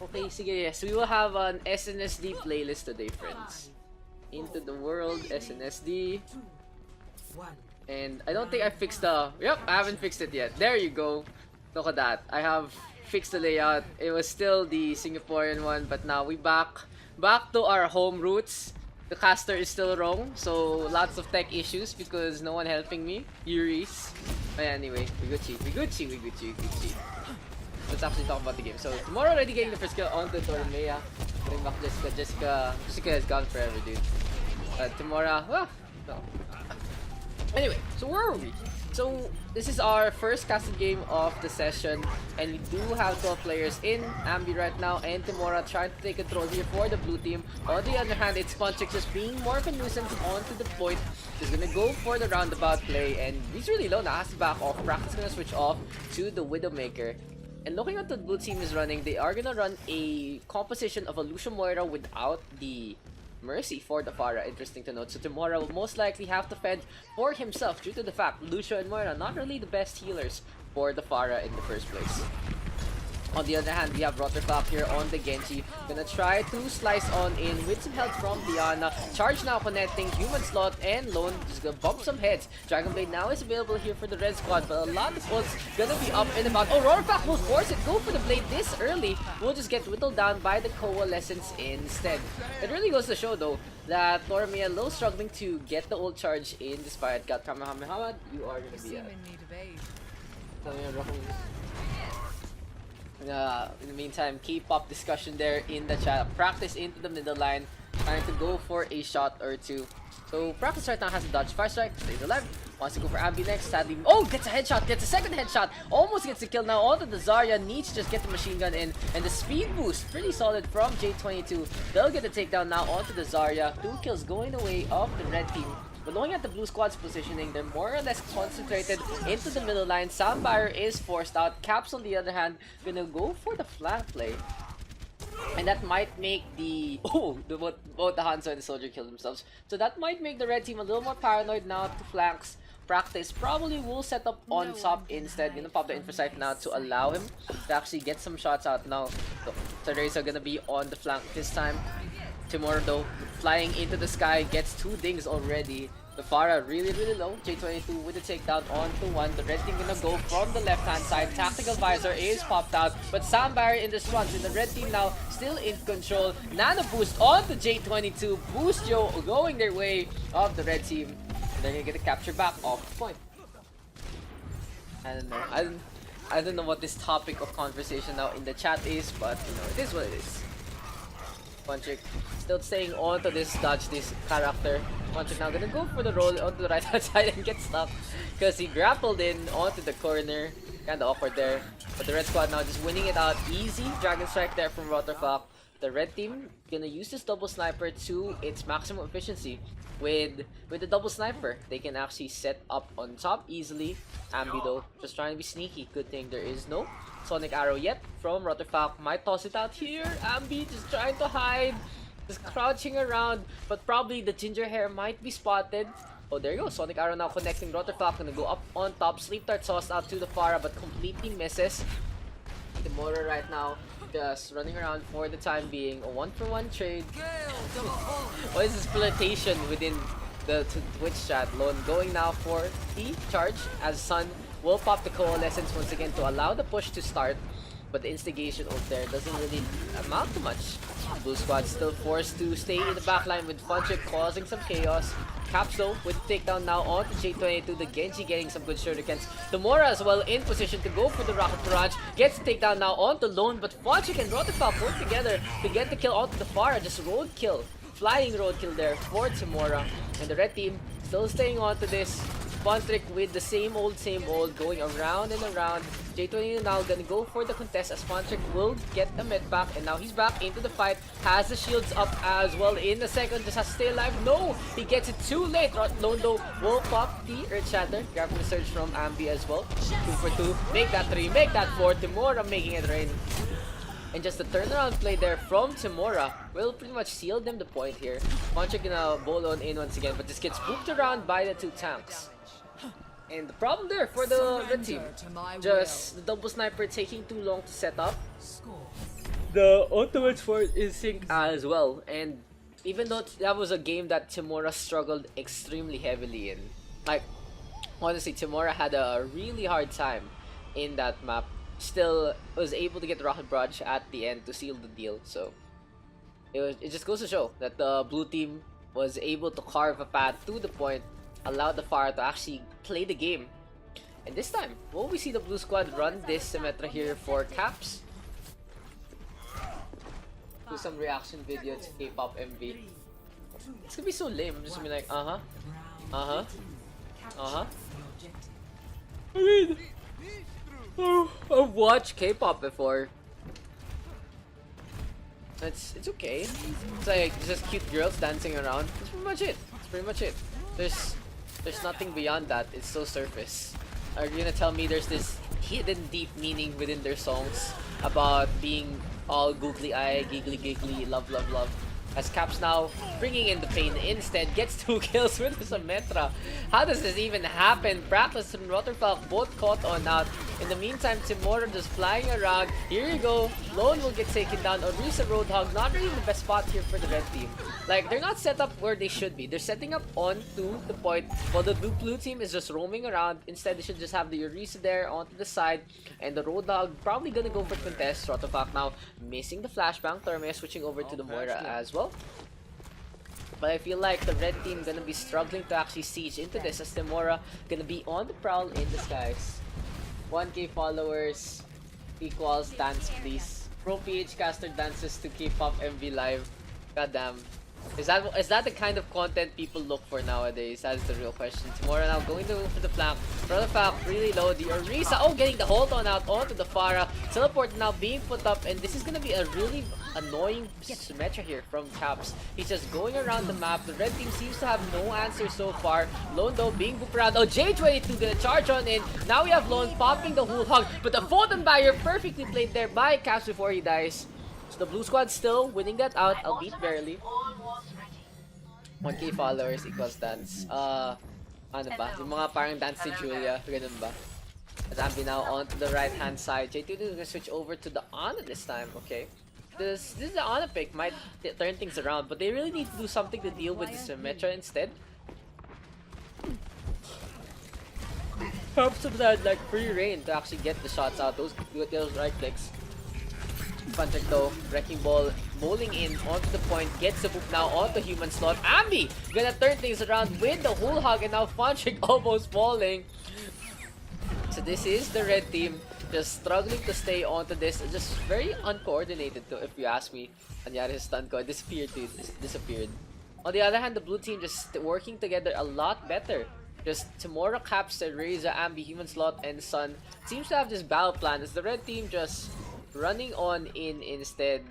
Okay, sige, yes. We will have an SNSD playlist today, friends. Into the world, SNSD. And I don't think I fixed the... Yep, I haven't fixed it yet. There you go. Look at that. I have fixed the layout. It was still the Singaporean one, but now we back to our home roots. The caster is still wrong, so lots of tech issues because no one helping me. Yuri's. But anyway, we Gucci. Let's actually talk about the game. So tomorrow already getting the first kill on the Tormea. Bring back Jessica. Jessica has gone forever, dude. Tomorrow, no. Anyway, so where are we? So this is our first casted game of the session, and we do have 12 players in Ambi right now, and Timora trying to take control here for the blue team. On the other hand, it's Punchik just being more of a nuisance onto the point. He's gonna go for the roundabout play, and he's really low now, has to back off. Practice gonna switch off to the Widowmaker. And looking at the blue team is running, they are gonna run a composition of a Lucio Moira without the Mercy for the Pharah, interesting to note. So Timora will most likely have to fend for himself due to the fact Lucio and Moira not really the best healers for the Pharah in the first place. On the other hand, we have Rotterclap here on the Genji. Gonna try to slice on in with some help from Diana. Charge now connecting Human Slot and Lone. Just gonna bump some heads. Dragon Blade now is available here for the Red Squad, but a lot of ults gonna be up and about. Oh, Rotterclap will force it. Go for the Blade this early. We'll just get whittled down by the Coalescence instead. It really goes to show though that Tormea a little struggling to get the ult charge in despite got Kamehameha. You are gonna be in the meantime, K-pop discussion there in the chat. Practice into the middle line, trying to go for a shot or two. So Practice right now has a dodge fire strike, stays alive, wants to go for Ambi next, sadly. Oh, gets a headshot, gets a second headshot, almost gets the kill now onto the Zarya. Needs to just get the machine gun in, and the speed boost, pretty solid from J22. They'll get the takedown now onto the Zarya. 2 kills going away of the red team. But looking at the blue squad's positioning, they're more or less concentrated into the middle line. Soundbuyer is forced out. Caps, on the other hand, gonna go for the flank play. And that might make the... Oh! Both the Hanzo and the Soldier kill themselves. So that might make the red team a little more paranoid now to flanks. Practice probably will set up on top instead. Gonna pop the Infosight now to allow him to actually get some shots out now. So Teresa gonna be on the flank this time. Timora though, flying into the sky, gets 2 dings already. The Pharah really low. J22 with the takedown onto 1. The red team gonna go from the left hand side. Tactical visor is popped out, but Soundbarrier in this runs, and the red team now still in control. Nano boost onto J22. Boost Joe going their way of the red team. And they're gonna get a capture back off the point. I don't know. I don't know what this topic of conversation now in the chat is, but you know, it is what it is. Punchik still staying on to this dodge, this character. Punchik now gonna go for the roll onto the right hand side and get stuck because he grappled in onto the corner. Kinda awkward there. But the red squad now just winning it out easy. Dragon strike there from Rotterclap. The red team gonna use this double sniper to its maximum efficiency. With the double sniper, they can actually set up on top easily. Ambi though, just trying to be sneaky. Good thing there is no Sonic Arrow yet from Rotterclap. Might toss it out here. Ambi just trying to hide. Just crouching around. But probably the ginger hair might be spotted. Oh, there you go. Sonic Arrow now connecting. Rotterclap gonna go up on top. Sleep Dart sauce out to the Pharah, but completely misses. Timora right now just running around for the time being. A 1-for-1 trade. What is this flirtation within the Twitch chat? Lone going now for the charge as Sun will pop the Coalescence once again to allow the push to start. But the instigation ult there doesn't really amount to much. Blue squad still forced to stay in the backline with Funchik causing some chaos. Capsule with the takedown now onto J22. The Genji getting some good shurikens. Timora as well in position to go for the Rocket Barrage. Gets the takedown now onto Lone, but Funchik and Rotterclap work together to get the kill onto the Pharah. Just roadkill. Flying roadkill there for Timora. And the red team still staying on to this. Funtrick with the same old, going around and around. J22 now gonna go for the contest as Funtrick will get the med back, and now he's back into the fight. Has the shields up as well in a second, just has to stay alive. No! He gets it too late. Londo will pop the Earth Shatter, grabbing the surge from Ambi as well. 2 for 2. Make that 3, make that 4. Timora making it rain. And just the turnaround play there from Timora will pretty much seal them the point here. Funtrick gonna bowl on in once again, but this gets spooked around by the 2 tanks. And the problem there for the red team, just the double sniper taking too long to set up. the ultimates for in sync as well. And even though that was a game that Timora struggled extremely heavily in, like honestly, Timora had a really hard time in that map. Still was able to get Rocket Barrage at the end to seal the deal. So it just goes to show that the blue team was able to carve a path to the point, allow the Pharah to actually play the game. And this time, will we see the blue squad run this Symmetra here for Caps? Do some reaction video to K-pop MV. It's gonna be so lame. I'm just gonna be like, I mean, I've watched K-pop before. It's okay. It's like just cute girls dancing around. That's pretty much it. That's pretty much it. There's nothing beyond that. It's so surface. Are you gonna tell me there's this hidden deep meaning within their songs about being all googly eye, giggly giggly, love love love? As Caps now bringing in the pain, instead gets 2 kills with the Symmetra. How does this even happen? Practice and Rotterfalk both caught on out. In the meantime, Timora just flying around. Here you go. Lone will get taken down. Orisa Roadhog, not really the best spot here for the red team. Like, they're not set up where they should be. They're setting up onto the point while the blue team is just roaming around. Instead, they should just have the Orisa there onto the side. And the Roadhog probably gonna go for contest. Rotterfalk now missing the flashbang. Thermia switching over to the Moira as well. But I feel like the red team gonna be struggling to actually siege into this as Timora gonna be on the prowl in the skies. 1k followers equals dance please. Pro PH caster dances to K-pop MV live. Goddamn. Is that the kind of content people look for nowadays? That is the real question. Timora now going to for the flank. Rotterfalk really low. The Orisa, oh, getting the hold on out onto the Pharah. Teleport now being put up, and this is gonna be a really annoying Symmetra here from Caps. He's just going around the map. The red team seems to have no answer so far. Lone though being booped around. Oh, J22 gonna charge on in. Now we have Lone popping the whole hog, but the photon barrier perfectly played there by Caps before he dies. So the blue squad still winning that out, albeit barely. 1k followers equals dance. Ano ba? Yung mga parang dance si Julia, ganun ba? As Ambi now onto the right hand side. J2 is gonna switch over to the Ana this time, okay? This is the Ana pick, might turn things around, but they really need to do something to deal with the Symmetra instead. Helps them that like free reign to actually get the shots out, those right clicks. Funcheck though, Wrecking Ball bowling in onto the point, gets the boop now onto Human Slot. Ambi gonna turn things around with the whole hug, and now Funcheck almost falling. So this is the red team just struggling to stay onto this, just very uncoordinated too, if you ask me. Anyari his stun ko, disappeared dude, disappeared. On the other hand, the blue team just working together a lot better. Just Timora, Caps, Reza, Ambi, Human Slot, and Sun seems to have this battle plan as the red team just running on in instead.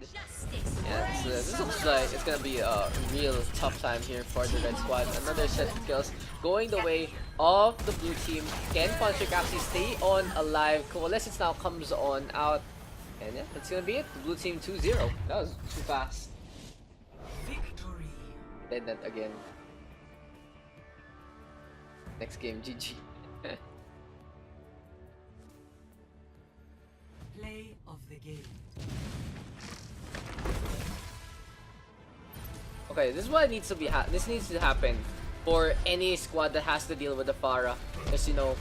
Yeah, so this looks like it's gonna be a real tough time here for the red squad. Another set of kills going the way of the blue team. Can Funcheck actually stay on alive? Coalescence now comes on out. And yeah, that's gonna be it. The blue team 2-0. That was too fast. Victory. Dead that again. Next game, GG. Play of the game. Okay, this is what needs to be this needs to happen for any squad that has to deal with the Pharah. Just, you know,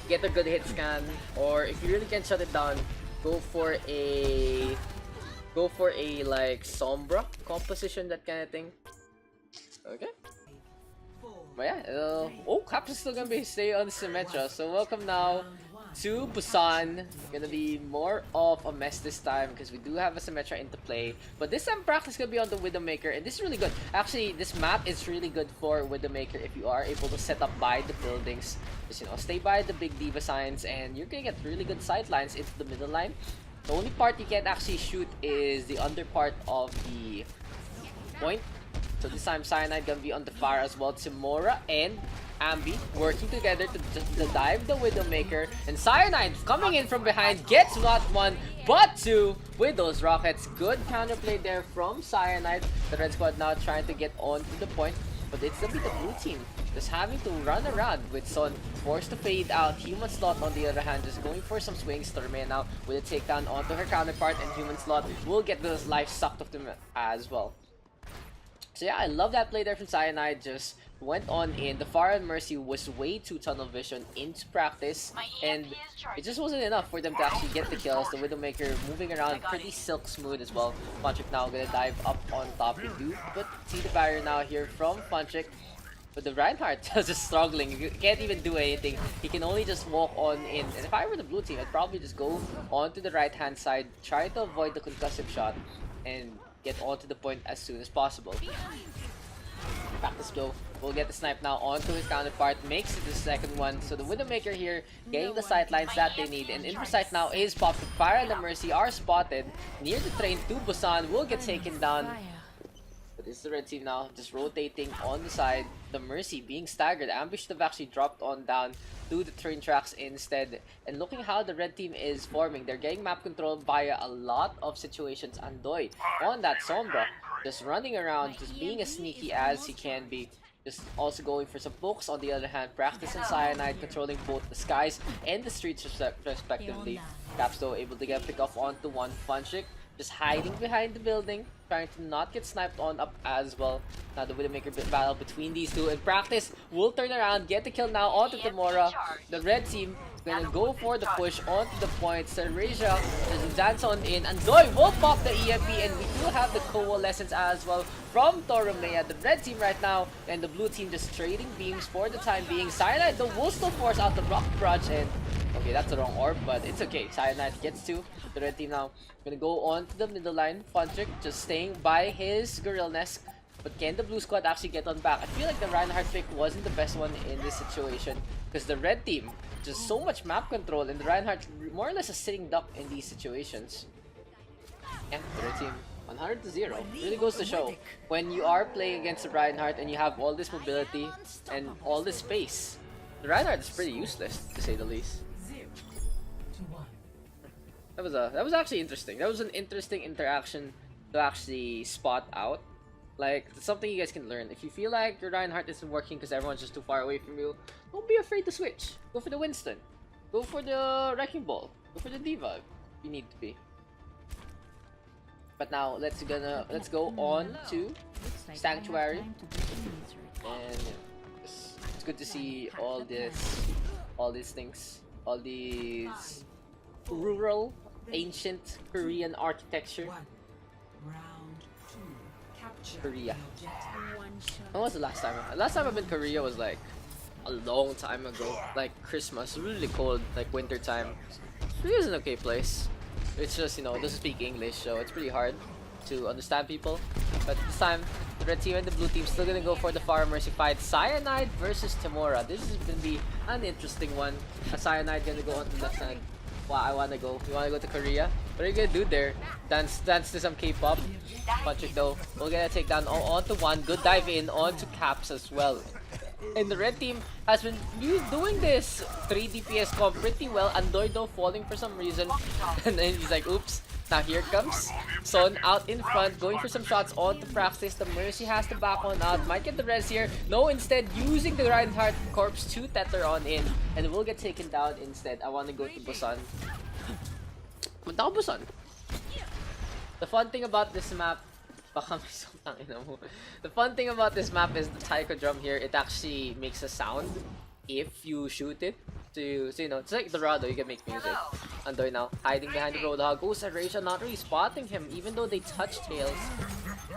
get a good hit scan, or if you really can't shut it down, go for a like Sombra composition, that kind of thing. Okay. But yeah, oh, Caps is still gonna be stay on Symmetra. So welcome now to Busan. Gonna be more of a mess this time because we do have a Symmetra into play. But this time practice gonna be on the Widowmaker, and this is really good. Actually, this map is really good for Widowmaker if you are able to set up by the buildings. Just, you know, stay by the big diva signs, and you're gonna get really good sightlines into the middle line. The only part you can't actually shoot is the under part of the point. So this time Cyanide gonna be on the fire as well. Timora and Ambi working together to dive the Widowmaker, and Cyanide coming in from behind gets not one but two with those rockets. Good counterplay there from Cyanide. The red squad now trying to get on to the point, but it's gonna be the blue team just having to run around with Son forced to fade out. Human Slot on the other hand just going for some swings. Torme now with a takedown onto her counterpart, and Human Slot will get the life sucked of them as well. So yeah, I love that play there from Cyanide. Just went on in. The Pharah and Mercy was way too tunnel vision into practice, and it just wasn't enough for them to actually get the kills. The Widowmaker moving around pretty silk smooth as well. Funchik now gonna dive up on top. We do, but see the barrier now here from Funchik. But the Reinhardt is just struggling. He can't even do anything. He can only just walk on in. And if I were the blue team, I'd probably just go onto the right hand side, try to avoid the concussive shot, and get onto the point as soon as possible. Practice go. We'll get the snipe now onto his counterpart. Makes it the second one. So the Widowmaker here getting the sight lines that they need. And Inversight now is popped. Fire and the Mercy are spotted near the train to Busan. Will get taken down. But it's the red team now just rotating on the side. The Mercy being staggered. Ambush have actually dropped on down to the train tracks instead. And looking how the red team is forming. They're getting map control via a lot of situations. Andoy on that Sombra. Just running around, just being as sneaky as he can be. Just also going for some pokes on the other hand. Practice and Cyanide controlling both the skies and the streets respectively. Caps though able to get pick off onto one. Funchik just hiding behind the building, trying to not get sniped on up as well. Now the Widowmaker battle between these two. And Practice will turn around, get the kill now onto Tamora. The red team gonna go for the push onto the point. Serrasia just dance on in. Andoy will pop the EMP, and we do have the coalescence as well from Toromea. The red team right now and the blue team just trading beams for the time being. Cyanide though will still force out the rock barrage, and okay, that's the wrong orb, but it's okay. Cyanide gets to the red team now. Gonna go on to the middle line. Funtrick just staying by his Gorilla Nest. But can the blue squad actually get on back? I feel like the Reinhardt pick wasn't the best one in this situation, because the red team just so much map control, and the Reinhardt more or less a sitting duck in these situations. And the red team 100-0 really goes to show when you are playing against the Reinhardt and you have all this mobility and all this space, the Reinhardt is pretty useless to say the least. That was actually interesting. That was an interesting interaction to actually spot out. Like, it's something you guys can learn. If you feel like your Reinhardt isn't working because everyone's just too far away from you, don't be afraid to switch. Go for the Winston. Go for the Wrecking Ball. Go for the Diva if you need to be. But now let's go on to Sanctuary. And it's good to see all these things, all these rural, ancient Korean architecture. Korea. When was the last time? Last time I've been to Korea was like a long time ago. Like Christmas, really cold, like winter time. Korea is an okay place. It's just, you know, it doesn't speak English, so it's pretty hard to understand people. But this time, the red team and the blue team still gonna go for the Pharah Mercy fight. Cyanide versus Tamora. This is gonna be an interesting one. A Cyanide gonna go on the left side. Wow, I wanna go. You wanna go to Korea? What are you gonna do there? Dance to some K-pop. Punch it though. We're gonna take down onto one. Good dive in onto Caps as well. And the red team has been doing this 3 DPS comp pretty well. Andoy though falling for some reason. And then he's like, oops. Now here comes Son out in front, going for some shots on the Praxis. The Mercy has to back on out. Might get the res here. No, instead using the Reinhardt corpse to tether on in. And will get taken down instead. I want to go to Busan. Punta ko Busan. The fun thing about this map, the fun thing about this map is the taiko drum here. It actually makes a sound if you shoot it. So you know, it's like Dorado, you can make music. Andoy now hiding behind the Roadhog. Oh, Serrasia not really spotting him, even though they touch tails,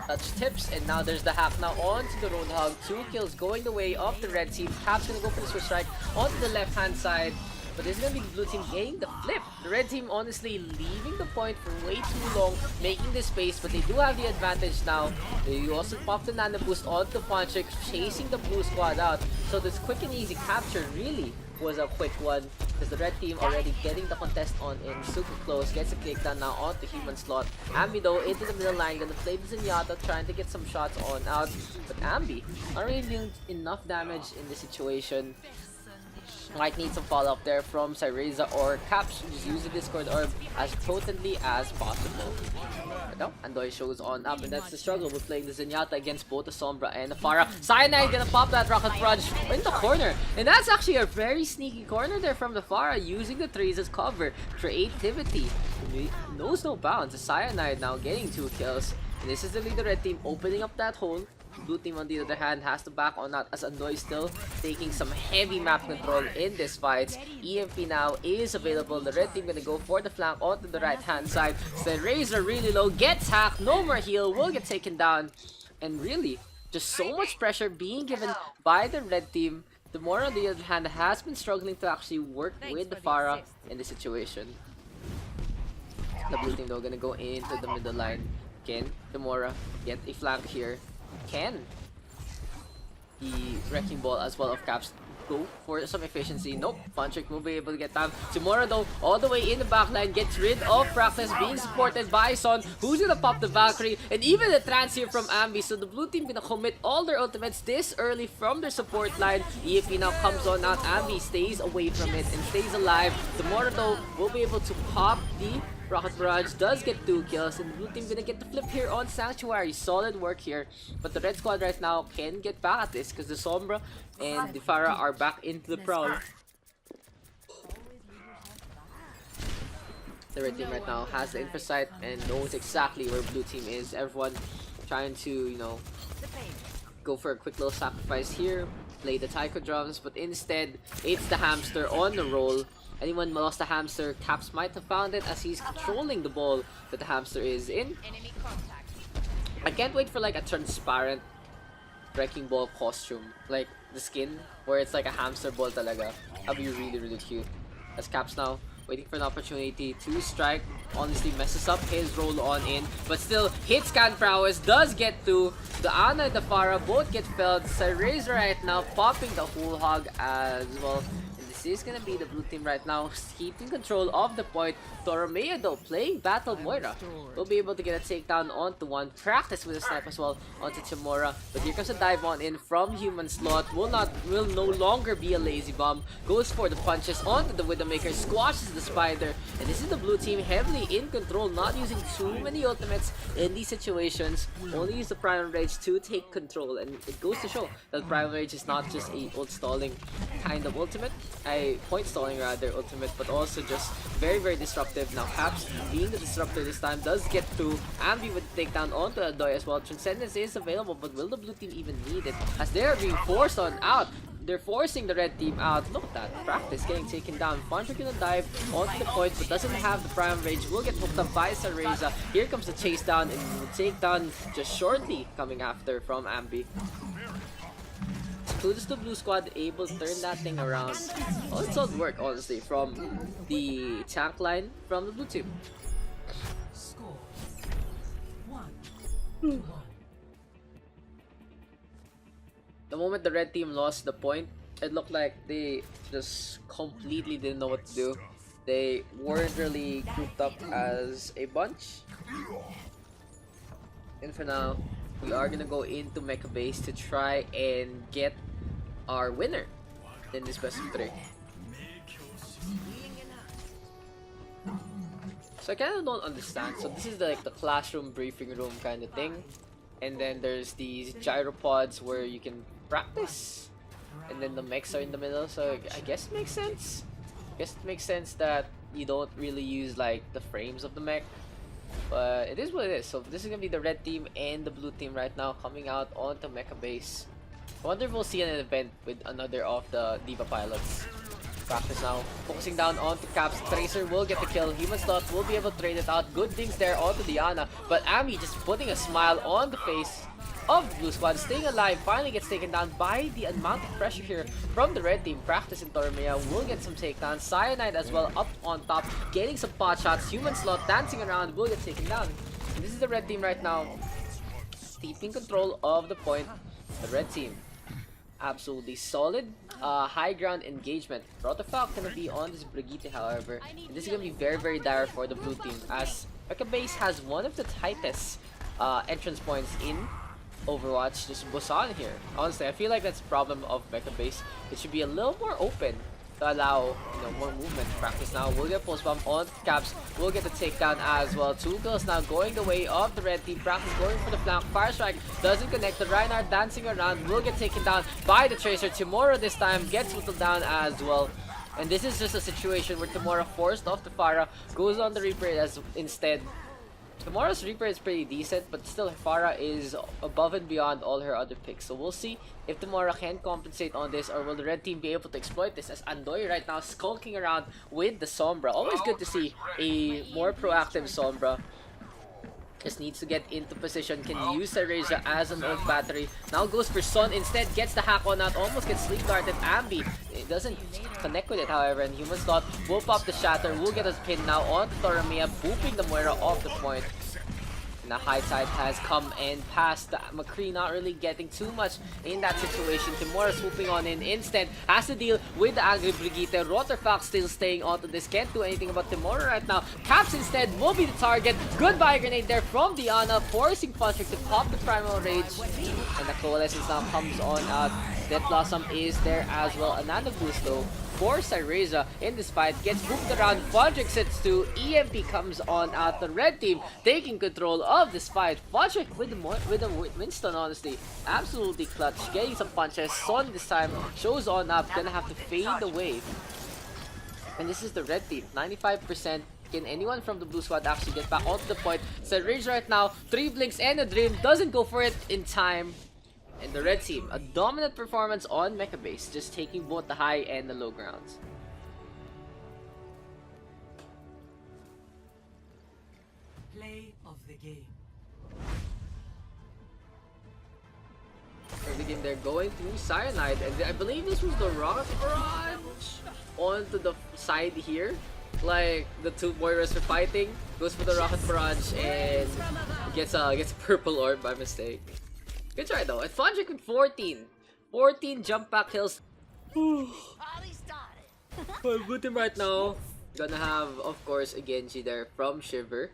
touch tips, and now there's the hack now onto the Roadhog. 2 kills going the way of the red team. Cap's gonna go for the switch strike onto the left hand side. But this is gonna be the blue team getting the flip. The red team honestly leaving the point for way too long, making this space, but they do have the advantage now. They also pop the nano boost onto Funtrick, chasing the blue squad out. So this quick and easy capture really was a quick one, because the red team already getting the contest on in super close. Gets a takedown now onto Human Slot. Ambi though into the middle line, gonna play the Zenyatta, trying to get some shots on out. But Ambi not really doing enough damage in this situation. Might need some follow-up there from Cyreza or Caps. Just use the Discord orb as potently as possible. No, Andoy shows on up, and that's the struggle with playing the Zenyatta against both the Sombra and the Pharah. Cyanide gonna pop that Rocket Barrage in the corner, and that's actually a very sneaky corner there from the Pharah, using the trees as cover. Creativity knows no bounds. The Cyanide now getting 2 kills, and this is the leader red team opening up that hole. Blue team on the other hand has to back on that as Andoy still taking some heavy map control in this fight. EMP now is available. The red team gonna go for the flank onto the right hand side. So Razor really low, gets hacked, no more heal, will get taken down. And really, just so much pressure being given by the red team. The Mora on the other hand has been struggling to actually work with the Pharah in this situation. The blue team though gonna go into the middle line. Can the Mora get a flank here? Can the Wrecking Ball as well of Caps go for some efficiency? Nope, Funtrick will be able to get down. Tomorrow though, all the way in the backline, gets rid of Practice, being supported by Son, who's gonna pop the Valkyrie, and even the trance here from Ambi. So the blue team gonna commit all their ultimates this early from their support line. EFP now comes on out, Ambi stays away from it and stays alive. Tomorrow though will be able to pop the Rocket Barrage, does get 2 kills, and the blue team gonna get the flip here on Sanctuary. Solid work here, but the red squad right now can get back at this because the Sombra and the Pharah are back into the prowl. The red team right now has the info sight and knows exactly where blue team is. Everyone trying to, you know, go for a quick little sacrifice here, play the taiko drums, but instead it's the hamster on the roll. Anyone lost a hamster, Caps might have found it as he's controlling the ball that the hamster is in. I can't wait for like a transparent Wrecking Ball costume, like the skin where it's like a hamster ball talaga. That'd be really cute. As Caps now waiting for an opportunity to strike, honestly messes up his roll on in, but still hit scan prowess, does get to the Ana and the Pharah, both get felled. Razor right now popping the whole hog as well. This is gonna be the blue team right now, keeping control of the point. Toromea though playing Battle Moira will be able to get a takedown onto one. Practice with a snipe as well onto Chamora, but here comes a dive on in from Human Slot. Will no longer be a lazy bomb. Goes for the punches onto the Widowmaker, squashes the Spider, and this is the blue team heavily in control, not using too many ultimates in these situations. Only use the Primal Rage to take control, and it goes to show that Primal Rage is not just a ult stalling kind of ultimate. Point stalling rather ultimate, but also just very disruptive. Now Caps being the disruptor this time does get through. Ambi with the takedown onto Adoy as well. Transcendence is available, but will the blue team even need it as they are being forced on out? They're forcing the red team out. Look at that. Practice getting taken down. Funtrick gonna dive onto the point, but doesn't have the Prime Rage. Will get hooked up by Sareza. Here comes the chase down, and the takedown just shortly coming after from Ambi. Kudos to Blue Squad, able to turn that thing around. Oh, it's solid work, honestly, from the tank line from the blue team. Score 1-1. The moment the red team lost the point, it looked like they just completely didn't know what to do. They weren't really grouped up as a bunch. And for now, we are gonna go into Mecha Base to try and get our winner in this best of 3. So I kind of don't understand. So this is like the classroom briefing room kind of thing, and then there's these gyropods where you can practice, and then the mechs are in the middle. So I guess it makes sense. I guess it makes sense that you don't really use like the frames of the mech, but it is what it is. So this is gonna be the red team and the blue team right now coming out onto Mecha Base. I wonder if we'll see an event with another of the Diva pilots. Practice now, focusing down onto Caps. Tracer will get the kill. Human Slot will be able to trade it out. Good things there onto Diana, but Ami just putting a smile on the face of the blue squad, staying alive. Finally gets taken down by the amount of pressure here from the red team. Practice in Toromea will get some takedowns. Cyanide as well up on top, getting some pot shots. Human Slot dancing around will get taken down. And this is the red team right now, keeping control of the point. The red team absolutely solid high ground engagement. Rotafalk gonna be on this Brigitte, however, and this is gonna be very dire for the blue team, as Mecha Base has one of the tightest entrance points in Overwatch. Just Busan here. Honestly, I feel like that's the problem of Mecha Base. It should be a little more open, to allow more movement. Practice now will get post bomb on Caps, will get the takedown as well. 2 kills now going the way of the red team. Practice going for the flank. Fire strike doesn't connect. The Reinhardt dancing around will get taken down by the Tracer. Tomorrow this time gets whittled down as well. And this is just a situation where Tomorrow forced off the Pharah, goes on the Reaper as instead. Tomorrow's Reaper is pretty decent, but still Pharah is above and beyond all her other picks. So we'll see if Tomorrow can compensate on this, or will the red team be able to exploit this, as Andoy right now skulking around with the Sombra. Always good to see a more proactive Sombra. Just needs to get into position, can use Sareza as an ult battery. Now goes for Son instead, gets the hack on out, almost gets sleep darted. Ambi, it doesn't connect with it however, and Human Slot will pop the shatter, will get a pin now on Toramia, booping the Moira off the point. And the high tide has come and passed. McCree not really getting too much in that situation. Timura swooping on in instant. Has to deal with the angry Brigitte. Rotterfox still staying onto this. Can't do anything about Timura right now. Caps instead will be the target. Goodbye grenade there from Diana. Forcing Patrick to pop the Primal Rage. And the Coalescence now comes on out. Death Blossom is there as well. Another boost though for Cyreza in this fight, gets moved around. Fodrick sits to EMP comes on out. The red team taking control of this fight. Fodrick with the Winston, honestly, absolutely clutch, getting some punches. Son this time shows on up, gonna have to fade away. And this is the red team, 95%. Can anyone from the blue squad actually get back onto the point? Cyreza right now, 3 blinks and a dream, doesn't go for it in time. And the red team, a dominant performance on Mecha Base, just taking both the high and the low grounds. Play of the game. Early game they're going through Cyanide, and I believe this was the Rocket Barrage onto the side here. Like the two Moiras are fighting, goes for the Rocket Barrage and gets a purple orb by mistake. Good try though. At Fondrick with 14 jump back kills. But good team right now. Gonna have, of course, a Genji there from Shiver.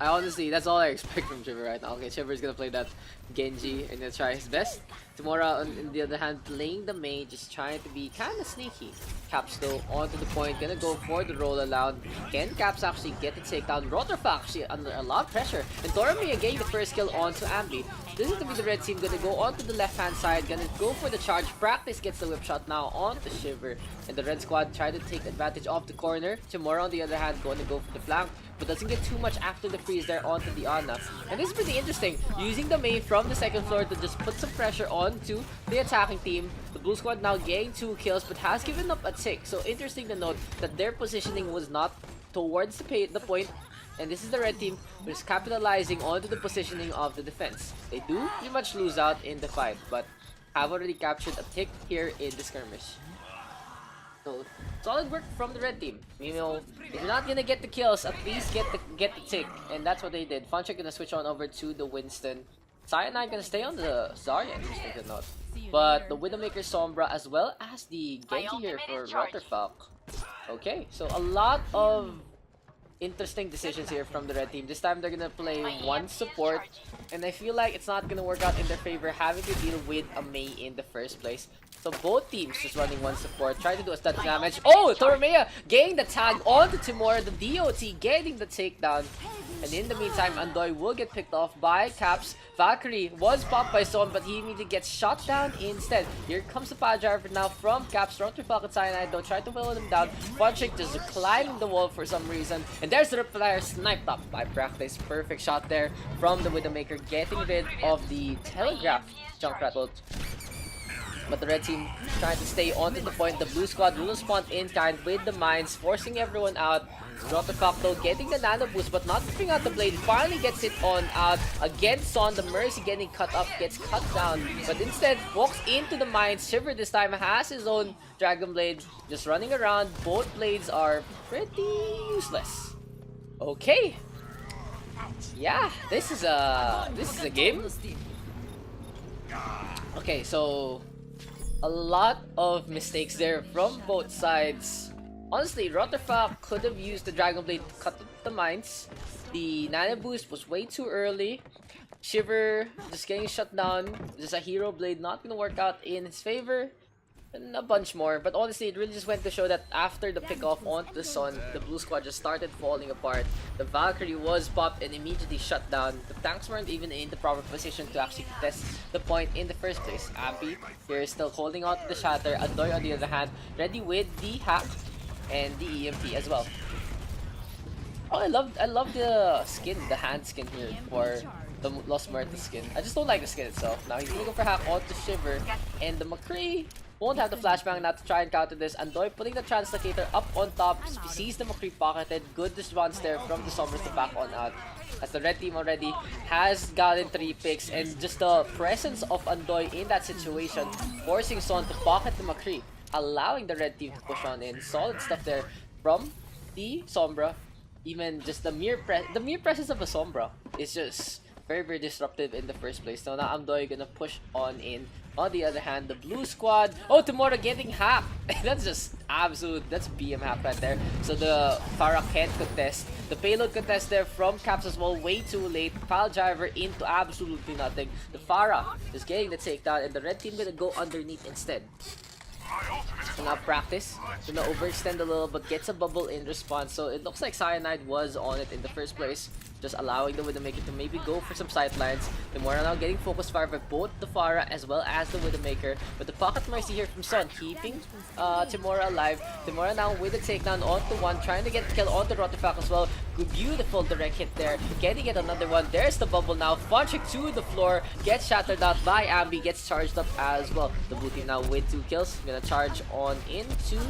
I honestly, that's all I expect from Shiver right now. Okay, Shiver is gonna play that Genji and gonna try his best. Tomorrow, on the other hand, playing the main, just trying to be kind of sneaky. Caps though, onto the point, gonna go for the roll aloud. Can Caps actually get the takedown? Rotterfox actually under a lot of pressure. And Toramia getting the first kill onto Ambi. This is gonna be the red team, gonna go onto the left hand side, gonna go for the charge. Practice gets the whip shot now onto Shiver. And the red squad try to take advantage of the corner. Tomorrow on the other hand, going to go for the flank, but doesn't get too much after the freeze there onto the Ana. And this is pretty interesting, using the main from the second floor to just put some pressure onto the attacking team. The blue squad now getting 2 kills, but has given up a tick. So interesting to note that their positioning was not towards the point. And this is the red team who is capitalizing onto the positioning of the defense. They do pretty much lose out in the fight, but have already captured a tick here in the skirmish. So solid work from the red team. You know, if you're not gonna get the kills, at least get the tick, and that's what they did. Funcheck gonna switch on over to the Winston. Cyanide gonna stay on the Zarya, interesting to note. But the Widowmaker Sombra as well as the Genji here for Rotterfalk. Okay, so a lot of interesting decisions here from the red team. This time they're gonna play one support, and I feel like it's not gonna work out in their favor having to deal with a Mei in the first place. So both teams just running one support, try to do a stat damage. Oh, Toramea getting the tag onto Timur, the DOT getting the takedown. And in the meantime, Andoy will get picked off by Caps. Valkyrie was popped by Son, but he immediately gets shot down instead. Here comes the power driver now from Caps. Rotterfalk and Cyanide don't try to whittle him down. Funcheck just climbing the wall for some reason. And there's the replier sniped up by Practice. Perfect shot there from the Widowmaker, getting rid of the Telegraph Junkrat ult. But the red team trying to stay onto the point. The blue squad will spawn in kind with the mines, forcing everyone out. Rotterfalk though getting the nano boost, but not ripping out the blade. Finally gets it on out against Son. The Mercy getting cut up, gets cut down, but instead walks into the mines. Shiver this time has his own Dragon Blade, just running around. Both blades are pretty useless. Okay. Yeah, this is a game. Okay, so a lot of mistakes there from both sides. Honestly, Rotterfalk could have used the Dragon Blade to cut the mines. The Nano Boost was way too early. Shiver just getting shut down. Just a Hero Blade not gonna work out in his favor. and a bunch more. But honestly, it really just went to show that after the pick off onto the Sun, the blue squad just started falling apart. The Valkyrie was popped and immediately shut down. The tanks weren't even in the proper position to actually contest the point in the first place. Abby here is still holding on to the Shatter. Adoy on the other hand, ready with the hack and the EMP as well. Oh, I love the skin, the hand skin here for the Lost Martha skin. I just don't like the skin itself. Now he's gonna go for hack onto Shiver, and the McCree won't have the flashbang now to try and counter this. Andoy putting the Translocator up on top, sees the McCree pocketed. Good response there from the Sombras to back on out. As the red team already has gotten 3 picks, and just the presence of Andoy in that situation, forcing Son to pocket the McCree, allowing the red team to push on in. Solid stuff there from the Sombra. Even just the mere presence of a Sombra is just very disruptive in the first place. So now Amdoy gonna push on in. On the other hand, the blue squad, oh, Tomorrow getting hacked. That's just absolute, that's BM hack right there. So the Pharah can't contest. The payload contest there from Caps as well, way too late. Pile driver into absolutely nothing. The Pharah is getting the takedown, and the red team gonna go underneath instead. So now Practice gonna overextend a little but gets a bubble in response. So it looks like Cyanide was on it in the first place, just allowing the Widowmaker to maybe go for some sidelines. Timora now getting focus fire by both the Pharah as well as the Widowmaker. But the Pocket Mercy here from Sun keeping Timora alive. Timora now with a takedown onto one, trying to get the kill onto Rotterfak as well. Good, beautiful direct hit there. Getting it another one. There's the bubble now. Funchik to the floor. Gets shattered out by Ambi. Gets charged up as well. The blue team now with 2 kills. Gonna charge on into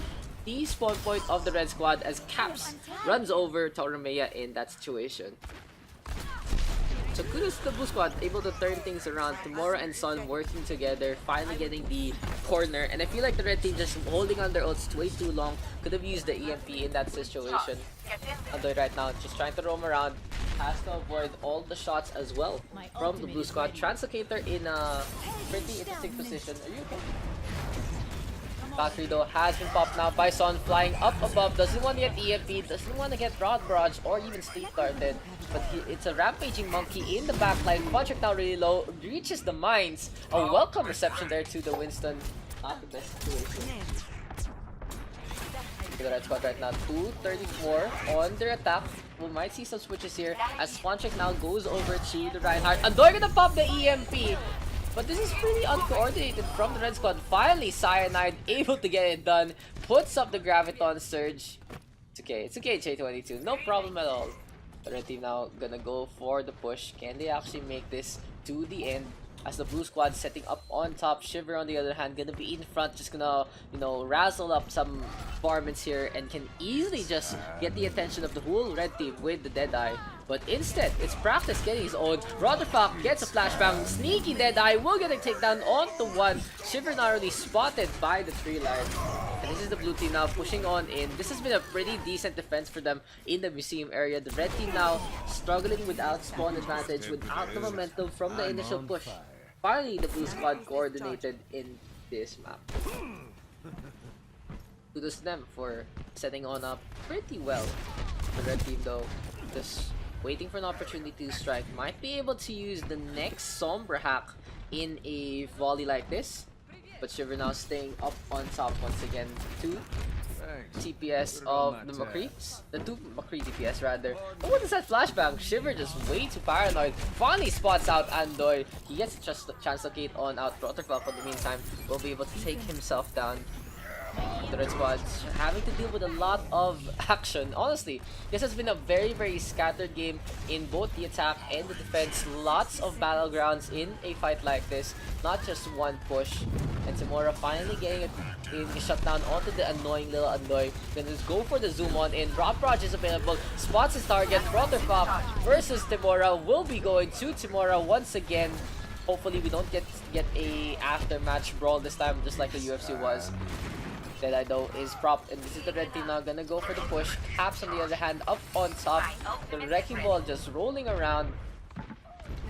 the spawn point of the red squad as Caps runs over Tauramea in that situation. So kudos to the blue squad, able to turn things around. Tomorrow and Sun working together, finally getting the corner. And I feel like the red team just holding on their ults way too long. Could have used the EMP in that situation. Andoy right now just trying to roam around. Has to avoid all the shots as well from the blue squad. Translocator in a pretty interesting position. Are you okay? Valkyrie though has been popped now by Son, flying up above. Doesn't want to get EMP, doesn't want to get Rod Barrage or even Sleep Darted. But it's a rampaging monkey in the backline. Funchik now really low, reaches the mines. A welcome reception there to the Winston. Not the best situation. The red squad right now, 234 on their attack. We might see some switches here as Funchik now goes over to the Reinhardt. Andoy gonna pop the EMP. But this is pretty uncoordinated from the red squad. Finally, Cyanide able to get it done. Puts up the Graviton Surge. It's okay, J22. No problem at all. The red team now gonna go for the push. Can they actually make this to the end? As the blue squad setting up on top. Shiver on the other hand gonna be in front, just gonna, you know, razzle up some varmints here and can easily just get the attention of the whole red team with the Deadeye. But instead, it's Practice getting his own. Rotterfak gets a flashbang. Sneaky Deadeye will get a takedown onto one. Shiver narrowly spotted by the tree line. And this is the blue team now pushing on in. This has been a pretty decent defense for them in the museum area. The red team now struggling without spawn advantage, without the momentum from the initial push. Finally, the blue squad coordinated in this map. Kudos to them for setting on up pretty well. The red team though, just waiting for an opportunity to strike. Might be able to use the next Sombra hack in a volley like this. But Shiver now staying up on top once again. 2 TPS of the McCree. The 2 McCree DPS rather. Oh, what is that flashbang? Shiver just way too paranoid. Finally spots out Andoy. He gets a chance to locate on out. Rotterfak in the meantime will be able to take himself down. The red squad's having to deal with a lot of action. Honestly, this has been a very scattered game in both the attack and the defense. Lots of battlegrounds in a fight like this, not just one push. And Timora finally getting a shutdown onto the annoying little Andoy. Then just go for the zoom on in. Rob Raj is available, spots his target. Rotterfak versus Timora will be going to Timora once again. Hopefully we don't get a after-match brawl this time, just like the UFC was. Deadeye though is propped, and this is the red team now gonna go for the push. Caps on the other hand up on top. The Wrecking Ball just rolling around,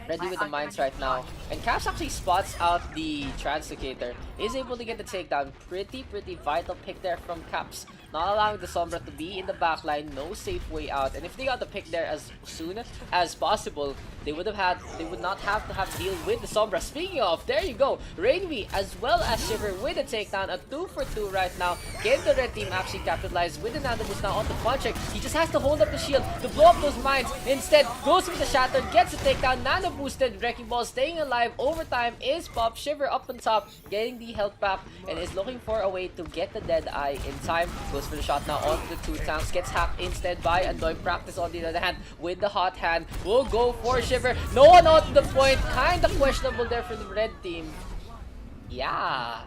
ready with the mines right now. And Caps actually spots out the Translocator, is able to get the takedown. Pretty vital pick there from Caps. not allowing the Sombra to be in the backline, no safe way out. And if they got the pick there as soon as possible, they would not have to have deal with the Sombra. Speaking of, there you go, Rainby as well as Shiver with a takedown, a 2 for 2 right now. Can the red team actually capitalize with the Nano Boost now on the punch check? He just has to hold up the shield to blow up those mines. Instead, goes with the Shattered, gets a takedown, Nano Boosted, Wrecking Ball staying alive. Overtime is Pop, Shiver up on top, getting the health back, and is looking for a way to get the Dead Eye in time. Goes for the shot now onto the 2 tanks, gets hacked instead by Andoy. Practice on the other hand with the hot hand. Will go for Shiver. No one out to the point. Kinda questionable there for the red team. Yeah.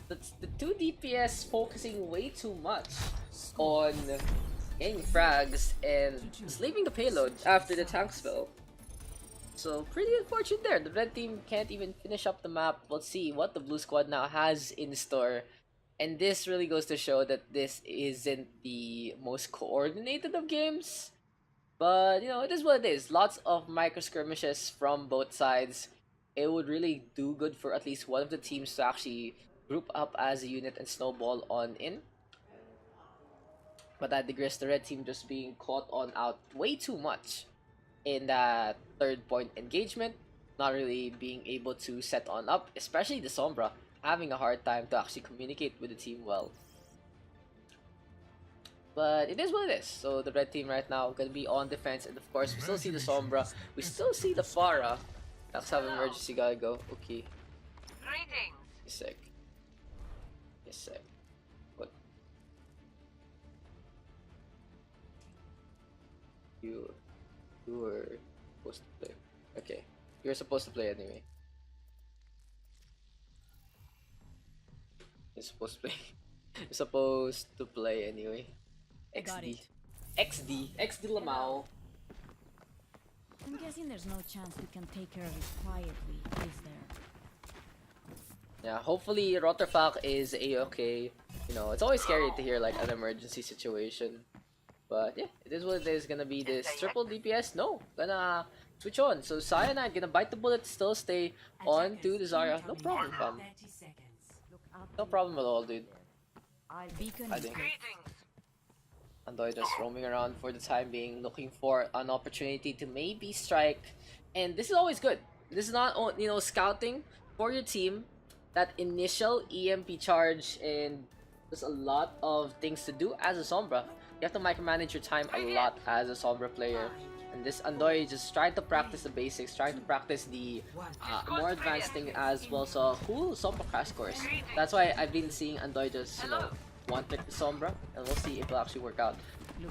That's the 2 DPS focusing way too much on getting frags and sleeping the payload after the tank spell. So pretty unfortunate there. The red team can't even finish up the map. We'll see what the blue squad now has in store. And this really goes to show that this isn't the most coordinated of games. But, you know, it is what it is. Lots of micro skirmishes from both sides. It would really do good for at least one of the teams to actually group up as a unit and snowball on in. But I digress, the red team just being caught on out way too much in that third point engagement. Not really being able to set on up, especially the Sombra, having a hard time to actually communicate with the team well. But it is what it is. So the red team right now gonna be on defense, and of course we still see the Sombra, we still see the Pharah. Daks have emergency, gotta go. Okay. Greetings. Yes, sec. Yes, sec. What? You were supposed to play. Okay. You're supposed to play anyway. You're supposed to play. You're supposed to play anyway. XD. XD Lamau. I'm guessing there's no chance we can take care of it quietly, is there? Yeah, hopefully Rotterfak is a-okay. You know, it's always scary to hear like an emergency situation. But yeah, it is what it is. Gonna be this triple DPS. No, gonna switch on. So Cyanide gonna bite the bullet, still stay on to the Zarya. No problem, fam. 30 seconds. No problem at all, dude. Beacon I is think Greetings. Andoy just roaming around for the time being, looking for an opportunity to maybe strike. And this is always good. This is not, you know, scouting for your team. That initial EMP charge, and there's a lot of things to do as a Sombra. You have to micromanage your time a lot as a Sombra player. And this Andoy just trying to practice the basics, trying to practice the more advanced thing as well. So cool Sombra crash course. That's why I've been seeing Andoy just, you know, one trick the Sombra, and we'll see if it'll actually work out.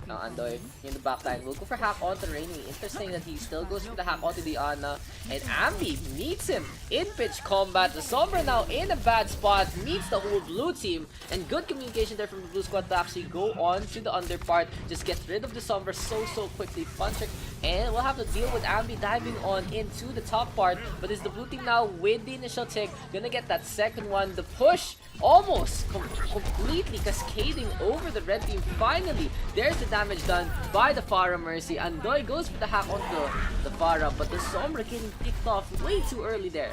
Now Andoy in the backline will go for hack onto Rainy. Interesting that he still goes for the hack onto the Ana. And Ambi meets him in pitch combat. The Sombra now in a bad spot, meets the whole blue team. And good communication there from the blue squad to actually go on to the under part. Just get rid of the Sombra so quickly. Fun trick. And we'll have to deal with Ambi diving on into the top part. But is the blue team now with the initial tick gonna get that second one? The push almost completely cascading over the red team. Finally, there's the damage done by the Pharah Mercy. Andoy goes for the hack onto the Pharah, but the Sombra getting picked off way too early there.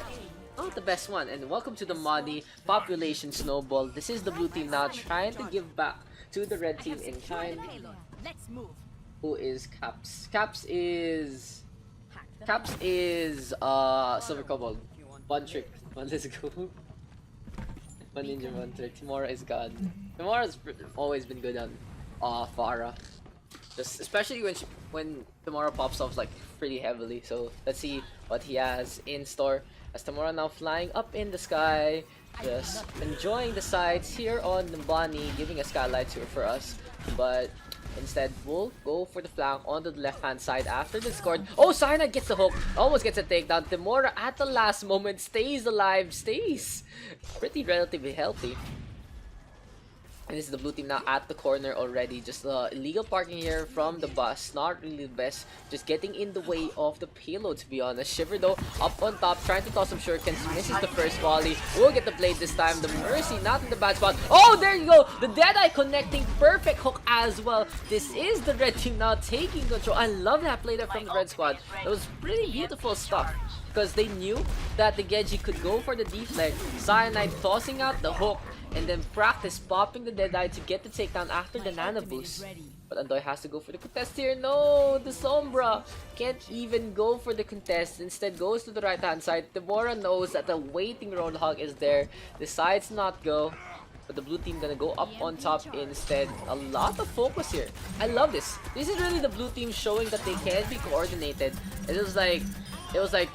Not the best one. And welcome to the Modi population snowball. This is the blue team now trying to give back to the red team in kind. Let's move. Who is Caps? Caps is Silver Kobold. One trick. One, let's go. One ninja, one trick. Timora is god. Timora's always been good on Pharah. Just especially when Timora pops off like pretty heavily. So let's see what he has in store. As Timora now flying up in the sky, just enjoying the sights here on Numbani, giving a skylight tour for us. But instead, we'll go for the flank onto the left-hand side after the score. Oh, Cyanide gets the hook. Almost gets a takedown. Timora at the last moment stays alive. Stays pretty relatively healthy. And this is the blue team now at the corner already. Just illegal parking here from the bus. Not really the best. Just getting in the way of the payload, to be honest. Shiver though up on top, trying to toss some shurikens. Misses the first volley. Will get the blade this time. The Mercy not in the bad spot. Oh, there you go. The Deadeye connecting. Perfect hook as well. This is the red team now taking control. I love that play there from the red squad. It was pretty beautiful stuff. Because they knew that the Genji could go for the deflect. Cyanide tossing out the hook. and then practice popping the Deadeye to get the takedown after the Nano boost. But Andoy has to go for the contest here. No, the Sombra can't even go for the contest. Instead goes to the right hand side. Deborah knows that the waiting Roadhog is there. Decides not go. But the blue team gonna go up on top instead. A lot of focus here. I love this. This is really the blue team showing that they can be coordinated. It was like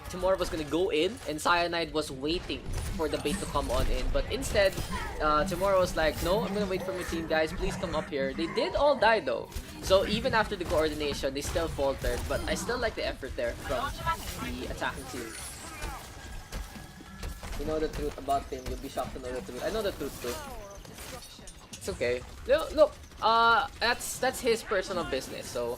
Tomorrow was gonna go in and Cyanide was waiting for the bait to come on in. But instead, Tomorrow was like, no, I'm gonna wait for my team, guys. Please come up here. They did all die though. So even after the coordination, they still faltered. But I still like the effort there from the attacking team. You know the truth about him. You'll be shocked to know the truth. I know the truth too. It's okay. Look, that's his personal business. So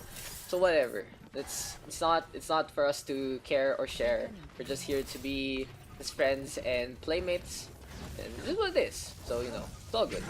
whatever. It's not for us to care or share. We're just here to be his friends and playmates, and this is what it is. So you know, it's all good.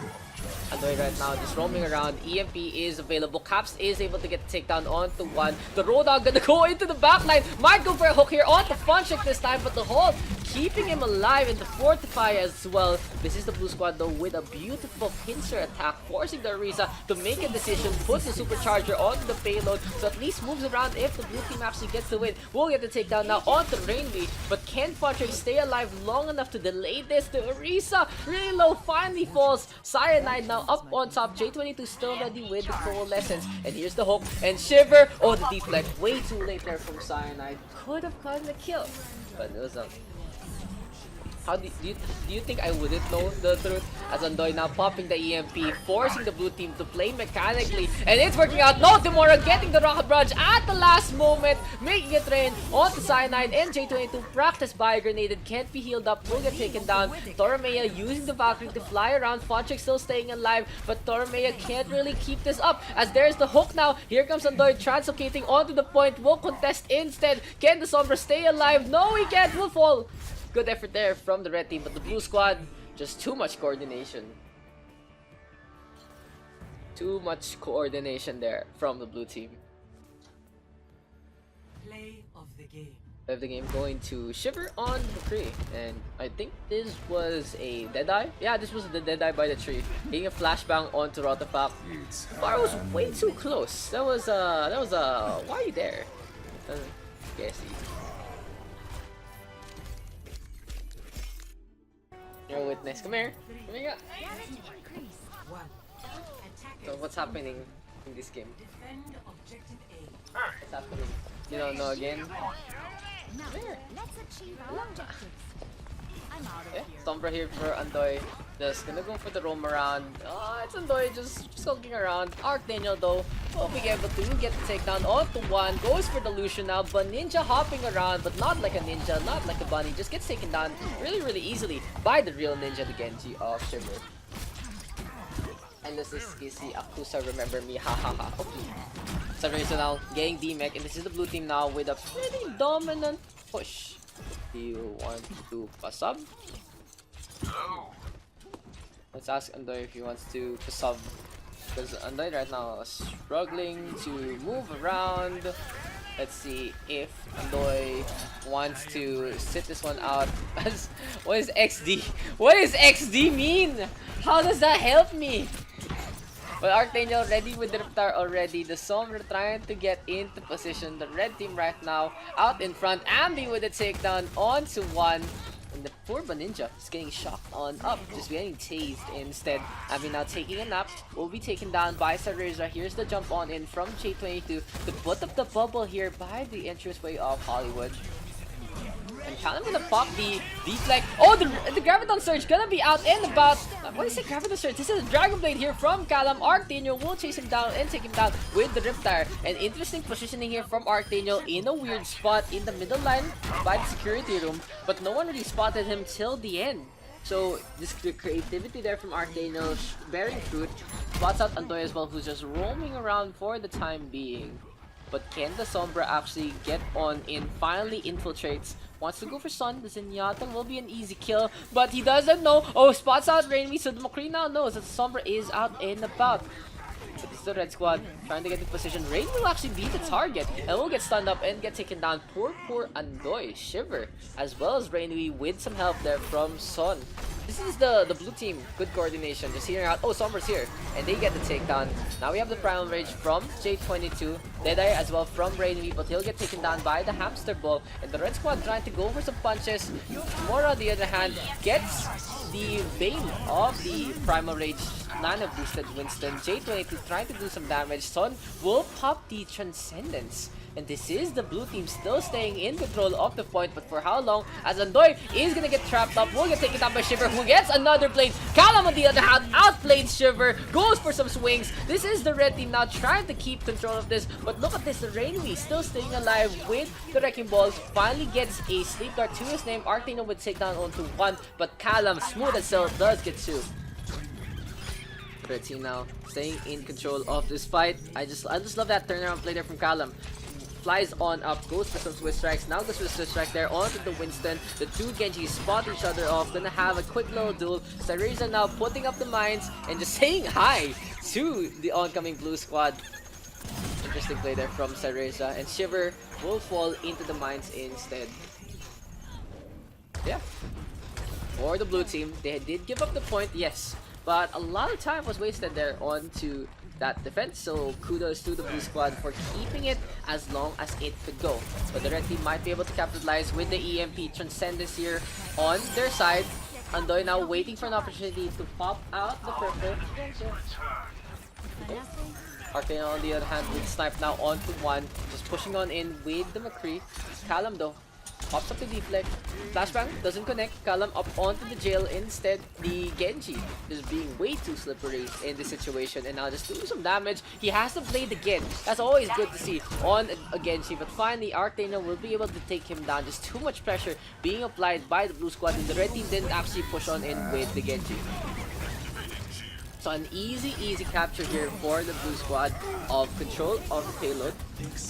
Andoy right now just roaming around. EMP is available. Caps is able to get the takedown onto one. The Roadhog gonna go into the backline. Might go for a hook here onto Funcheck this time, but the hold keeping him alive and the Fortify as well. This is the blue squad though with a beautiful pincer attack, forcing the Orisa to make a decision, puts the supercharger onto the payload, so at least moves around if the blue team actually gets the win. We'll get the takedown now onto Rainby, but can Funcheck stay alive long enough to delay this? The Orisa really low, finally falls. Cyanide now up on top. J22 still ready with the Coalescence, and here's the hook and Shiver. Oh, the deflect way too late there from Cyanide. Could have gotten the kill, but it was how do you think I wouldn't know the truth? As Andoy now popping the EMP, forcing the blue team to play mechanically, and it's working out. No, Demora getting the rocket barrage at the last moment, making it rain onto Cyanide, and J22 practice by grenaded, can't be healed up, will get taken down. Toromea using the Valkyrie to fly around. Fonchik still staying alive, but Toromea can't really keep this up, as there's the hook now. Here comes Andoy translocating onto the point, will contest instead. Can the Sombra stay alive? No, he can't, will fall. Good effort there from the red team, but the blue squad, just too much coordination. Too much coordination there from the blue team. Play of the game. Play of the game going to Shiver on the tree, and I think this was a Deadeye. Yeah, this was the Deadeye by the tree. Getting a flashbang onto Rotopak. Bar was way too close. That was why are you there? Okay, I see. Your witness, come here. Come here. So what's happening in this game? What's happening? You don't know again? Let's achieve our objectives. I'm out of Yeah, here. Sombra here for Andoy. Just gonna go for the roam around. It's Andoy just sulking around. Archdaniel though will be able to get the takedown onto one. Goes for the Lucian now, but Ninja hopping around, but not like a ninja, not like a bunny. Just gets taken down really easily by the real ninja, the Genji of Shiver. And this is Kissy Akusa, remember me, hahaha. Okay. So Razor now getting D-Mech, and this is the blue team now with a pretty dominant push. Do you want to sub? Let's ask Andoy if he wants to sub, because Andoy right now is struggling to move around. Let's see if Andoy wants to sit this one out. What is XD? What does XD mean? How does that help me? But Archdaniel ready with the Reptar already. The Sombra trying to get into position. The red team right now out in front. Ambi with a takedown onto one. And the poor Ninja is getting shocked on up. Just getting tased instead. Ambi now taking a nap. Will be taken down by Sareza. Here's the jump on in from J22. The butt of the bubble here by the entranceway of Hollywood. And Callum gonna pop the deflect. Oh, the Graviton Surge gonna be out and about. What is it, Graviton Surge? This is a Dragon Blade here from Callum. Archdaniel will chase him down and take him down with the Riptire. An interesting positioning here from Archdaniel in a weird spot in the middle line by the security room. But no one really spotted him till the end. So this the creativity there from Archdaniel bearing fruit. Spots out Andoy as well, who's just roaming around for the time being. But can the Sombra actually get on in? Finally infiltrates. Wants to go for Sun. The Zenyatta will be an easy kill, but he doesn't know. Oh, spots out Rainby, so the McCree now knows that the Sombra is out and about. So this is the red squad trying to get in position. Rain will actually be the target and will get stunned up and get taken down. Poor Andoy. Shiver as well as Rainby with some help there from Sun. This is the blue team. Good coordination. Just hearing out. Oh, Sombra's here. And they get the takedown. Now we have the Primal Rage from J22. Deadeye as well from Rainby, but he'll get taken down by the Hamster Ball. And the red squad trying to go for some punches. Mora, on the other hand, gets the Bane of the Primal Rage Nano boosted Winston. J22 trying to do some damage. Son will pop the Transcendence. And this is the blue team still staying in control of the point, but for how long? As Andoy is gonna get trapped up, will get taken down by Shiver, who gets another blade. Callum on the other hand outplayed Shiver, goes for some swings. This is the red team now trying to keep control of this, but look at this, the Rainwy still staying alive with the Wrecking Balls. Finally gets a Sleep Dart to his name. Arctano would take down onto one, but Callum, smooth as hell, does get two. Red team now staying in control of this fight. I just love that turnaround play there from Callum. Flies on up, goes for some Swiss strikes. Now the Swiss strike there onto the Winston. The two Genjis spot each other off. Gonna have a quick little duel. Sareza now putting up the mines and just saying hi to the oncoming blue squad. Interesting play there from Sareza. And Shiver will fall into the mines instead. Yeah. For the blue team, they did give up the point, yes. But a lot of time was wasted there onto that defense, so kudos to the blue squad for keeping it as long as it could go. But the red team might be able to capitalize with the EMP Transcendence here on their side. Andoy now waiting for an opportunity to pop out the purple. Arcane on the other hand with Snipe now onto one, just pushing on in with the McCree. Callum though pops up the deflect. Flashbang doesn't connect. Callum up onto the jail instead. The Genji is being way too slippery in this situation and now just doing some damage. He has to blade again. That's always good to see on a Genji, but finally Arctano will be able to take him down. Just too much pressure being applied by the blue squad and the red team didn't actually push on in with the Genji. So an easy capture here for the blue squad of control of the payload.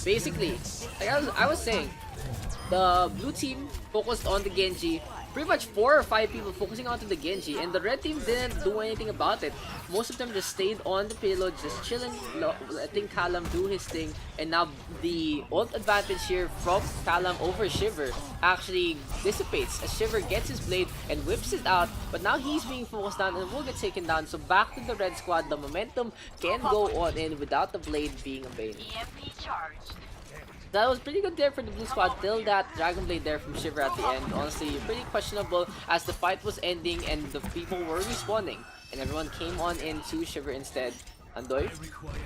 Basically, like I was saying, the blue team focused on the Genji. Pretty much 4 or 5 people focusing onto the Genji, and the red team didn't do anything about it. Most of them just stayed on the payload, just chilling, letting Callum do his thing. And now the ult advantage here from Callum over Shiver actually dissipates as Shiver gets his blade and whips it out. But now he's being focused down and will get taken down. So back to the red squad, the momentum can go on in without the blade being a bane. That was pretty good there for the blue squad till that Dragon Blade there from Shiver at the end. Honestly, pretty questionable as the fight was ending and the people were respawning. And everyone came on into Shiver instead. Andoy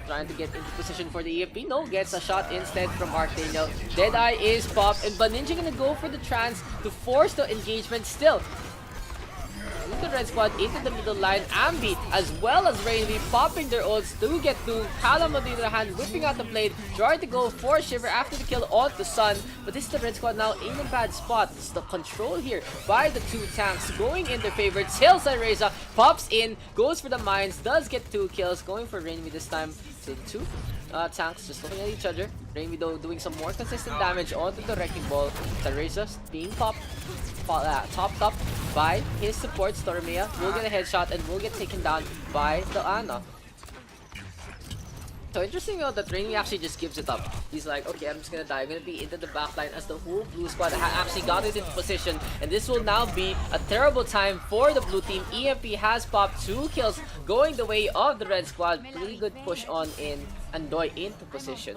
trying to get into position for the EFP. No, gets a shot instead from Arctano. Deadeye is popped and Baninja gonna go for the trance to force the engagement still. The red squad into the middle line. Ambi as well as Rainby popping their ults to get to Callum on the other hand, whipping out the blade, trying to go for Shiver after the kill on the Sun. But this is the red squad now in a bad spot. It's the control here by the two tanks going in their favor. Till Sareza pops in, goes for the mines, does get 2 kills, going for Rainby this time. So the two tanks just looking at each other. Rainby though doing some more consistent damage onto the Wrecking Ball. Sareza being topped up by his support. Stormia will get a headshot and will get taken down by the Ana. So interesting though that Rainby actually just gives it up. He's like, okay, I'm just gonna die. I'm gonna be into the backline as the whole blue squad actually got it into position. And this will now be a terrible time for the blue team. EMP has popped 2 kills going the way of the red squad. Pretty good push on in Andoy into position.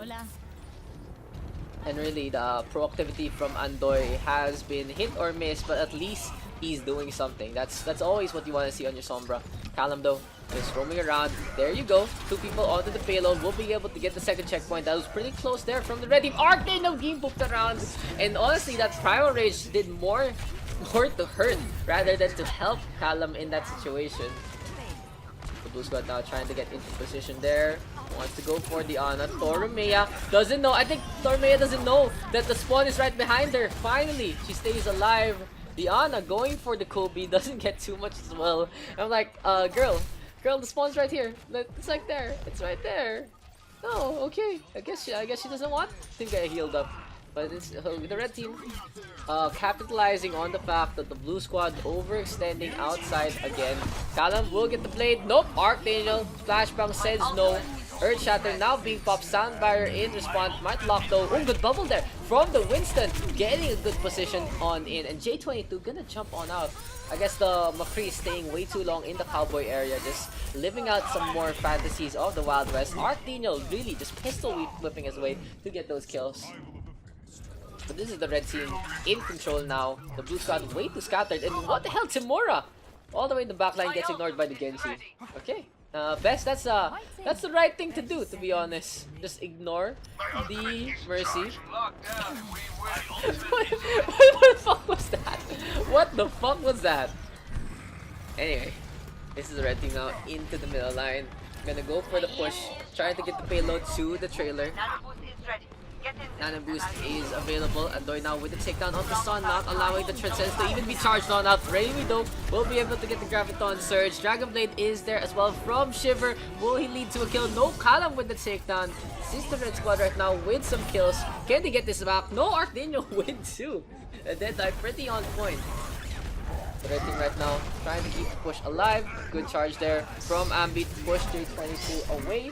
And really, the proactivity from Andoy has been hit or miss, but at least he's doing something. That's always what you want to see on your Sombra. Callum though, just roaming around. There you go. 2 people onto the payload. Will be able to get the second checkpoint. That was pretty close there from the red team. Arctano game booked around. And honestly, that Primal Rage did more to hurt rather than to help Callum in that situation. The blue squad now trying to get into position there. Wants to go for the Ana. Tormea doesn't know. I think Tormea doesn't know that the spawn is right behind her. Finally, she stays alive. The Ana going for the Kobe doesn't get too much as well. I'm like, girl, the spawn's right here. It's like there. It's right there. No, okay. I guess she doesn't want to get healed up. But it's the red team capitalizing on the fact that the blue squad overextending outside again. Callum will get the blade. Nope. Arcangel flashbang says no. Earth Shatter now being popped. Sound Barrier in response. Might lock though. Oh, good bubble there from the Winston. Getting a good position on in. And J22 gonna jump on out. I guess the McCree is staying way too long in the Cowboy area. Just living out some more fantasies of the Wild West. Artino really just pistol whipping his way to get those kills. But this is the red team in control now. The blue squad way too scattered. And what the hell, Timura? All the way in the backline gets ignored by the Genji. Okay. Best, that's the right thing to do, to be honest. Just ignore the Mercy. What the fuck was that? What the fuck was that? Anyway, this is the red team now into the middle line. Gonna go for the push, trying to get the payload to the trailer. Nano Boost is available. Andoy now with the takedown of the Sun, not allowing the Transcendence to even be charged on out. Raimi though will be able to get the Graviton Surge. Dragon Blade is there as well from Shiver. Will he lead to a kill? No, Kalam with the takedown. This is the red squad right now with some kills. Can they get this back? No, Artino with 2. And then pretty on point. The red team right now trying to keep the push alive. Good charge there from Ambi to push J22 away.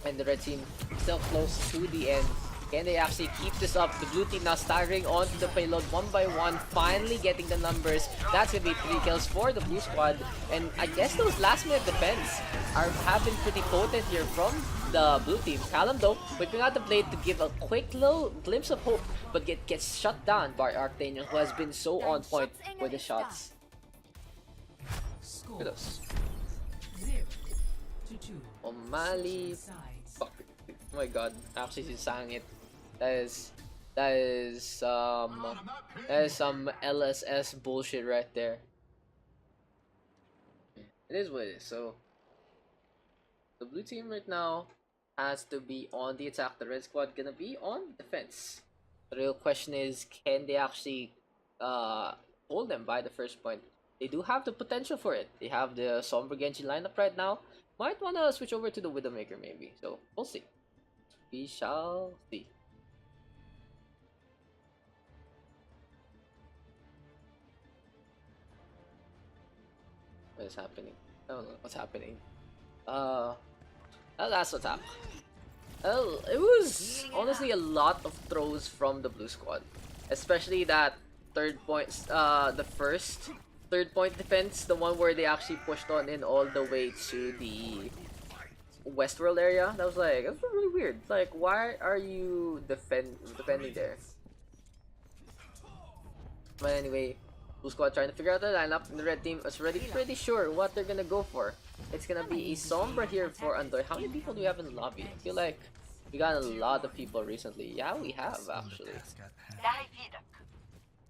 And the red team still close to the end. Can they actually keep this up? The blue team now staggering onto the payload one by one, finally getting the numbers. That's gonna be 3 kills for the blue squad. And I guess those last minute defense have been pretty potent here from the blue team. Callum though, whipping out the blade to give a quick little glimpse of hope, but gets shut down by Arctanian, who has been so on point with the shots. Look at those. 0-2. O'Malley. Fuck. Oh my god, actually she sang it. That is some LSS bullshit right there. It is what it is. So the blue team right now has to be on the attack. The red squad gonna be on defense. The real question is, can they actually hold them by the first point? They do have the potential for it. They have the Sombra Genji lineup right now. Might wanna switch over to the Widowmaker maybe. So we'll see. We shall see. What is happening? I don't know what's happening. That's what's up. Well, it was honestly a lot of throws from the blue squad, especially that third point. The first third point defense, the one where they actually pushed on in all the way to the Westworld area. That was really weird. Like, why are you defending there? But anyway, blue squad trying to figure out the lineup, and the red team is already pretty sure what they're gonna go for. It's gonna be a Sombra here for Andoy. How many people do we have in the lobby? I feel like we got a lot of people recently. Yeah, we have actually.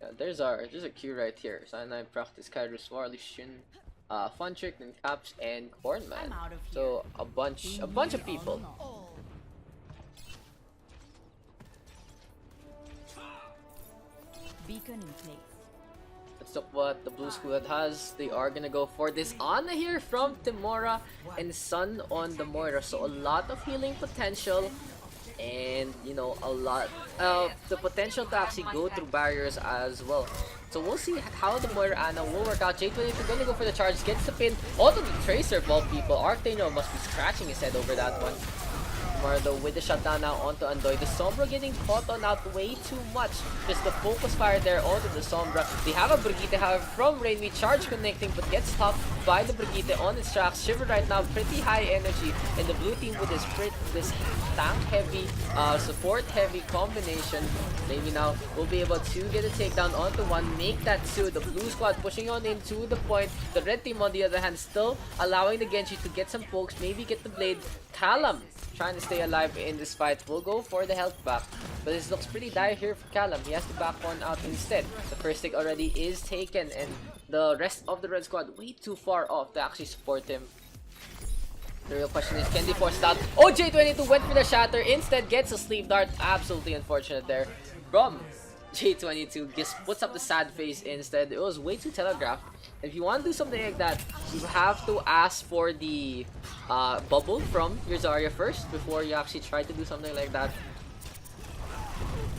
Yeah, there's a queue right here. Cyanide, Practice, Kairos, Warley, Shin, Fun Trick, and Caps, and Cornman. So a bunch of people. Beacon in place. Let's look what the blue squad has. They are gonna go for this Ana here from Timora and Sun on the Moira. So a lot of healing potential. And you know, a lot the potential to actually go through barriers as well. So we'll see how the Moira Ana will work out. J22 gonna go for the charge, gets the pin. Although the Tracer of all people, Arctano must be scratching his head over that one. Mardo with the shutdown now onto Andoy. The Sombra getting caught on out way too much. Just the focus fire there onto the Sombra. They have a Brigitte, however, from Rainme. Charge connecting, but gets stopped by the Brigitte on its tracks. Shiver right now, pretty high energy. And the blue team with this tank heavy, support heavy combination. Maybe now will be able to get a takedown onto one, make that 2. The blue squad pushing on into the point. The red team on the other hand still allowing the Genji to get some pokes, maybe get the blade. Callum trying to stay alive in this fight. Will go for the health back, but this looks pretty dire here for Callum. He has to back one out instead. The first stick already is taken, and the rest of the red squad way too far off to actually support him. The real question is, can they force it out? Oh, J22 went for the shatter, instead gets a sleep dart. Absolutely unfortunate there from J22. Just puts up the sad face instead. It was way too telegraphed. If you want to do something like that, you have to ask for the bubble from your Zarya first before you actually try to do something like that.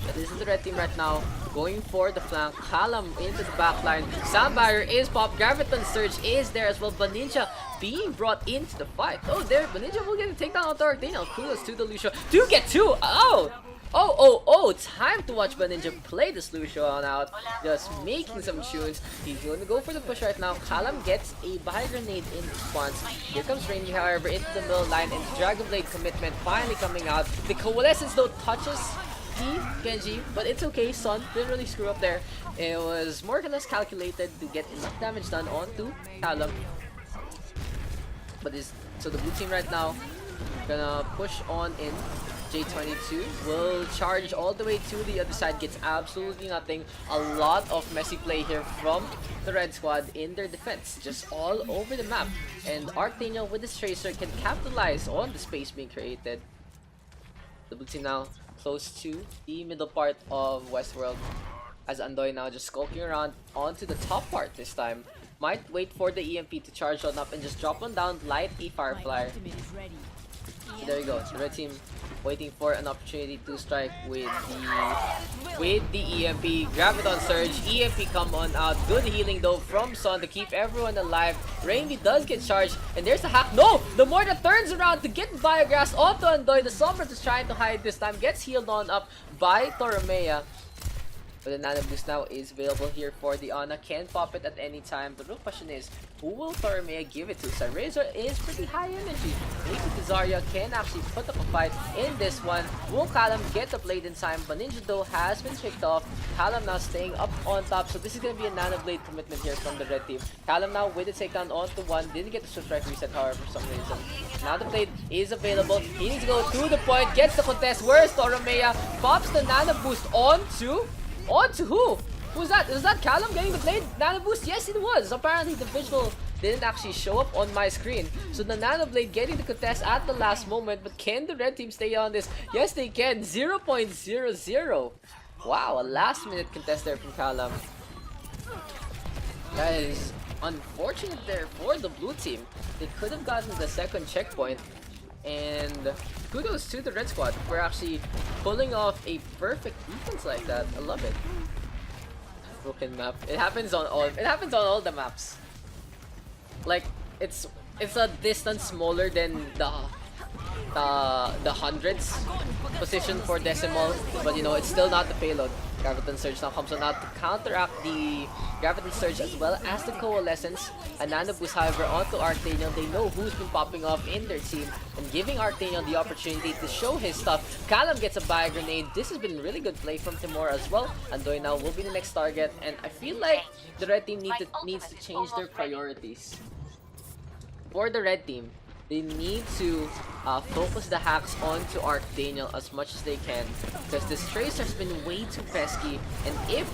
But this is the red team right now, going for the flank. Callum into the backline. Sound Barrier is popped. Graviton Surge is there as well. Baninja being brought into the fight. Oh, there, Ninja will get a takedown onto Arctaniel. Kudos to the Lucio. Do get two! Oh, time to watch Ninja play this Lucio on out. Just making some tunes. He's going to go for the push right now. Callum gets a buy grenade in response. Here comes Rainy, however, into the middle line, and the Dragon Blade commitment finally coming out. The Coalescence, though, touches the Genji, but it's okay. Sun didn't really screw up there. It was more or less calculated to get enough damage done onto Callum. But so the blue team right now gonna push on in. J22 will charge all the way to the other side, gets absolutely nothing. A lot of messy play here from the red squad in their defense, just all over the map. And Arctaniel with his Tracer can capitalize on the space being created. The blue team now close to the middle part of Westworld, as Andoy now just skulking around onto the top part this time. Might wait for the EMP to charge on up and just drop one down, light a Fire Flyer. There you go, the red team waiting for an opportunity to strike with the EMP. Graviton Surge, EMP come on out. Good healing though from Sun to keep everyone alive. Rainy does get charged, and there's a hack. No! The Mortar turns around to get Biograss onto Andoy. The Sombra is trying to hide this time, gets healed on up by Toromea. But the Nano Boost now is available here for the Ana. Can pop it at any time. The real question is, who will Toromea give it to? Razor is pretty high energy. Maybe Zarya can actually put up a fight in this one. Will Callum get the blade in time? But Ninja though has been tricked off. Callum now staying up on top. So this is going to be a Nano Blade commitment here from the red team. Callum now with the takedown onto one. Didn't get the Swift Strike reset, however, for some reason. Now the blade is available. He needs to go to the point. Gets the contest. Where's Toromea? Pops the Nano Boost onto who? Who's that? Is that Callum getting the blade? Nano Boost? Yes, it was. Apparently the visual didn't actually show up on my screen. So the Nano Blade getting the contest at the last moment. But can the red team stay on this? Yes, they can. 0.00. Wow, a last minute contest there from Callum. That is unfortunate there for the blue team. They could have gotten the second checkpoint. And kudos to the red squad for actually pulling off a perfect defense like that. I love it. Broken map. It happens on all the maps. Like it's a distance smaller than the hundreds position for decimal, but you know it's still not the payload. Graviton Surge now comes on out to counteract the Graviton Surge as well as the Coalescence. A Nano Boost, however, onto Arctaniel. They know who's been popping off in their team and giving Arctaniel the opportunity to show his stuff. Callum gets a Bio Grenade. This has been really good play from Timur as well. Andoy now will be the next target, and I feel like the red team needs to change their priorities. For the red team, they need to focus the hacks onto Arctaniel as much as they can, because this Tracer's been way too pesky, and if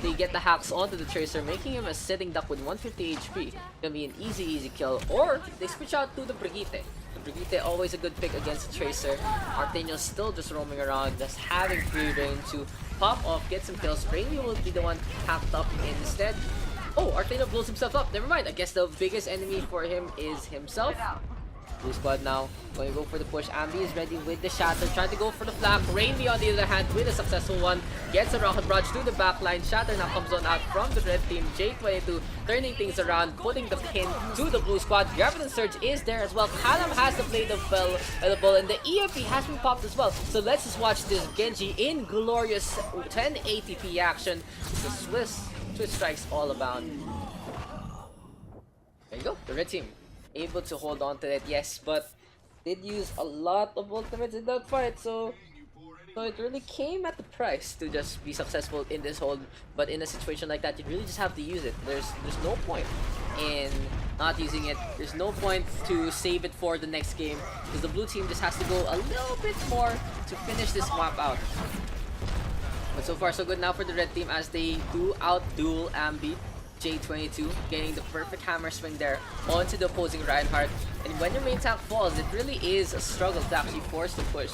they get the hacks onto the Tracer, making him a sitting duck with 150 HP, gonna be an easy kill. Or they switch out to the Brigitte. The Brigitte always a good pick against the Tracer. Arctaniel's still just roaming around, just having free reign to pop off, get some kills. Rainy will be the one hacked up instead. Oh, Arctaniel blows himself up. Never mind. I guess the biggest enemy for him is himself. Blue squad now going to go for the push. Ambi is ready with the Shatter, trying to go for the flank. Rainy on the other hand with a successful one. Gets a rocket barrage to the backline. Shatter now comes on out from the red team. J22 turning things around, putting the pin to the blue squad. Graviton Surge is there as well. Callum has the blade available, and the EMP has been popped as well. So let's just watch this Genji in glorious 1080p action. The Swiss strikes all abound. There you go, the red team able to hold on to it, yes, but did use a lot of ultimates in that fight, so it really came at the price to just be successful in this hold. But in a situation like that, you really just have to use it. There's no point in not using it. There's no point to save it for the next game, because the blue team just has to go a little bit more to finish this map out. But so far so good now for the red team, as they do out-duel Ambi. J22 getting the perfect hammer swing there onto the opposing Reinhardt. And when your main tank falls, it really is a struggle to actually force the push.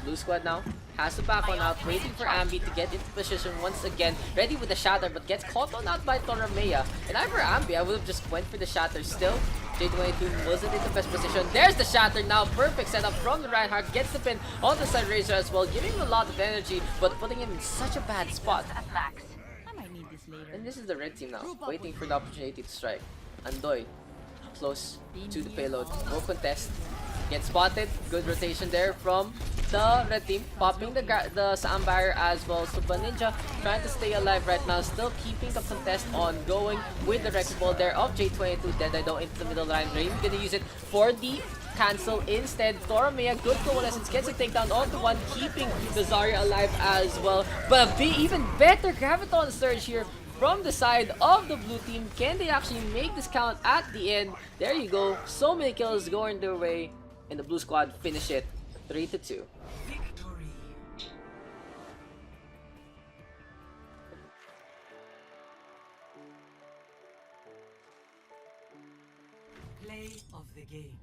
Blue squad now has to back on out, waiting for Ambi to get into position once again, ready with the Shatter, but gets caught on out by Toromea. And I for Ambi, I would have just went for the Shatter still. J22 wasn't in the best position. There's the Shatter now, perfect setup from the Reinhardt, gets the pin on the side Razor as well, giving him a lot of energy, but putting him in such a bad spot. And this is the red team now, waiting for the opportunity to strike. Andoy close to the payload. No contest. Gets spotted. Good rotation there from the red team. Popping the sound barrier as well. So Ninja trying to stay alive right now. Still keeping the contest on going with the wrecking ball there of J22. Dead into the middle line. Rain gonna use it for the cancel instead. Toromea, good coalescence, gets a takedown onto one, keeping the Zarya alive as well. But a even better Graviton surge here from the side of the blue team. Can they actually make this count at the end? There you go. So many kills going their way, and the blue squad finish it 3-2. Play of the game.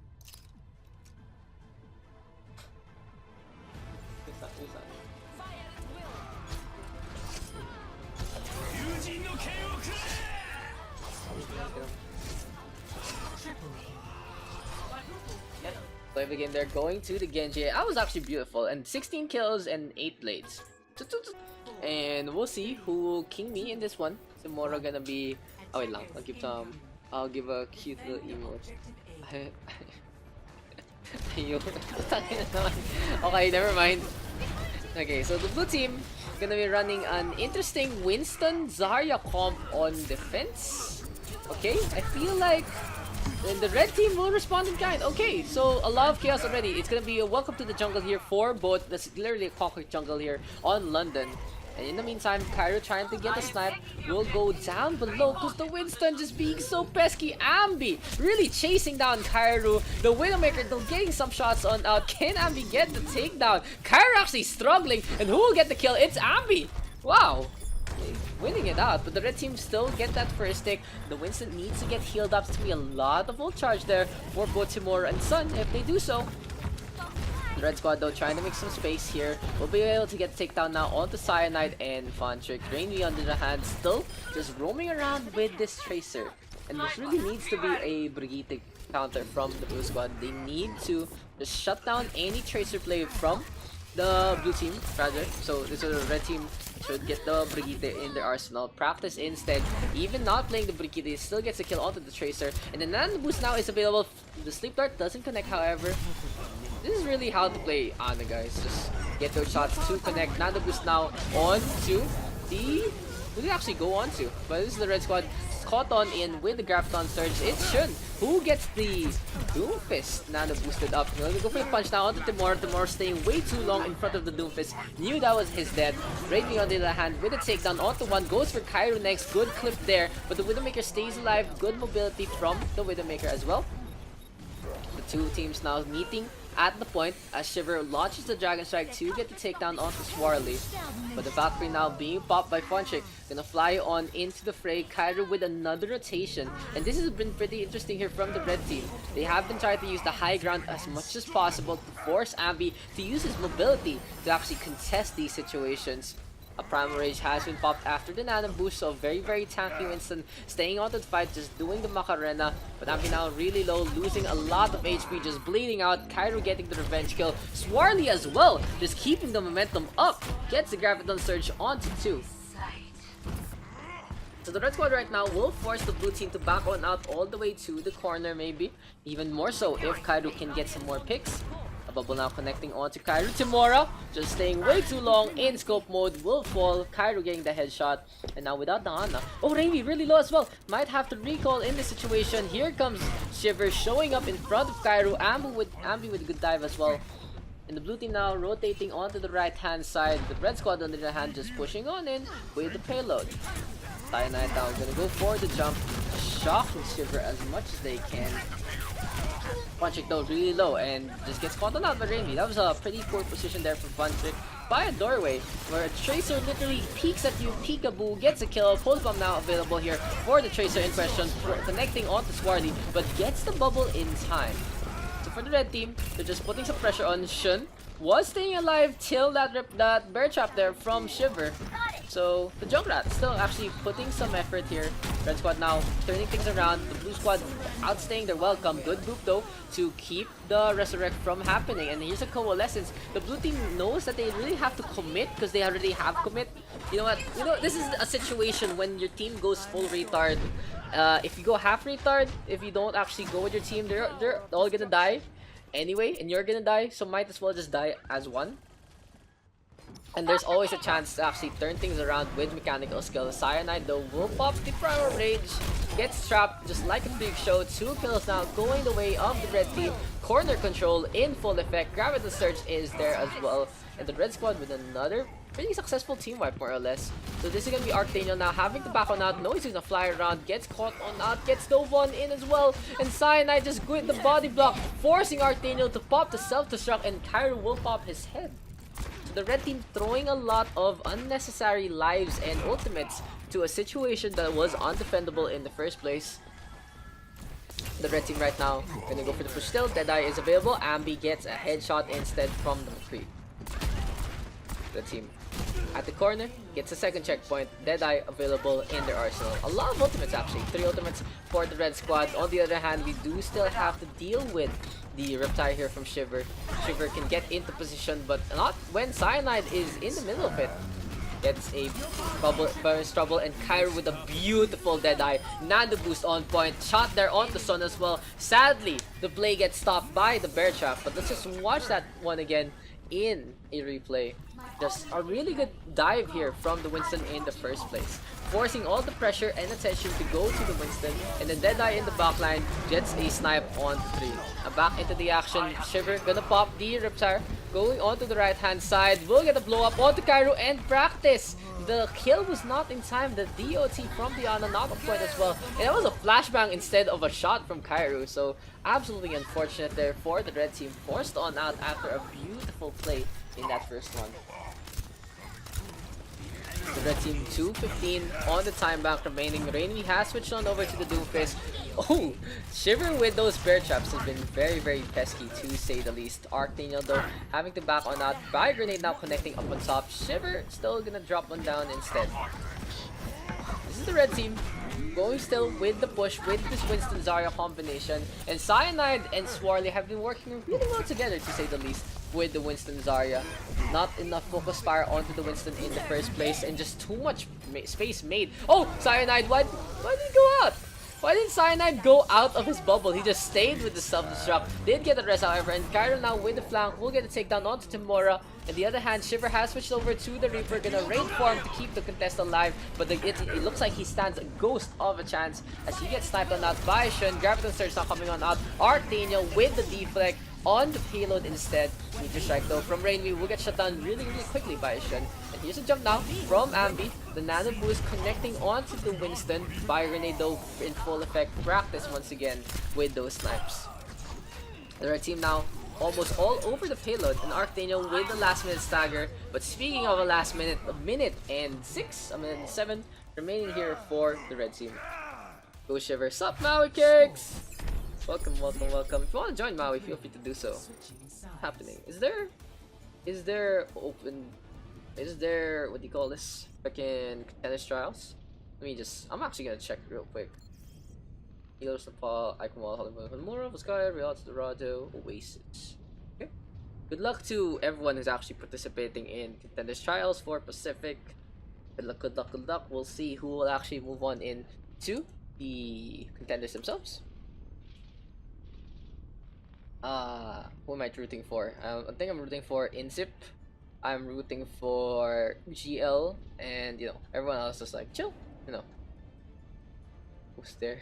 Play the game there, going to the Genji. That was actually beautiful, and 16 kills and 8 blades. And we'll see who will king me in this one. Tomorrow gonna be. Oh wait lang, I'll give a cute little emote. Okay, never mind. Okay, so the blue team gonna be running an interesting Winston Zarya comp on defense. Okay, I feel like the red team will respond in kind. Okay, so a lot of chaos already. It's gonna be a welcome to the jungle here for both. That's literally a concrete jungle here on London. And in the meantime, Cairo trying to get a snipe will go down below because the Winston just being so pesky. Ambi really chasing down Cairo. The Widowmaker though getting some shots on out. Can Ambi get the takedown? Cairo actually struggling, and who will get the kill? It's Ambi. Wow. Winning it out, but the red team still get that first stick. The Winston needs to get healed up. It's gonna be a lot of ult charge there for both Timur and Sun if they do so. The red squad though trying to make some space here. Will be able to get takedown now onto Cyanide and Fontrick. Rainy on the other hand still just roaming around with this Tracer. And this really needs to be a Brigitte counter from the blue squad. They need to just shut down any Tracer play from the blue team rather. So this is the red team should get the Brigitte in their arsenal. Practice instead, even not playing the Brigitte, still gets a kill onto the Tracer. And then Nano Boost now is available. The Sleep Dart doesn't connect, however. This is really how to play Ana, guys. Just get those shots to connect. Nano Boost now on to the... Who did it actually go on to? But this is the red squad caught on in with the Graviton surge. It's Shun who gets the Doomfist Nano boosted up. He'll go for the punch now onto Timur. Timur staying way too long in front of the Doomfist. Knew that was his death. Rainy on the other hand with a takedown onto one. Goes for Cairo next. Good clip there. But the Widowmaker stays alive. Good mobility from the Widowmaker as well. The two teams now meeting at the point as Shiver launches the Dragon Strike to get the takedown onto Swarly. But the Valkyrie now being popped by Fontrick. Gonna fly on into the fray. Cairo with another rotation. And this has been pretty interesting here from the red team. They have been trying to use the high ground as much as possible to force Ambi to use his mobility to actually contest these situations. A Primal Rage has been popped after the Nano Boost, so very tanky Winston staying on the fight, just doing the Macarena. But Ambi now really low, losing a lot of HP, just bleeding out. Cairo getting the revenge kill. Swarly as well, just keeping the momentum up. Gets the Graviton Surge onto 2. So the red squad right now will force the blue team to back on out all the way to the corner maybe. Even more so if Cairo can get some more picks. A bubble now connecting onto Cairo. Timura just staying way too long in scope mode will fall. Cairo getting the headshot. And now without the Ana. Oh, Raimi really low as well. Might have to recall in this situation. Here comes Shiver showing up in front of Cairo. Ambi with good dive as well. And the blue team now rotating onto the right hand side. The red squad on the other hand just pushing on in with the payload. Cyanide now gonna go for the jump. Shocking Shiver as much as they can. Fontrick though really low and just gets caught on out by Raimi. That was a pretty poor position there for Fontrick by a doorway where a Tracer literally peeks at you, peekaboo, gets a kill. Pulse bomb now available here for the Tracer in question, connecting onto Swarly, but gets the bubble in time. So for the red team, they're just putting some pressure on Shun. Was staying alive till that bear trap there from Shiver. So the Junkrat still actually putting some effort here. Red squad now turning things around. The blue squad outstaying their welcome. Good group though to keep the resurrect from happening. And here's a coalescence. The blue team knows that they really have to commit because they already have commit. You know what? You know, this is a situation when your team goes full retard. If you go half retard, if you don't actually go with your team, they're all gonna die anyway, and you're gonna die. So might as well just die as one. And there's always a chance to actually turn things around with mechanical skill. Cyanide though will pop the Primal Rage, gets trapped just like a freak show. 2 kills now going the way of the red team. Corner control in full effect. Gravity Surge is there as well. And the red squad with another pretty successful team wipe more or less. So this is gonna be Arctaniel now having to back on out. Knows he's gonna fly around, gets caught on out, gets Dove on in as well. And Cyanide just good the body block, forcing Arctaniel to pop the self-destruct, and Cairo will pop his head. The red team throwing a lot of unnecessary lives and ultimates to a situation that was undefendable in the first place. The red team right now gonna go for the push still. Deadeye is available. Ambi gets a headshot instead from the McCree. The team at the corner gets a second checkpoint. Deadeye available in their arsenal. A lot of ultimates actually. 3 ultimates for the red squad. On the other hand, we do still have to deal with the Reptile here from Shiver. Shiver can get into position, but not when Cyanide is in the middle of it. Gets a bonus trouble, and Cairo with a beautiful Deadeye. Nano boost on point. Shot there on the Sun as well. Sadly, the play gets stopped by the Bear Trap, but let's just watch that one again in a replay. Just a really good dive here from the Winston in the first place, forcing all the pressure and attention to go to the Winston, and then Deadeye in the backline gets a snipe on 3. Back into the action. Shiver gonna pop the Riptire, going on to the right hand side. Will get a blow up onto Cairo and Practice. The kill was not in time. The DOT from the Ana not on point as well, and that was a flashbang instead of a shot from Cairo. So absolutely unfortunate there for the red team, forced on out after a beautiful play in that first one. The red team 2:15 on the time bank remaining. Rainy has switched on over to the Doomfist. Oh, Shiver with those bear traps has been very, very pesky to say the least. Arctaniel though having to back on out. By grenade now connecting up on top. Shiver still gonna drop one down instead. This is the red team going still with the push with this Winston Zarya combination, and Cyanide and Swarley have been working really well together to say the least with the Winston Zarya. Not enough focus fire onto the Winston in the first place, and just too much space made. Oh, Cyanide, why did he go out? Why did Cyanide go out of his bubble? He just stayed with the self-destruct. Did get the rest however, and Cairo now with the flank will get a takedown onto Timora. On the other hand, Shiver has switched over to the Reaper, gonna raid for him to keep the contest alive, but it looks like he stands a ghost of a chance as he gets sniped on out by Shun. Graviton Surge now coming on out. Arctaniel with the deflect on the payload instead. Meteor Strike though from Rainway will get shut down really quickly by Shun. And here's a jump now from Ambi. The Nano Boost connecting onto the Winston. By Grenade though in full effect. Practice once again with those snipes. The red team now almost all over the payload, and Arctaniel with the last minute stagger. But speaking of a last minute, a minute and 7 remaining here for the red team. Go Shiver. Sup Maui Kicks! Welcome. If you want to join Maui, feel free to do so. What's happening? Is there what do you call this? Freaking Contenders Trials? I'm actually gonna check real quick. Healers, Nepal, Iconwall, Hollywood, Honmura, Vizcaya, Real Dorado, Oasis. Okay. Good luck to everyone who's actually participating in Contenders Trials for Pacific. Good luck. We'll see who will actually move on into the contenders themselves. Who am I rooting for? I think I'm rooting for Inzip. I'm rooting for GL, and everyone else is like chill. Who's there?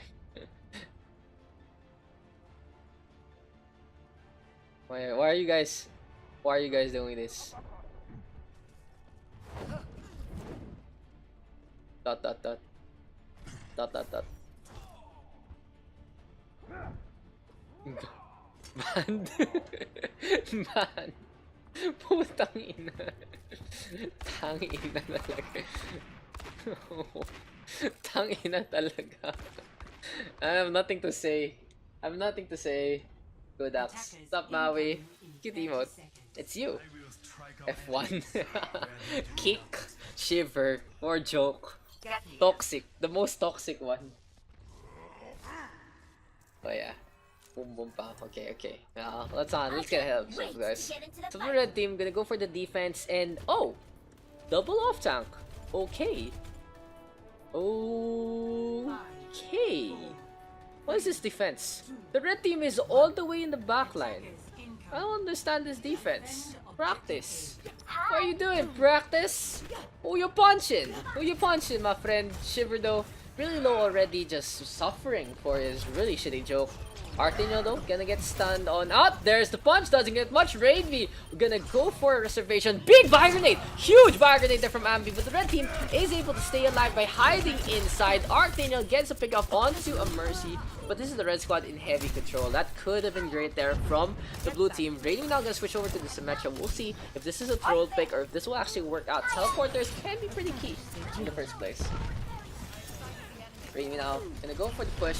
Why are you guys doing this? Dot. Man. Putang ina. Tangina talaga. Tangina talaga. I have nothing to say. Go Daks. Stop Maui. Cute emote. It's you. F1. Kick. Shiver or joke. Toxic. The most toxic one. Oh yeah. Boom boom pa. Okay, okay. Let's get ahead of ourselves, guys. So for the red team, gonna go for the defense and oh! Double off tank. Okay. Okay. What is this defense? The red team is all the way in the back line. I don't understand this defense. Practice. What are you doing? Practice? Who you punching? Who you punching, my friend? Shiver though, really low already, just suffering for his really shitty joke. Artino though, gonna get stunned on out. There's the punch, doesn't get much. Rainby gonna go for a reservation. Big fire grenade! Huge fire grenade there from Ambi, but the red team is able to stay alive by hiding inside. Artino gets a pick up onto a Mercy, but this is the red squad in heavy control. That could have been great there from the blue team. Rainy now gonna switch over to the Symmetra. We'll see if this is a troll pick or if this will actually work out. Teleporters can be pretty key in the first place. Rainy now gonna go for the push.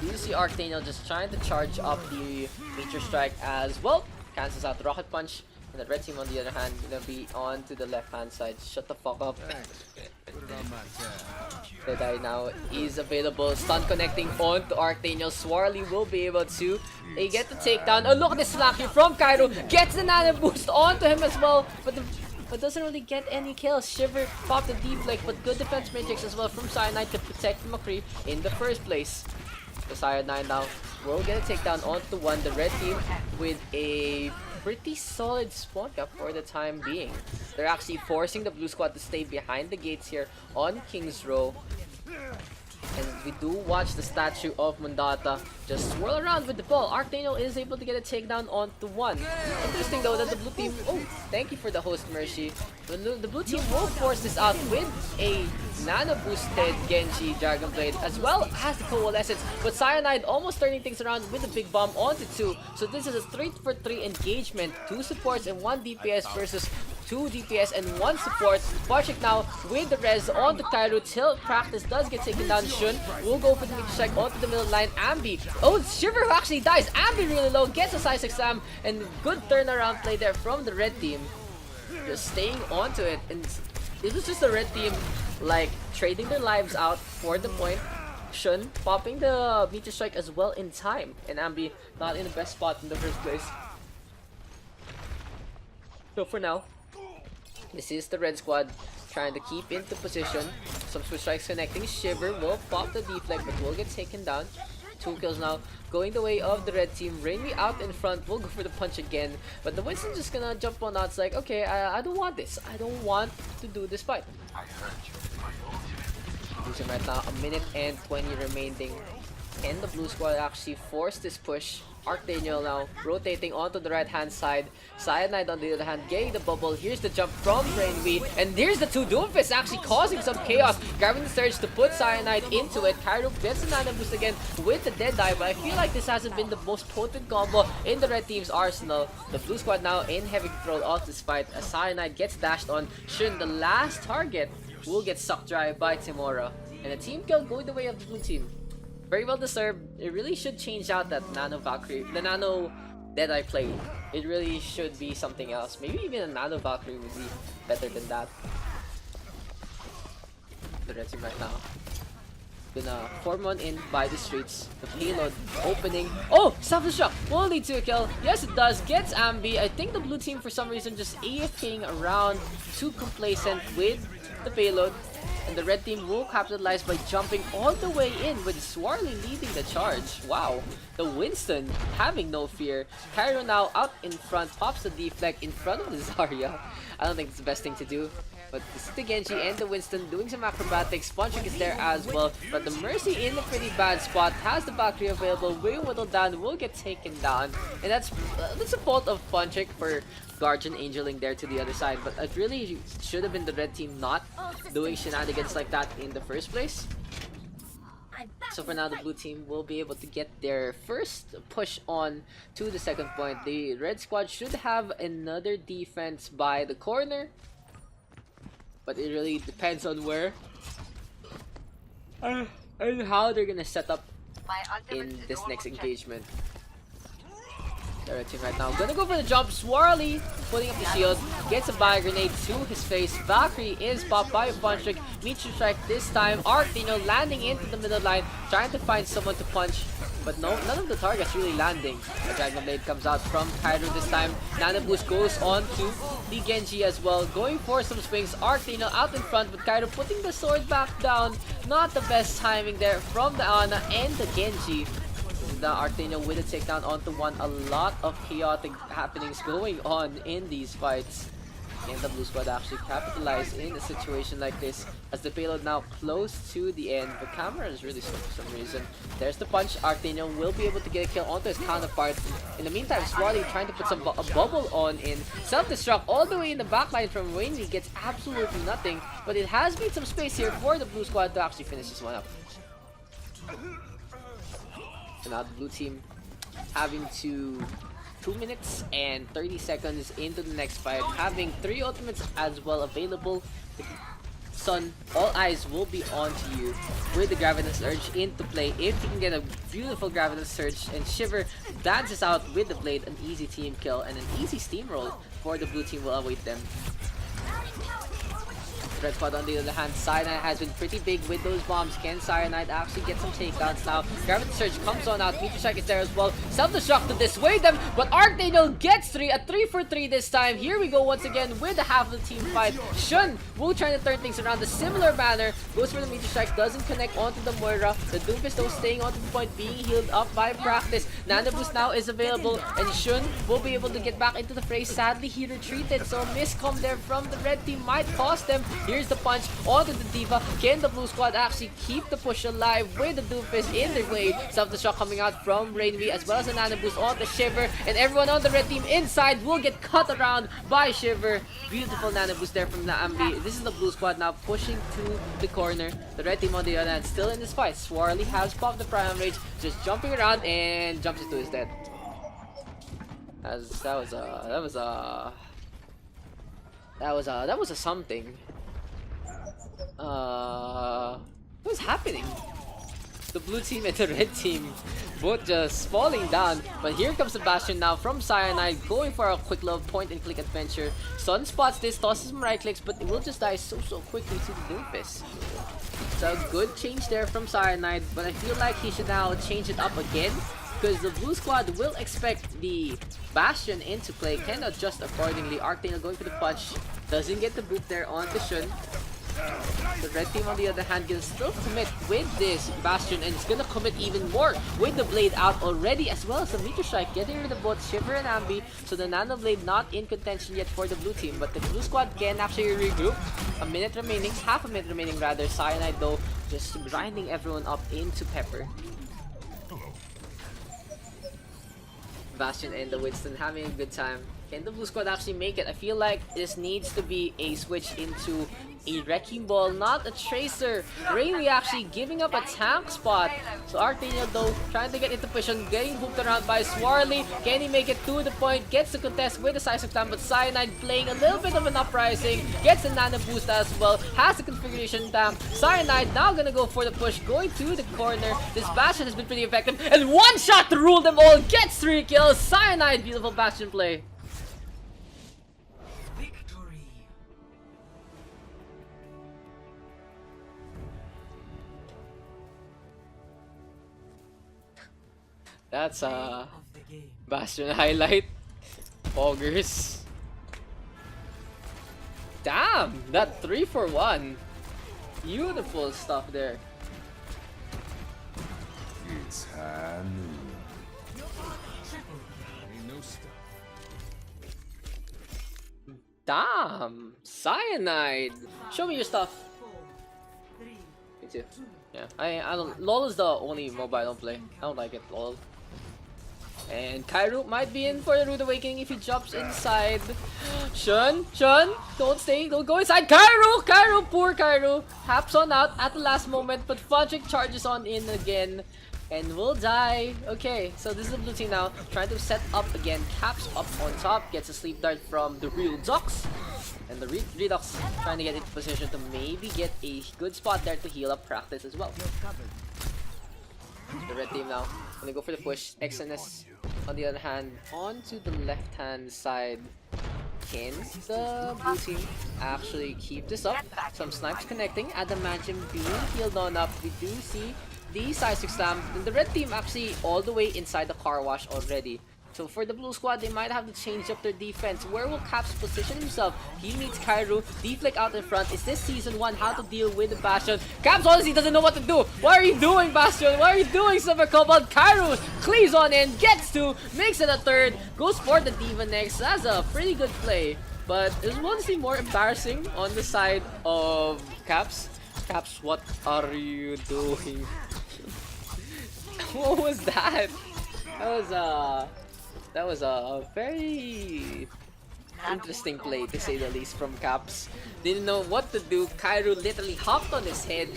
We do see Arctaniel just trying to charge up the Meteor Strike as well. Cancels out the Rocket Punch. And the red team on the other hand gonna be on to the left hand side. Shut the fuck up. Deadeye now is available. Stun connecting on to Arctaniel. Swarly will be able to get the takedown. Oh, look at this slack here from Cairo. Gets the nano boost onto him as well. But doesn't really get any kills. Shiver popped the deflect, but good defense matrix as well from Cyanide to protect McCree in the first place. The Cyanide now will get a takedown onto one. The red team with a pretty solid spawn cap for the time being. They're actually forcing the blue squad to stay behind the gates here on King's Row. And we do watch the statue of Mundata just swirl around with the ball. Arctaniel is able to get a takedown onto one. Interesting though that the blue team, oh, thank you for the host, Mercy. The blue team will force this out with a nano boosted Genji Dragon Blade as well as the Coalescence. But Cyanide almost turning things around with a big bomb onto two. So this is a 3-for-3 engagement. 2 supports and 1 DPS versus 2 DPS and 1 support. Patrick now with the res on the Cairo till Practice does get taken down. Shun will go for the Meteor Strike onto the middle line. Ambi, oh, Shiver who actually dies. Ambi really low, gets a size exam, and good turnaround play there from the red team. Just staying onto it, and it was just the red team like trading their lives out for the point. Shun popping the Meteor Strike as well in time, and Ambi not in the best spot in the first place. So for now, this is the red squad trying to keep into position. Some switch strikes connecting. Shiver will pop the deflect but will get taken down. 2 kills now going the way of the red team. Rainby out in front will go for the punch again. But the Winston just gonna jump on out. It's like, okay, I don't want this. I don't want to do this fight. Losing right now, 1 minute and 20 remaining. Can the blue squad actually force this push? Arctaniel now rotating onto the right hand side. Cyanide on the other hand getting the bubble. Here's the jump from Rainby, and here's the 2 Doomfists actually causing some chaos. Grabbing the surge to put Cyanide into it. Cairo gets the nano boost again with the Deadeye, but I feel like this hasn't been the most potent combo in the red team's arsenal. The blue squad now in heavy control of this fight as Cyanide gets dashed on. Shun, the last target, will get sucked dry by Timora. And a team kill going the way of the blue team. Very well deserved. It really should change out that nano Valkyrie, the nano Deadeye play. It really should be something else. Maybe even a nano Valkyrie would be better than that. The red team right now gonna form one in by the streets. The payload opening. Oh, selfish shot will lead to a kill. Yes, it does. Gets Ambi. I think the blue team for some reason just AFKing around, too complacent with the payload. And the red team will capitalize by jumping all the way in with Swarly leading the charge. Wow, the Winston having no fear. Cairo now out in front, pops the deflect in front of the Zarya. I don't think it's the best thing to do. But this is the Genji and the Winston doing some acrobatics. Punching is there as well. But the Mercy in a pretty bad spot. Has the Valkyrie available. Will whittle down. Will get taken down. And that's a fault of Punchik for Guardian Angeling there to the other side. But it really should have been the red team not doing shenanigans like that in the first place. So for now, the blue team will be able to get their first push on to the second point. The red squad should have another defense by the corner. But it really depends on where and how they're gonna set up in this next engagement. The red team right now gonna go for the jump. Swarly putting up the shield, gets a bio grenade to his face. Valkyrie is popped by a punch trick. Meteor strike this time. Arctino landing into the middle line, trying to find someone to punch. But no, none of the targets really landing. The Dragon Blade comes out from Kairo this time. Nano Boost goes on to the Genji as well. Going for some swings. Arctino out in front, but Kairo putting the sword back down. Not the best timing there from the Ana and the Genji. The Arctino with a takedown onto one. A lot of chaotic happenings going on in these fights. And the Blue Squad actually capitalized in a situation like this as the payload now close to the end. The camera is really slow for some reason. There's the punch. Arctino will be able to get a kill onto his counterpart. In the meantime, Swarly trying to put some a bubble on in. Self-destruct all the way in the backline from Rainby gets absolutely nothing. But it has made some space here for the Blue Squad to actually finish this one up. So now the blue team having to 2 minutes and 30 seconds into the next fight, having 3 ultimates as well available. Sun, all eyes will be on to you with the Gravitas Urge into play. If you can get a beautiful Gravitas Surge, and Shiver dances out with the blade, an easy team kill and an easy steamroll for the blue team will await them. Red Squad on the other hand, Cyanide has been pretty big with those bombs. Can Cyanide actually get some takedowns now? Gravity Surge comes on out, Meteor Strike is there as well. Self-destruct to dissuade them, but Arctano gets 3, a 3 for 3 this time. Here we go once again with the half of the team fight. Shun will try to turn things around the similar manner. Goes for the Meteor Strike, doesn't connect onto the Moira. The Doomfist though staying onto the point, being healed up by Practice. Nano Boost now is available, and Shun will be able to get back into the fray. Sadly, he retreated, so a miscom there from the red team might cost them. Here's the punch onto the Diva. Can the Blue Squad actually keep the push alive with the Doomfist in their way? Self-destruct coming out from Rainby as well as a Nano Boost onto Shiver, and everyone on the red team inside will get cut around by Shiver. Beautiful Nano Boost there from Nambi. This is the Blue Squad now pushing to the corner. The red team on the other hand still in this fight. Swarly has popped the Prime Rage, just jumping around and jumps into his death. That was a something. What's happening? The blue team and the red team both just falling down. But here comes the Bastion now from Cyanide, going for a quick little point and click adventure. Sun spots this, tosses some right clicks, but it will just die so quickly to the Doomfist. So good change there from Cyanide, but I feel like he should now change it up again, because the blue squad will expect the Bastion into play, can adjust accordingly. Arctano going for the punch, doesn't get the boot there on the Shun. The red team on the other hand can still commit with this Bastion, and it's gonna commit even more with the blade out already, as well as the Meteor Strike getting rid of both Shiver and Ambi. So the Nano Blade not in contention yet for the blue team, but the blue squad can actually regroup. A minute remaining, half a minute remaining rather. Cyanide though just grinding everyone up into Pepper. Bastion and the Winston having a good time. Can the blue squad actually make it? I feel like this needs to be a switch into a Wrecking Ball, not a Tracer. Rainby actually giving up a tank spot. So Arctano though trying to get into position, getting hooked around by Swarly. Can he make it to the point? Gets the contest with the size of time, but Cyanide playing a little bit of an uprising. Gets a Nano Boost as well. Has the configuration tank. Cyanide now gonna go for the push, going to the corner. This Bastion has been pretty effective, and one shot to rule them all. Gets 3 kills. Cyanide, beautiful Bastion play. That's a Bastion highlight. Augers. Damn! That 3 for 1. Beautiful stuff there. It's Hanu. Damn! Cyanide! Show me your stuff. Me too. Yeah, I don't. LOL is the only mobile I don't play. I don't like it. LOL. And Kairo might be in for a rude awakening if he jumps inside. Shun, don't stay, don't go inside. Kairo, poor Kairo. Haps on out at the last moment, but Fudrick charges on in again and will die. Okay, so this is the blue team now, trying to set up again. Caps up on top, gets a sleep dart from the real Daks. And the Redux trying to get into position to maybe get a good spot there to heal up Practice as well. The red team now gonna go for the push. XNS on the other hand onto the left hand side. can the blue team actually keep this up? Some snipes connecting. Adamantium being healed on up. We do see the side 6 slam. And the red team actually all the way inside the car wash already. So for the blue squad, they might have to change up their defense. Where will Caps position himself? He meets Kairu. Deflect out in front. Is this season 1? How to deal with the Bastion? Caps honestly doesn't know what to do. What are you doing, Bastion? What are you doing, Summer Cobalt? Kairu cleaves on in, gets 2, makes it a 3rd, goes for the Diva next. That's a pretty good play. But it was honestly more embarrassing on the side of Caps. Caps, what are you doing? What was that? That was a very interesting play, to say the least, from Caps. Didn't know what to do. Kairu literally hopped on his head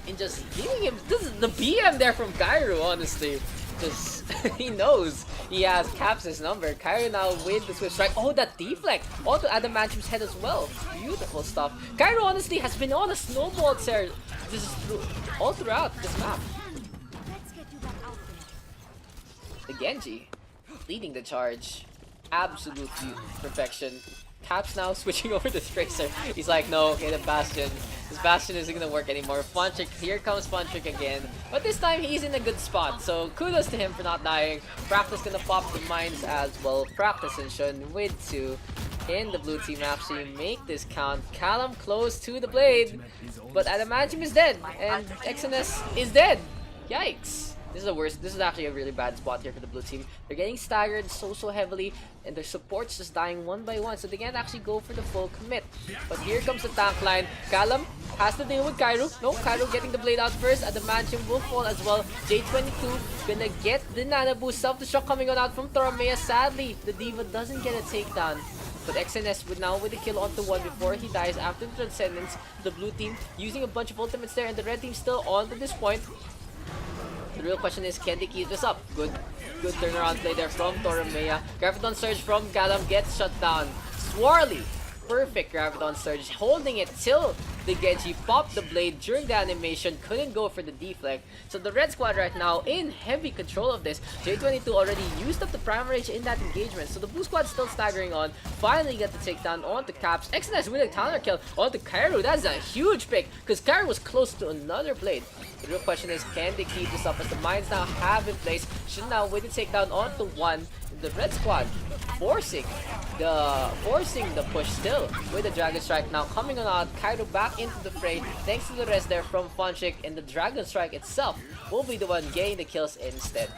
and just giving him this is the BM there from Kairu, honestly. Just he knows he has Caps' number. Kairu now with the switch strike. Oh, that deflect onto Adamantium's head as well. Beautiful stuff. Kairu honestly has been on a snowball tear. This is all throughout this map. Let's get you back out there. The Genji leading the charge. Absolute perfection. Caps now switching over to Tracer. He's like, no, okay, the Bastion. This Bastion isn't gonna work anymore. Funtrick, here comes Funtrick again. But this time he's in a good spot. So kudos to him for not dying. Practice gonna pop the mines as well. Practice and Shun with 2. And the blue team actually make this count. Callum close to the blade. But Adamantium is dead. And Exodus is dead. Yikes. This is the worst. This is actually a really bad spot here for the blue team. They're getting staggered so heavily, and their support's just dying one by one, so they can't actually go for the full commit. But here comes the tank line. Callum has to deal with Kairu. No, Kairu getting the blade out first. Adamantium will fall as well. J22 gonna get the nano boost. Self-destruct coming on out from Toramea. Sadly, the Diva doesn't get a takedown. But XNS with now with the kill onto 1 before he dies after the Transcendence. The blue team using a bunch of ultimates there, and the red team still on to this point. The real question is, can they keep this up? Good turnaround play there from Toramea. Graviton Surge from Callum gets shut down. Swarly, perfect Graviton Surge, holding it till the Genji popped the blade during the animation, couldn't go for the deflect. So the red squad right now in heavy control of this. J22 already used up the primary in that engagement, so the blue squad still staggering on. Finally get the takedown onto Caps. XNS with a counter kill onto Kairu. That's a huge pick, because Kairu was close to another blade. The real question is, can they keep this up as the mines now have in place? Should now with the takedown onto 1. The red squad forcing the push still with the Dragon Strike now coming on out. Kairu back into the fray thanks to the rest there from Funchick, and the Dragon Strike itself will be the one getting the kills instead.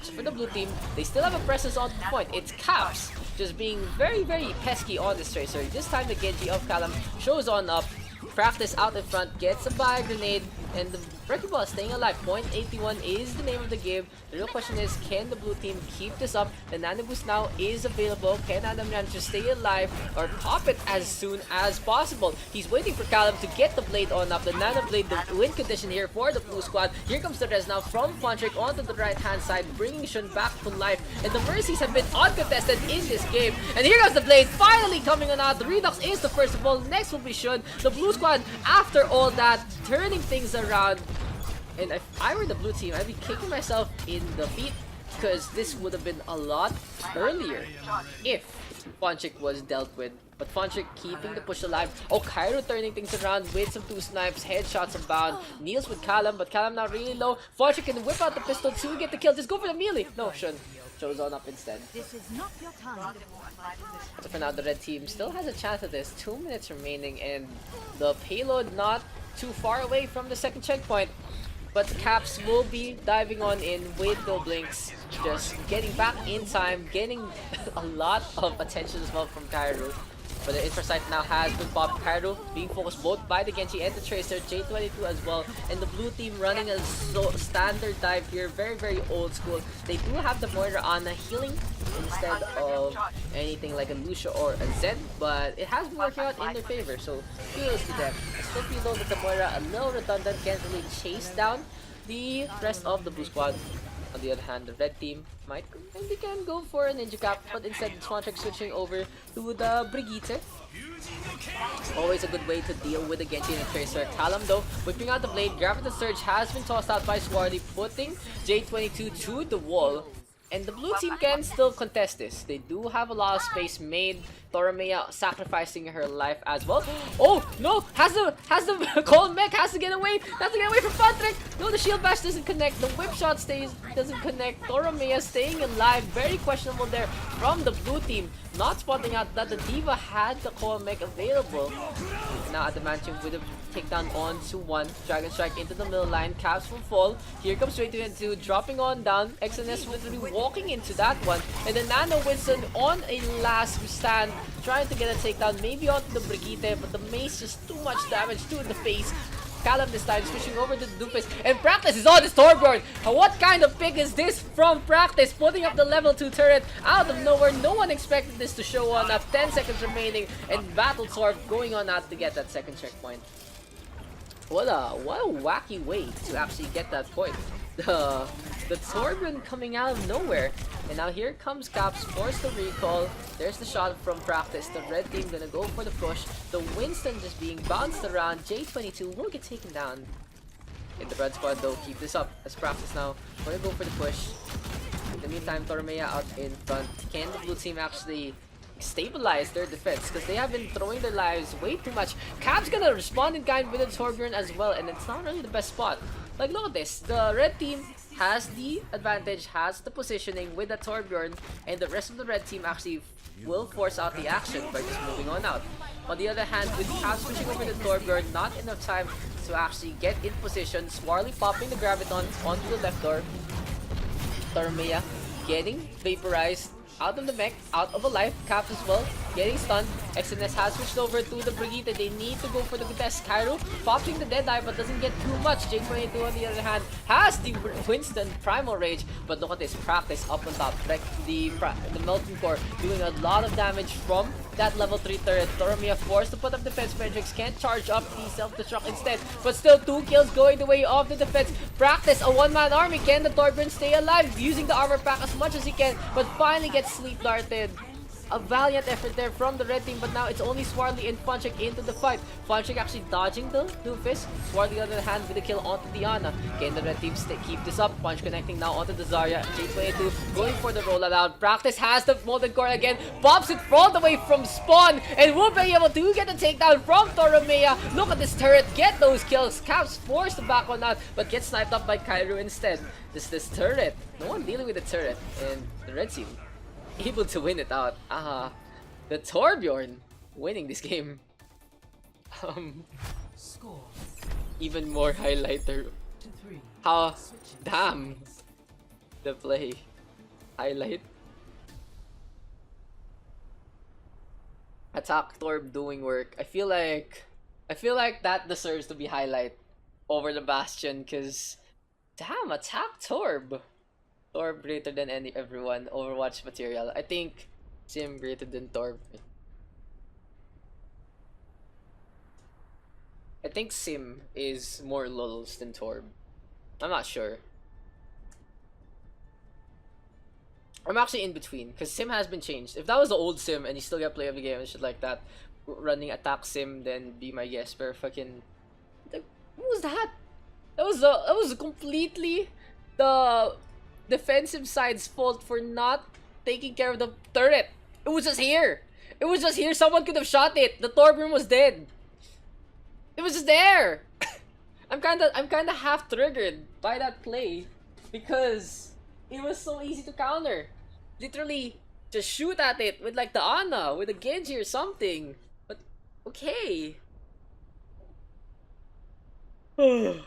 So for the blue team, they still have a presence on the point. It's Caps just being very pesky on this Tracer. This time the Genji of Callum shows on up. Practice out in front, gets a bio grenade, and the Wrecking Ball is staying alive. Point 81 is the name of the game. The real question is, can the blue team keep this up? The Nano Boost now is available. Can Adam Rancher stay alive or pop it as soon as possible? He's waiting for Callum to get the blade on up. The Nano Blade, the win condition here for the blue squad. Here comes the res now from Funtrick onto the right hand side, bringing Shun back to life. And the Mercies have been uncontested in this game. And here comes the blade finally coming on out. The Redux is the first of all. Next will be Shun. The blue squad, after all that, turning things around. And if I were the blue team, I'd be kicking myself in the feet, because this would have been a lot earlier if Funchick was dealt with. But Funchick keeping the push alive. Oh, Kairu turning things around with some 2 snipes, headshots abound. Kneels with Callum, but Callum now really low. Funchick can whip out the pistol to get the kill. Just go for the melee. No, Shun shows on up instead. This is not your time. So for now, the red team still has a chance at this. 2 minutes remaining, and the payload not too far away from the second checkpoint. But the Caps will be diving on in with the blinks, just getting back in time, getting a lot of attention as well from Kairu. But the infrasight now has been popped. Kairu being focused both by the Genji and the Tracer, J22 as well, and the blue team running a standard dive here, very old school. They do have the Moira on a healing instead of anything like a Lucia or a Zen, but it has been working out in their favor, so kudos to them. I still feel though that the Moira a little redundant, can't really chase down the rest of the blue squad. On the other hand, the red team might maybe can go for a Ninja Cap, but instead it's Contract switching over to the Brigitte. Always a good way to deal with the Genji and the Tracer. Callum though, whipping out the blade. Graviton Surge has been tossed out by Swarty, putting J22 to the wall. And the blue team can still contest this. They do have a lot of space made. Toromea sacrificing her life as well. Oh no! Has the Cole Mech has to get away. Has to get away from Patrick. No, the shield bash doesn't connect. The whip shot doesn't connect. Toromea staying alive. Very questionable there from the blue team. Not spotting out that the Diva had the Cole Mech available. Now Adamantium with a takedown on to 1. Dragon Strike into the middle line. Caps will fall. Here comes straight into dropping on down. XNS literally walking into that one. And then Nano Winston on a last stand. Trying to get a takedown. Maybe onto the Brigitte. But the mace just too much damage to the face. Callum this time switching over to the Doofus. And Practice is on the Torbjorn. What kind of pick is this from Practice? Putting up the level 2 turret out of nowhere. No one expected this to show on up. 10 seconds remaining. And Battle Sorb going on out to get that second checkpoint. What a wacky way to actually get that point. The Torbjorn coming out of nowhere. And now here comes Caps, forced to recall. There's the shot from Practice. The red team gonna go for the push. The Winston just being bounced around. J22 will get taken down. In the red squad though, keep this up as Practice now. Gonna go for the push. In the meantime, Toromea out in front. Can the blue team actually stabilize their defense? Because they have been throwing their lives way too much. Cap's gonna respond in kind with the Torbjorn as well. And it's not really the best spot. Like, look at this. The red team has the advantage, has the positioning with the Torbjorn, and the rest of the red team actually will force out the action by just moving on out. On the other hand, with Caps switching over the Torbjorn, not enough time to actually get in position. Swarly popping the Graviton onto the left door. Toromea getting vaporized out of the mech, out of a life. Caps as well, getting stunned. XNS has switched over to the Brigitte. They need to go for the test. Cairo popping the Deadeye but doesn't get too much. J22 on the other hand has the Winston Primal Rage, but look at this Practice up on top. Like the Melting Core doing a lot of damage from that level 3 turret. Toromea forced to put up defense. Matrix can't charge up the self-destruct instead, but still 2 kills going the way of the defense. Practice a one-man army. Can the Torbjorn stay alive? Using the armor pack as much as he can, but finally gets sleep darted. A valiant effort there from the red team, but now it's only Swarly and Funchik into the fight. Funchik actually dodging the Doofus. Swarly on the other hand with a kill onto Diana. Can the red team keep this up? Punch connecting now onto the Zarya. J22 going for the rollout. Practice has the Molten Core again. Pops it all the way from spawn and will be able to get the takedown from Toromea. Look at this turret. Get those kills. Caps forced to back on out, but gets sniped up by Cairo instead. This turret. No one dealing with the turret. And the red team able to win it out. The Torbjorn winning this game. Score Even more highlighter. to 3. How damn the play. Highlight. Attack Torb doing work. I feel like that deserves to be highlight over the Bastion, cause damn, Attack Torb. Torb greater than everyone. Overwatch material. I think Sim greater than Torb. I think Sim is more lulls than Torb. I'm not sure. I'm actually in between, because Sim has been changed. If that was the old Sim and you still got play of the game and shit like that, running attack Sim, then be my guest. But fucking, what was that? That was completely the defensive side's fault for not taking care of the turret. It was just here. It was just here. Someone could have shot it. The Torbjorn was dead. It was just there. I'm kinda half triggered by that play because it was so easy to counter. Literally, just shoot at it with like the Ana, with a Genji or something. But okay. Attackers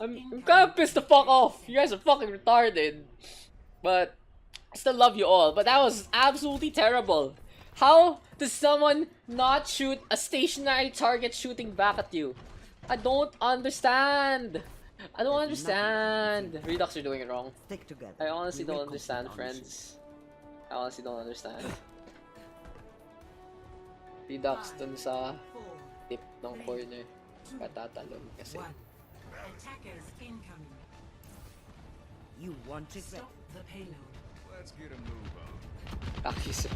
I'm incoming. kinda pissed the fuck off. You guys are fucking retarded. But I still love you all. But that was absolutely terrible. How does someone not shoot a stationary target shooting back at you? I don't understand. I don't understand. Redux are doing it wrong. Stick together. I honestly We will don't understand, complete our mission. friends. I honestly don't understand. Redux dun sa 4, tip ng corner. Patatalon kasi. 1. Attackers incoming. You want it? Stop the payload. Let's get a move on. Akis.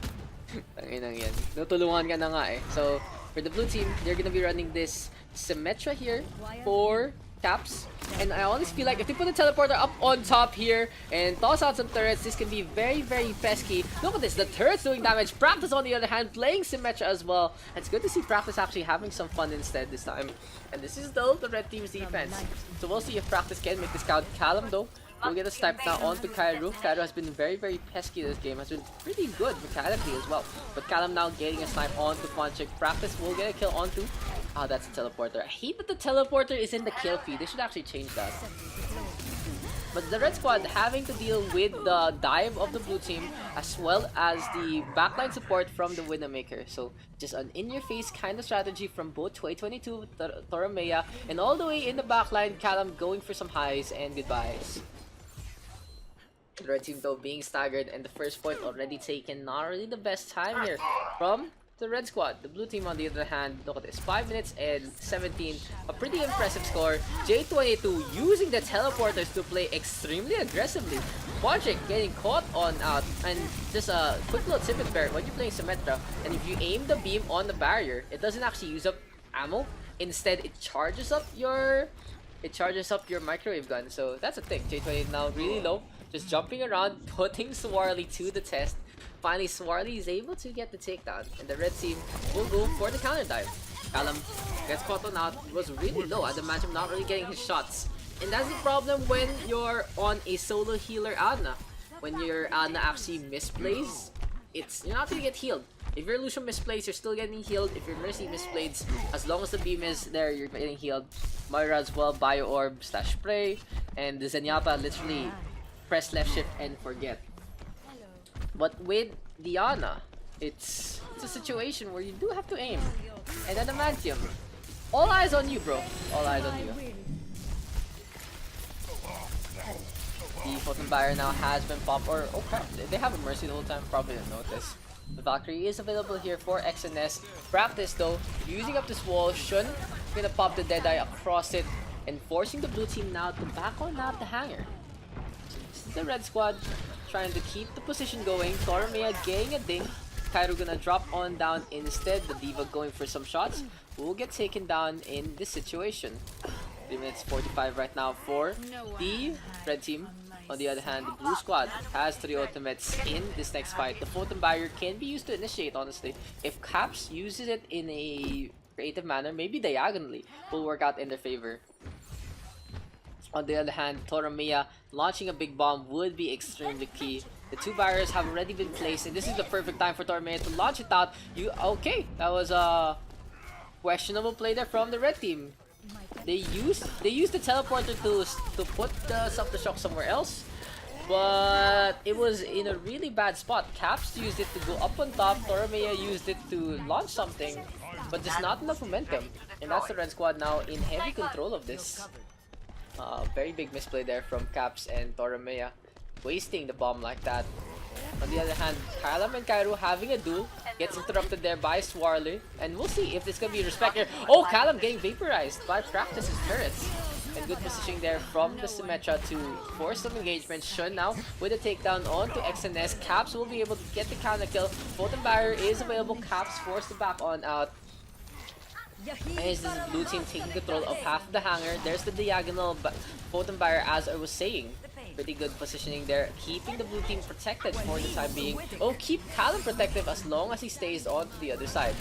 Tanginang yan. Natulungan ka na nga eh. So, for the blue team, they're gonna be running this Symmetra here for Caps. And I honestly feel like if they put the teleporter up on top here and toss out some turrets, this can be very, very pesky. Look at this, the turrets doing damage. Practice on the other hand, playing Symmetra as well. It's good to see Practice actually having some fun instead this time. And this is though the red team's defense. So we'll see if Practice can make this count. Callum though will get a snipe now onto Kairu. Kairu has been very, very pesky this game. Has been pretty good mechanically as well. But Callum now getting a snipe onto Ponchik. Practice will get a kill onto... Oh, that's a teleporter. I hate that the teleporter is in the kill feed. They should actually change that. But the red squad having to deal with the dive of the blue team as well as the backline support from the Widowmaker. So just an in-your-face kind of strategy from both 2022 Toramea, and all the way in the backline, Callum going for some highs and goodbyes. The red team though being staggered and the first point already taken. Not really the best time here from the red squad. The blue team on the other hand, look at this, 5 minutes and 17, a pretty impressive score. J22 using the teleporters to play extremely aggressively. Ponchik getting caught on out, and just a quick little tip and bear when you're playing Symmetra, and if you aim the beam on the barrier, it doesn't actually use up ammo. Instead, it charges up your microwave gun. So that's a thing. J28 now really low, just jumping around, putting Swarly to the test. Finally, Swarly is able to get the takedown, and the red team will go for the counter dive. Callum gets caught on out. It was really low. I'd imagine not really getting his shots. And that's the problem when you're on a solo healer Ana. When your Ana actually misplays, you're not gonna get healed. If your Lucian misplays, you're still getting healed. If your Mercy misplays, as long as the beam is there, you're getting healed. Moira as well, Bio Orb / Spray, and the Zenyatta literally press left shift and forget. But with Diana, it's a situation where you do have to aim. And then the Adamantium. All eyes on you, bro. All eyes on you. The Photon Barrier now has been popped. Or, oh crap, they have a Mercy the whole time. Probably didn't notice. The Valkyrie is available here for XNS. Practice though, using up this wall. Shun gonna pop the Deadeye across it and forcing the blue team now to back on out the hanger. This is the red squad trying to keep the position going. Toramea getting a ding. Kairu gonna drop on down instead. The Diva going for some shots. Will get taken down in this situation. 3 minutes 45 right now for the red team. On the other hand, the blue squad has 3 ultimates in this next fight. The Photon Barrier can be used to initiate, honestly. If Caps uses it in a creative manner, maybe diagonally, will work out in their favor. On the other hand, Toramea launching a big bomb would be extremely key. The 2 barriers have already been placed, and this is the perfect time for Toramea to launch it out. Okay, that was a questionable play there from the red team. They used the teleporter to put the Self-Destruct somewhere else, but it was in a really bad spot. Caps used it to go up on top. Toramea used it to launch something, but just not enough momentum. And that's the red squad now in heavy control of this. Very big misplay there from Caps and Toramea, wasting the bomb like that. On the other hand, Callum and Kairu having a duel, gets interrupted there by Swarly, and we'll see if this can be respect here. Oh, Callum getting vaporized by Practice's turrets. And good positioning there from the Symmetra to force some engagement. Shun now with a takedown onto XNS. Caps will be able to get the counter kill. Photon Barrier is available. Caps forced to back on out. And this is the blue team taking control of half of the hangar. There's the diagonal Photon Barrier, as I was saying. Pretty good positioning there, keeping the blue team protected for the time being. Oh, keep Callum protective as long as he stays on the other side.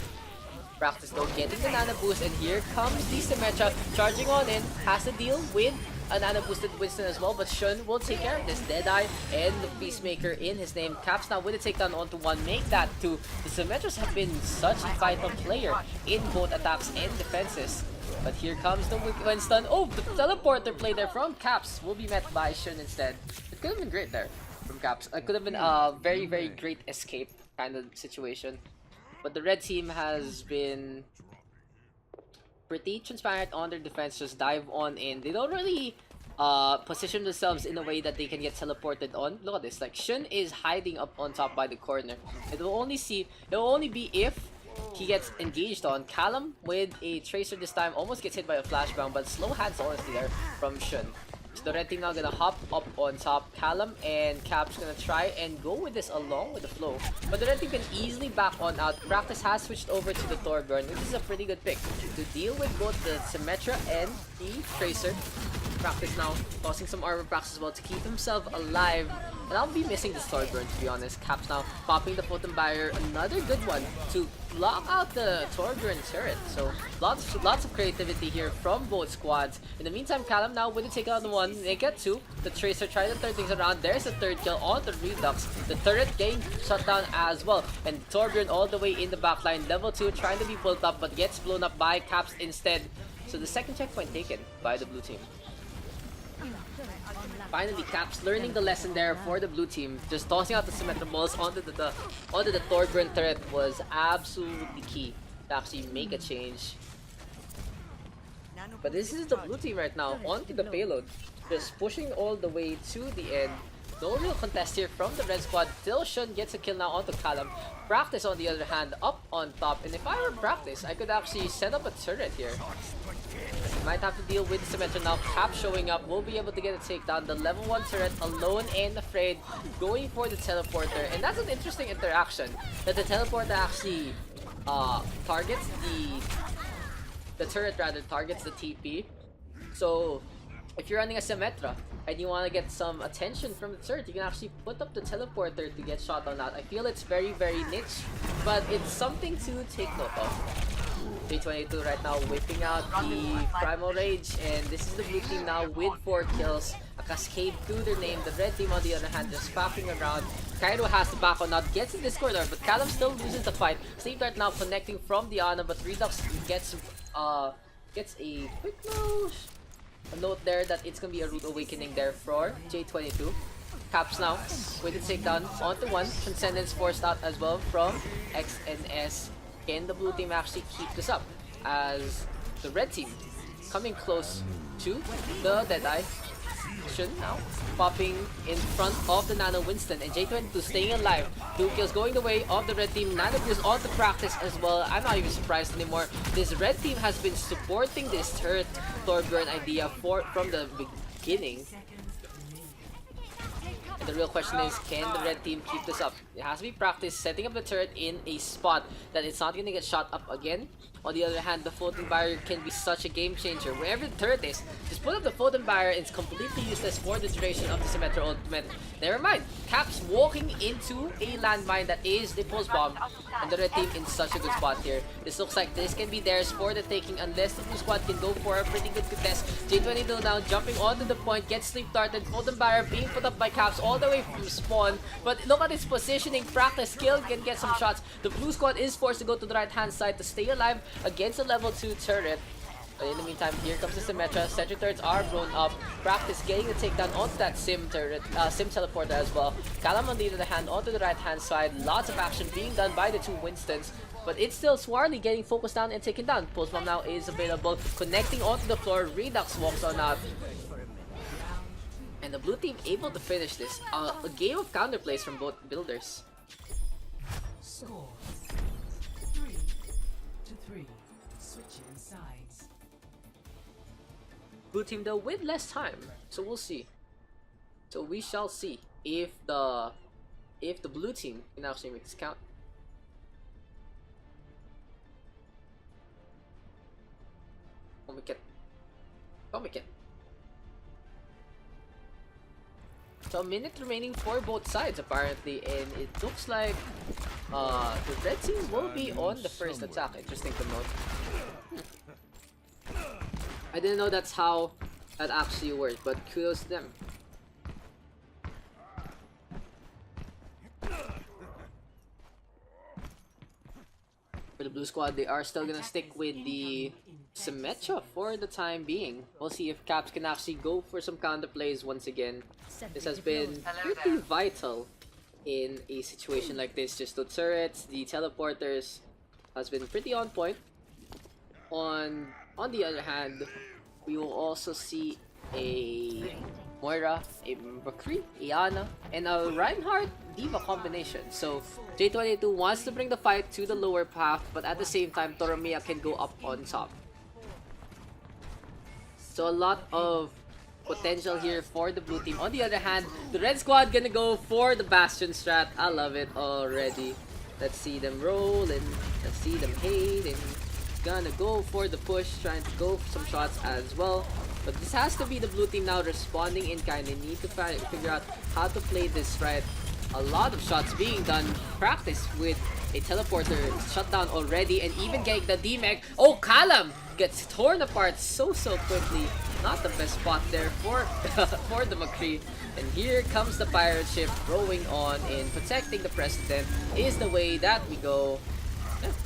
Practice though getting the nano boost, and here comes the Symmetra charging on in. Has to deal with a nano boosted Winston as well, but Shun will take care of this. Deadeye and the Peacemaker in his name. Caps now with a takedown onto 1, make that 2. The Symmetras have been such a vital player in both attacks and defenses. But here comes the Winston. Oh, the teleporter play there from Caps will be met by Shun instead. It could have been great there from Caps. It could have been a very, very great escape kind of situation. But the red team has been pretty transparent on their defense. Just dive on in. They don't really position themselves in a way that they can get teleported on. Look at this. Like, Shun is hiding up on top by the corner. It will only be if he gets engaged on. Callum with a Tracer this time almost gets hit by a flashbang, but slow hands honestly there from Shun. So the red team now gonna hop up on top. Callum and Caps gonna try and go with this along with the flow. But the red team can easily back on out. Practice has switched over to the Torbjorn, which is a pretty good pick to deal with both the Symmetra and the Tracer. Practice now tossing some armor packs as well to keep himself alive. And I'll be missing this Torbjorn, to be honest. Caps now popping the Photon Barrier, another good one to block out the Torbjorn turret. So lots of creativity here from both squads. In the meantime, Callum now with the take out one, they get two. The Tracer tries to turn things around. There's a third kill on the Redux. The turret getting shut down as well. And Torbjorn all the way in the backline. Level 2 trying to be pulled up but gets blown up by Caps instead. So the second checkpoint taken by the blue team. Finally, Caps learning the lesson there for the blue team. Just tossing out the Symmetra balls onto the Torbjorn turret was absolutely key to actually make a change. But this is the blue team right now onto the payload. Just pushing all the way to the end. No real contest here from the red squad. Dilshun gets a kill now onto Callum. Practice on the other hand up on top. And if I were Practice, I could actually set up a turret here. Might have to deal with Symmetra now. Cap showing up, will be able to get a takedown. The level 1 turret alone and afraid, going for the teleporter. And that's an interesting interaction, that the teleporter actually targets the turret rather targets the TP. So if you're running a Symmetra and you want to get some attention from the turret, you can actually put up the teleporter to get shot on that. I feel it's very niche, but it's something to take note of. J22 right now whipping out the Primal Rage, and this is the blue team now with 4 kills. A cascade to their name. The red team on the other hand just packing around. Cairo has to back on out, gets in this corner, but Callum still loses the fight. Sleep Dart now connecting from the Ana, but Redux gets a quick note there that it's gonna be a Root Awakening there for J22. Caps now with the takedown onto one. Transcendence forced out as well from XNS. Can the blue team actually keep this up as the red team coming close to the Deadeye? Should now popping in front of the Nano Winston, and J22 staying alive. 2 kills going the way of the red team. Nano is on the Practice as well. I'm not even surprised anymore. This red team has been supporting this turret Torbjorn idea from the beginning. And the real question is, can the red team keep this up? It has to be Practice setting up the turret in a spot that it's not going to get shot up again. On the other hand, the Photon Barrier can be such a game changer. Wherever the turret is, just put up the Photon Barrier. It's completely useless for the duration of the Symmetra ultimate. Never mind. Caps walking into a landmine that is the Pulse Bomb. And the red team in such a good spot here. This looks like this can be theirs for the taking unless the blue squad can go for a pretty good contest. J22 now jumping onto the point, gets sleep darted. Photon Barrier being put up by Caps all the way from spawn. But look at its positioning. Practice skill can get some shots. The blue squad is forced to go to the right hand side to stay alive against a level 2 turret. But in the meantime, here comes the Symmetra. Sentry turrets are blown up. Practice getting the takedown onto that Sim teleporter as well. Callum on the other hand onto the right hand side. Lots of action being done by the 2 Winstons. But it's still Swarly getting focused down and taken down. Pulse Bomb now is available. Connecting onto the floor. Redux walks on out. And the blue team able to finish this. A game of counterplays from both builders. Score 3-3. Switching sides. Blue team though with less time, so we'll see. So we shall see if the blue team can actually make this count. Comic. So a minute remaining for both sides apparently, and it looks like the red team will be on the first attack. Interesting to note. I didn't know that's how that actually worked, but kudos to them. For the blue squad, they are still gonna stick with the Symmetra for the time being. We'll see if Caps can actually go for some counter plays once again. This has been pretty vital in a situation like this. Just the turrets, the teleporters has been pretty on point. On the other hand, we will also see a Moira, a McCree, a Ana, and a Reinhardt Diva combination. So J22 wants to bring the fight to the lower path, but at the same time, Toromia can go up on top. So a lot of potential here for the blue team. On the other hand, the red squad gonna go for the Bastion strat. I love it already. Let's see them roll and let's see them hate and gonna go for the push, trying to go for some shots as well. But this has to be the blue team now responding in kind. They need to figure out how to play this right. A lot of shots being done. Practice with a teleporter shut down already and even getting the D-Mech. Oh, Callum gets torn apart so quickly. Not the best spot there for, for the McCree. And here comes the pirate ship rowing on in. Protecting the President is the way that we go.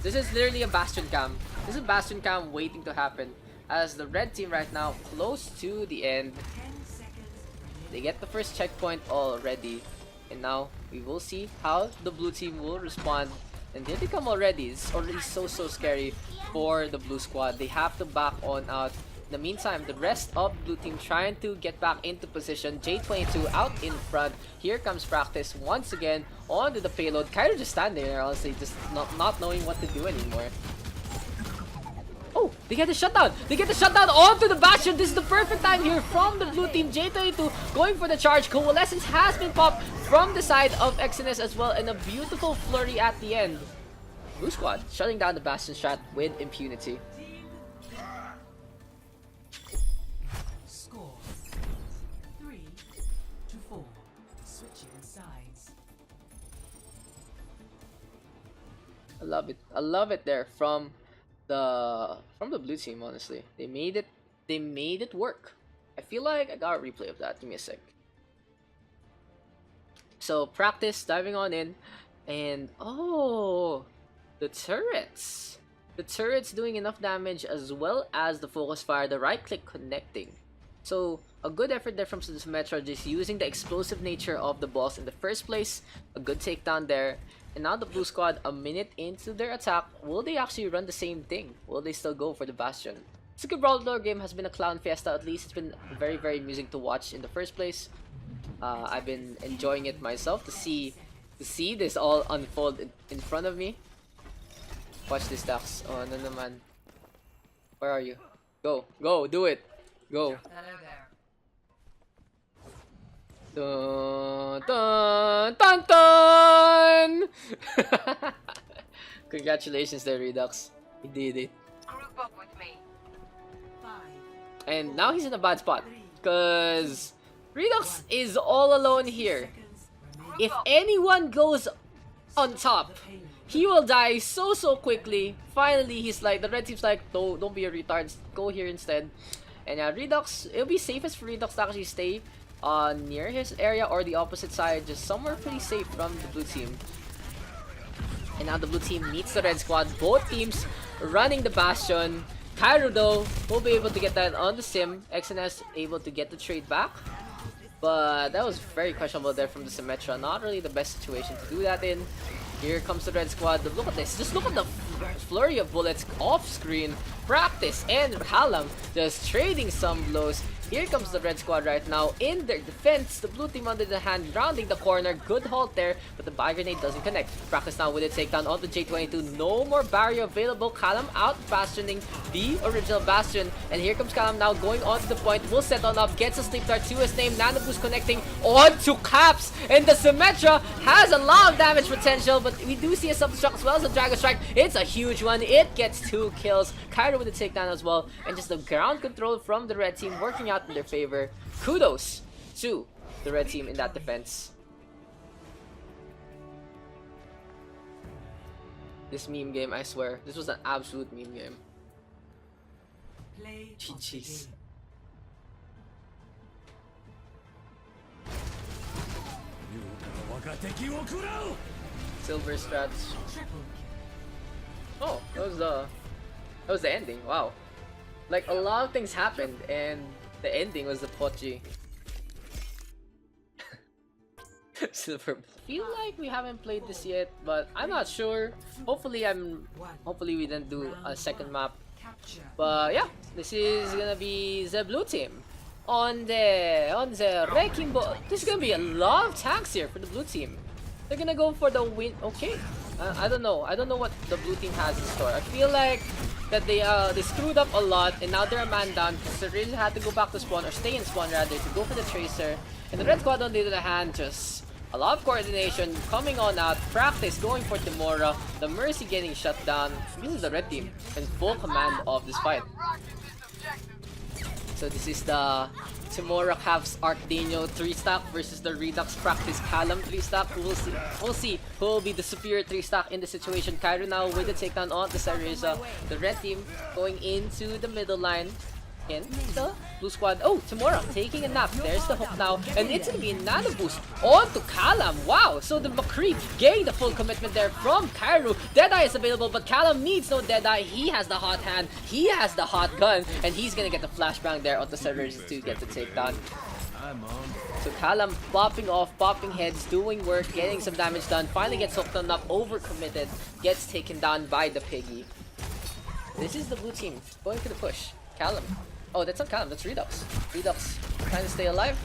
This is literally a Bastion cam. This is a Bastion cam waiting to happen. As the red team right now close to the end. They get the first checkpoint already. And now we will see how the blue team will respond. And here they come already. It's already so scary for the blue squad. They have to back on out. In the meantime, the rest of the blue team trying to get back into position. J22 out in front. Here comes Practice once again onto the payload. Kyro just standing there, honestly, just not knowing what to do anymore. Oh, they get the shutdown! They get the shutdown onto the Bastion! This is the perfect time here from the blue team. J22 going for the charge. Coalescence has been popped from the side of Exodus as well, and a beautiful flurry at the end. Blue squad shutting down the Bastion strat with impunity. Score 3-4. Switching sides. I love it. I love it there from the blue team, honestly. They made it work. I feel like I got a replay of that. Give me a sec. So Practice diving on in, and oh, the turrets doing enough damage, as well as the focus fire, the right click connecting. So a good effort there from Symmetra, just using the explosive nature of the boss in the first place. A good takedown there. And now the blue squad, a minute into their attack, will they actually run the same thing? Will they still go for the Bastion? This Gibraltar game has been a clown fiesta. At least it's been very amusing to watch in the first place. I've been enjoying it myself to see this all unfold in front of me. Watch this, Daks. Oh, no naman. Where are you? Go, do it. Go. Dun dun dun dun! Congratulations there, Redux. He did it. Group up with me. 5, And now he's in a bad spot, because Redux is all alone here. If anyone goes on top, he will die so quickly. Finally, he's like, the red team's like, no, don't be a retard, go here instead. And Redux, it'll be safest for Redux to actually stay near his area or the opposite side, just somewhere pretty safe from the blue team. And now the blue team meets the red squad, both teams running the Bastion. Kyro though will be able to get that on the sim. XNS able to get the trade back, but that was very questionable there from the Symmetra. Not really the best situation to do that in. Here comes the red squad. Look at this. Just look at the flurry of bullets off screen. Practice and Halam just trading some blows. Here comes the red squad right now in their defense. The blue team, on the other hand, rounding the corner. Good halt there, but the buy grenade doesn't connect. Practice now with a takedown onto J22. No more barrier available. Callum out bastioning the original Bastion. And here comes Callum now going on to the point. Will set on up. Gets a sleep dart to his name. Nano boost connecting onto Caps. And the Symmetra has a lot of damage potential, but we do see a self-destruct as well as a Dragon Strike. It's a huge one. It gets 2 kills. Kyro with the takedown as well. And just the ground control from the red team working out in their favor. Kudos to the red team in that defense. This meme game, I swear, this was an absolute meme game. play of the GG's. game. Silver strats. Triple Oh, that was the ending. Wow. Like, a lot of things happened, and the ending was the Pochi. Silver. Feel like we haven't played this yet, but I'm not sure. Hopefully we didn't do a second map. capture. But yeah, this is gonna be the blue team on the wrecking ball. This is gonna be a lot of tanks here for the blue team. They're gonna go for the win. Okay, I don't know what the blue team has in store. I feel like that they screwed up a lot, and now they're a man down because they really had to go back to spawn, or stay in spawn rather, to go for the Tracer. And the Red Squad on the other hand, just a lot of coordination coming on out. Practice going for Timora. The Mercy getting shut down. This is the red team in full command of this fight. So this is the Timora Cavs Arcdano 3-stack versus the Redux Practice Callum 3-stack. We'll see who will be the superior 3-stack in the situation. Cairo now with the takedown on the Sareza. The red team going into the middle line. In the blue squad. Oh, Timora taking a nap. There's the hook now. And it's gonna be a nano boost on to Callum. Wow. So the McCree getting the full commitment there from Cairo. Deadeye is available, but Callum needs no Deadeye. He has the hot hand. He has the hot gun. And he's gonna get the flashbang there on the servers to get the takedown. So Callum popping off, popping heads, doing work, getting some damage done. Finally gets hooked on up, overcommitted. Gets taken down by the Piggy. This is the blue team going for the push. Callum. Oh, that's not Callum, that's Redux. Redux trying to stay alive.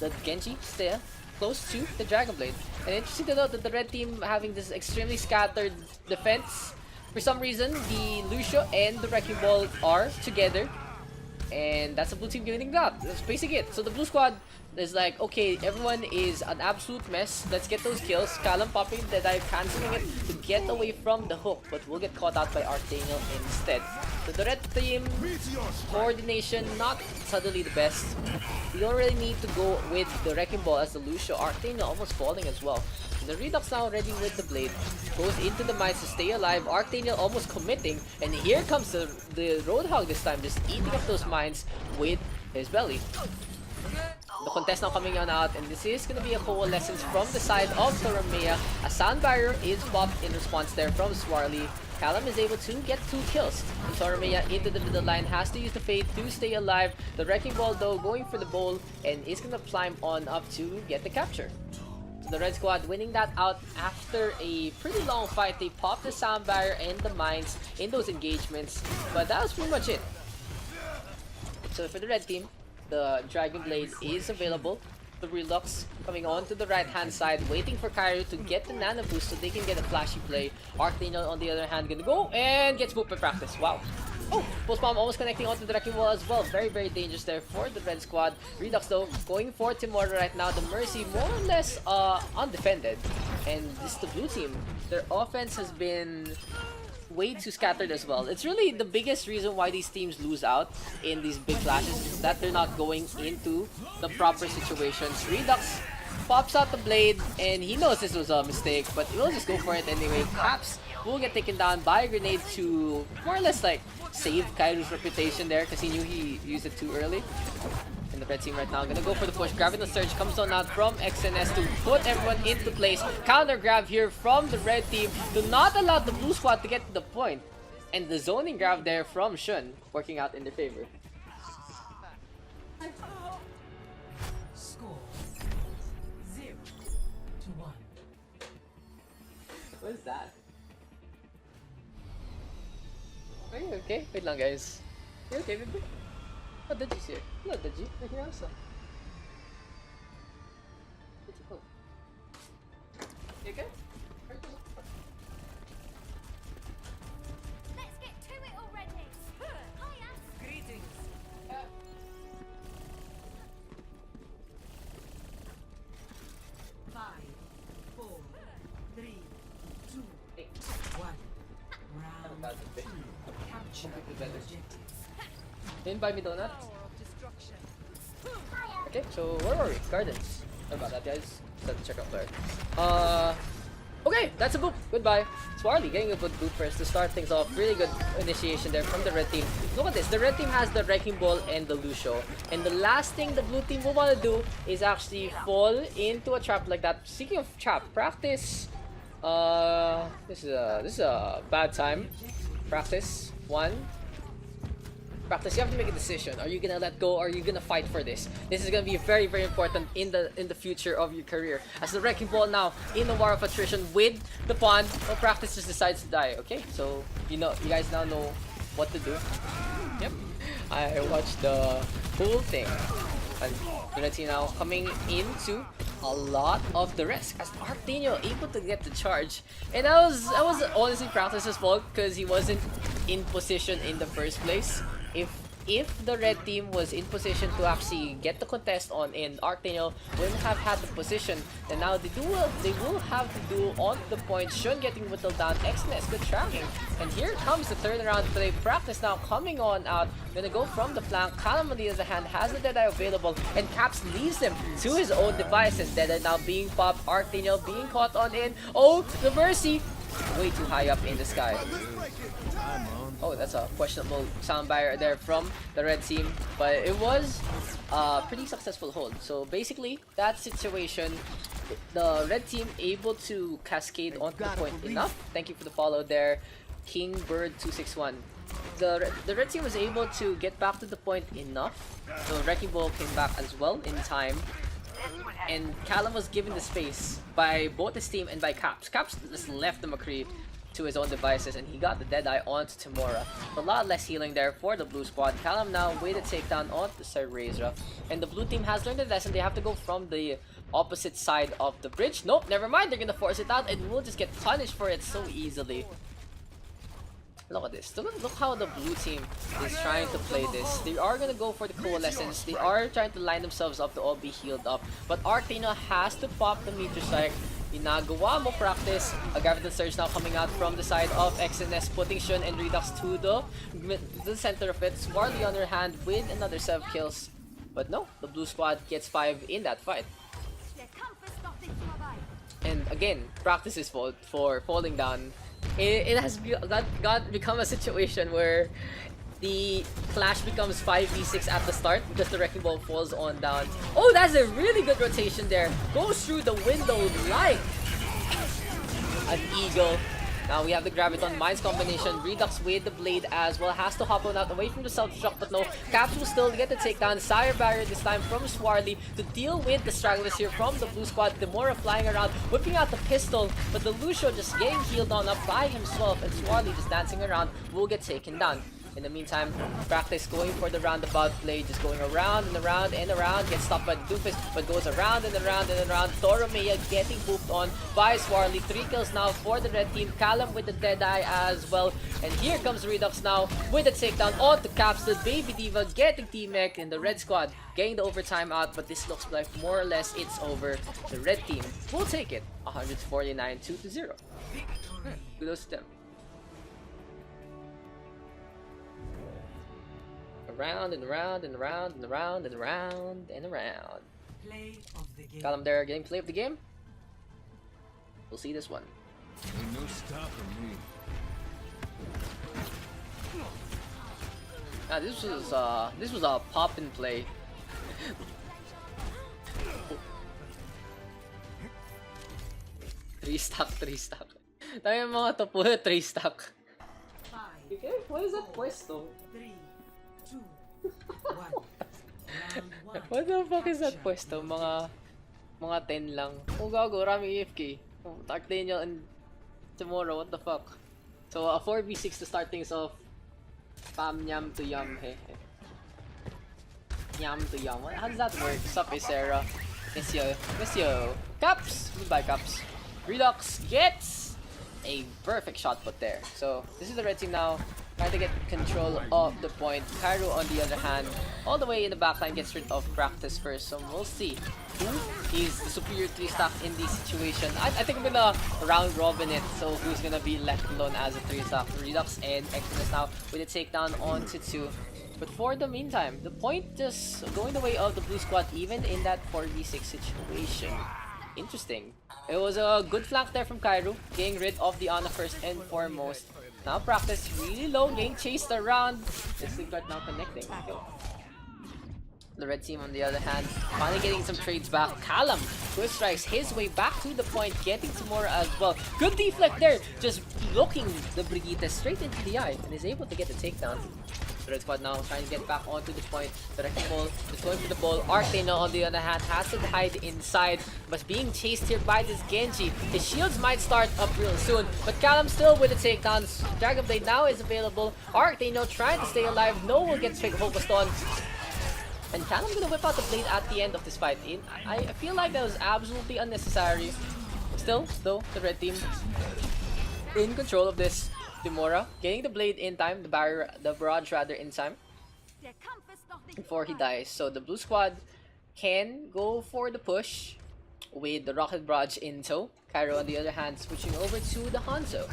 The Genji stay close to the Dragon Blade. And interesting to note that the red team having this extremely scattered defense. For some reason, the Lucio and the Wrecking Ball are together. And that's the blue team giving that. That's basically it. So the blue squad is like, okay, everyone is an absolute mess. Let's get those kills. Callum popping the dive, cancelling it to get away from the hook, but we'll get caught out by Arcdano instead. So the red team coordination not suddenly the best. You don't really need to go with the Wrecking Ball as the Lucio. Arcdano almost falling as well. The Redux now ready with the blade, goes into the mines to stay alive. Arcdano almost committing, and here comes the Roadhog this time, just eating up those mines with his belly. The contest now coming on out, and this is going to be a coalescence from the side of Toromea. A sound barrier is popped in response there from Swarly. Callum is able to get 2 kills. And Toromea into the middle line, has to use the Fade to stay alive. The Wrecking Ball though going for the bowl, and is going to climb on up to get the capture. So the red squad winning that out after a pretty long fight. They popped the sound barrier and the mines in those engagements, but that was pretty much it. So for the red team, the Dragon Blade is available. The Relux coming on to the right hand side, waiting for Cairo to get the nano boost so they can get a flashy play. Arcdano on the other hand gonna go and gets moved by Practice. Wow. Oh, post bomb almost connecting onto the Wrecking Wall as well. Very, very dangerous there for the red squad. Redux though going for Timora right now. The Mercy more or less undefended. And this is the blue team. Their offense has been way too scattered as well. It's really the biggest reason why these teams lose out in these big clashes, is that they're not going into the proper situations. Redux pops out the blade, and he knows this was a mistake, but he'll just go for it anyway. Caps will get taken down by a grenade to more or less like save Kairu's reputation there, because he knew he used it too early. And the red team right now gonna go for the push. Grabbing the surge comes on out from XNS to put everyone into place. Counter grab here from the red team to not allow the blue squad to get to the point. And the zoning grab there from Shun working out in their favor. Score 0-1. What is that? Are you okay? Wait lang guys. You okay, baby? Oh, Daji's here. Hello, Daji. You're here also. Where'd you go? You okay? Let's get to it already. Hiya. Greetings. 5, 4, 3, 2, Hey. 1. Round 2. Capture objectives. Didn't buy me donut? Okay, so where were we? Gardens. Sorry about that, guys. Just had to check out there. Okay, that's a boop. Goodbye. Swarly getting a good boop first to start things off. Really good initiation there from the red team. Look at this. The red team has the Wrecking Ball and the Lucio. And the last thing the blue team will want to do is actually fall into a trap like that. Speaking of trap, Practice. This is a bad time. Practice. 1. Practice, you have to make a decision. Are you gonna let go, or are you gonna fight for this? This is gonna be very, very important in the future of your career. As the Wrecking Ball now in the war of attrition with the pond, well, Practice just decides to die. Okay, so you guys now know what to do. Yep, I watched the whole thing. And the red team now coming into a lot of the risk as Arcdano able to get the charge, and that was honestly Practice's fault because he wasn't in position in the first place. If the red team was in position to actually get the contest on and Arctaniel wouldn't have had the position, then now they will have to do on the point. Shun getting whittled down, Xness good tracking. And here comes the turnaround play. Practice now coming on out. Gonna go from the flank. Callum on the other hand has the Deadeye available and Caps leaves him to his own devices. Deadeye now being popped, Arctaniel being caught on in. Oh, the Mercy! Way too high up in the sky. Oh, that's a questionable sound barrier there from the red team, but it was a pretty successful hold. So basically, that situation, the red team able to cascade onto the point enough. Thank you for the follow there, King Bird 261. The red team was able to get back to the point enough. So Wrecking Ball came back as well in time. And Callum was given the space by both his team and by Caps. Caps just left the McCree to his own devices and he got the Deadeye onto Timora. A lot less healing there for the blue squad. Callum now with a takedown onto Cerezra. And the blue team has learned a lesson. They have to go from the opposite side of the bridge. Nope, never mind. They're gonna force it out and we'll just get punished for it so easily. Look at this. Look how the blue team is trying to play this. They are gonna go for the coalescence. They are trying to line themselves up to all be healed up. But Arctaniel has to pop the meteor strike. Ginagawa mo practice. A Graviton Surge now coming out from the side of XNS, putting Shun and Redux to the center of it. Swarly on her hand with another 7 kills. But no, the blue squad gets 5 in that fight. And again, Practice's fault for falling down. It has become a situation where the clash becomes 5v6 at the start because the Wrecking Ball falls on down. Oh, that's a really good rotation there. Goes through the window like an eagle. Now we have the Graviton Mines combination. Redux with the blade as well. Has to hop on out away from the self-destruct, but no. Caps will still get the takedown. Sire Barrier this time from Swarly to deal with the stragglers here from the blue squad. Demora flying around, whipping out the pistol, but the Lucio just getting healed on up by himself, and Swarly just dancing around will get taken down. In the meantime, Practice going for the roundabout play, just going around and around and around, gets stopped by the Doofus, but goes around and around and around. Toromea getting booped on by Swarly. 3 kills now for the red team. Callum with the Deadeye as well. And here comes Redux now with the takedown onto Caps. The Baby Diva getting team-mech, and the red squad getting the overtime out, but this looks like more or less it's over. The red team will take it 149-2-0. Kudos to them. Around and around and around and around and around and around. Play of the game. Got him there, getting play of the game. We'll see this one. Ain't no stopping me. This was a pop and play. Three stack. Tayo yung mga to puro 3 stack. 5, Okay, what is that puesto? 3, 2, 1. Round 1. What the fuck is that puesto? Mga 10 lang. Oh gago, rami AFK. Oh, Arctaniel and tomorrow, what the fuck? So a 4v6 to start things off. Pam nyam to yum, he. Yum to yum. How does that work? Sup, Sarah? Miss yo. Caps! Goodbye, Caps. Redux gets a perfect shot put there. So this is the red team now, trying to get control of the point. Cairo on the other hand, all the way in the backline, gets rid of Practice first. So we'll see who is the superior 3 stack in this situation. I think I'm gonna round robin it. So who's gonna be left alone as a 3 stack? Redux and Exodus now with a takedown onto 2. But for the meantime, the point just going the way of the blue squad even in that 4v6 situation. Interesting. It was a good flank there from Cairo, getting rid of the Ana first and foremost. Now Practice really low, getting chased around. This Sigurd now connecting. Okay. The red team on the other hand, finally getting some trades back. Callum quick strikes his way back to the point, getting some more as well. Good deflect there, just looking the Brigitte straight into the eye and is able to get the takedown. The red squad now trying to get back onto the point. The Wrecking Ball is going for the ball. Arctaniel on the other hand has to hide inside, but being chased here by this Genji. His shields might start up real soon, but Callum still with the takedowns. Dragon Blade now is available. Arctaniel trying to stay alive. No one gets focused on. And Callum's gonna whip out the blade at the end of this fight. I feel like that was absolutely unnecessary. Still, though, the red team in control of this. Timura getting the blade in time, the barrage rather in time before he dies. So the blue squad can go for the push with the rocket barrage in tow. Cairo on the other hand switching over to the Hanzo.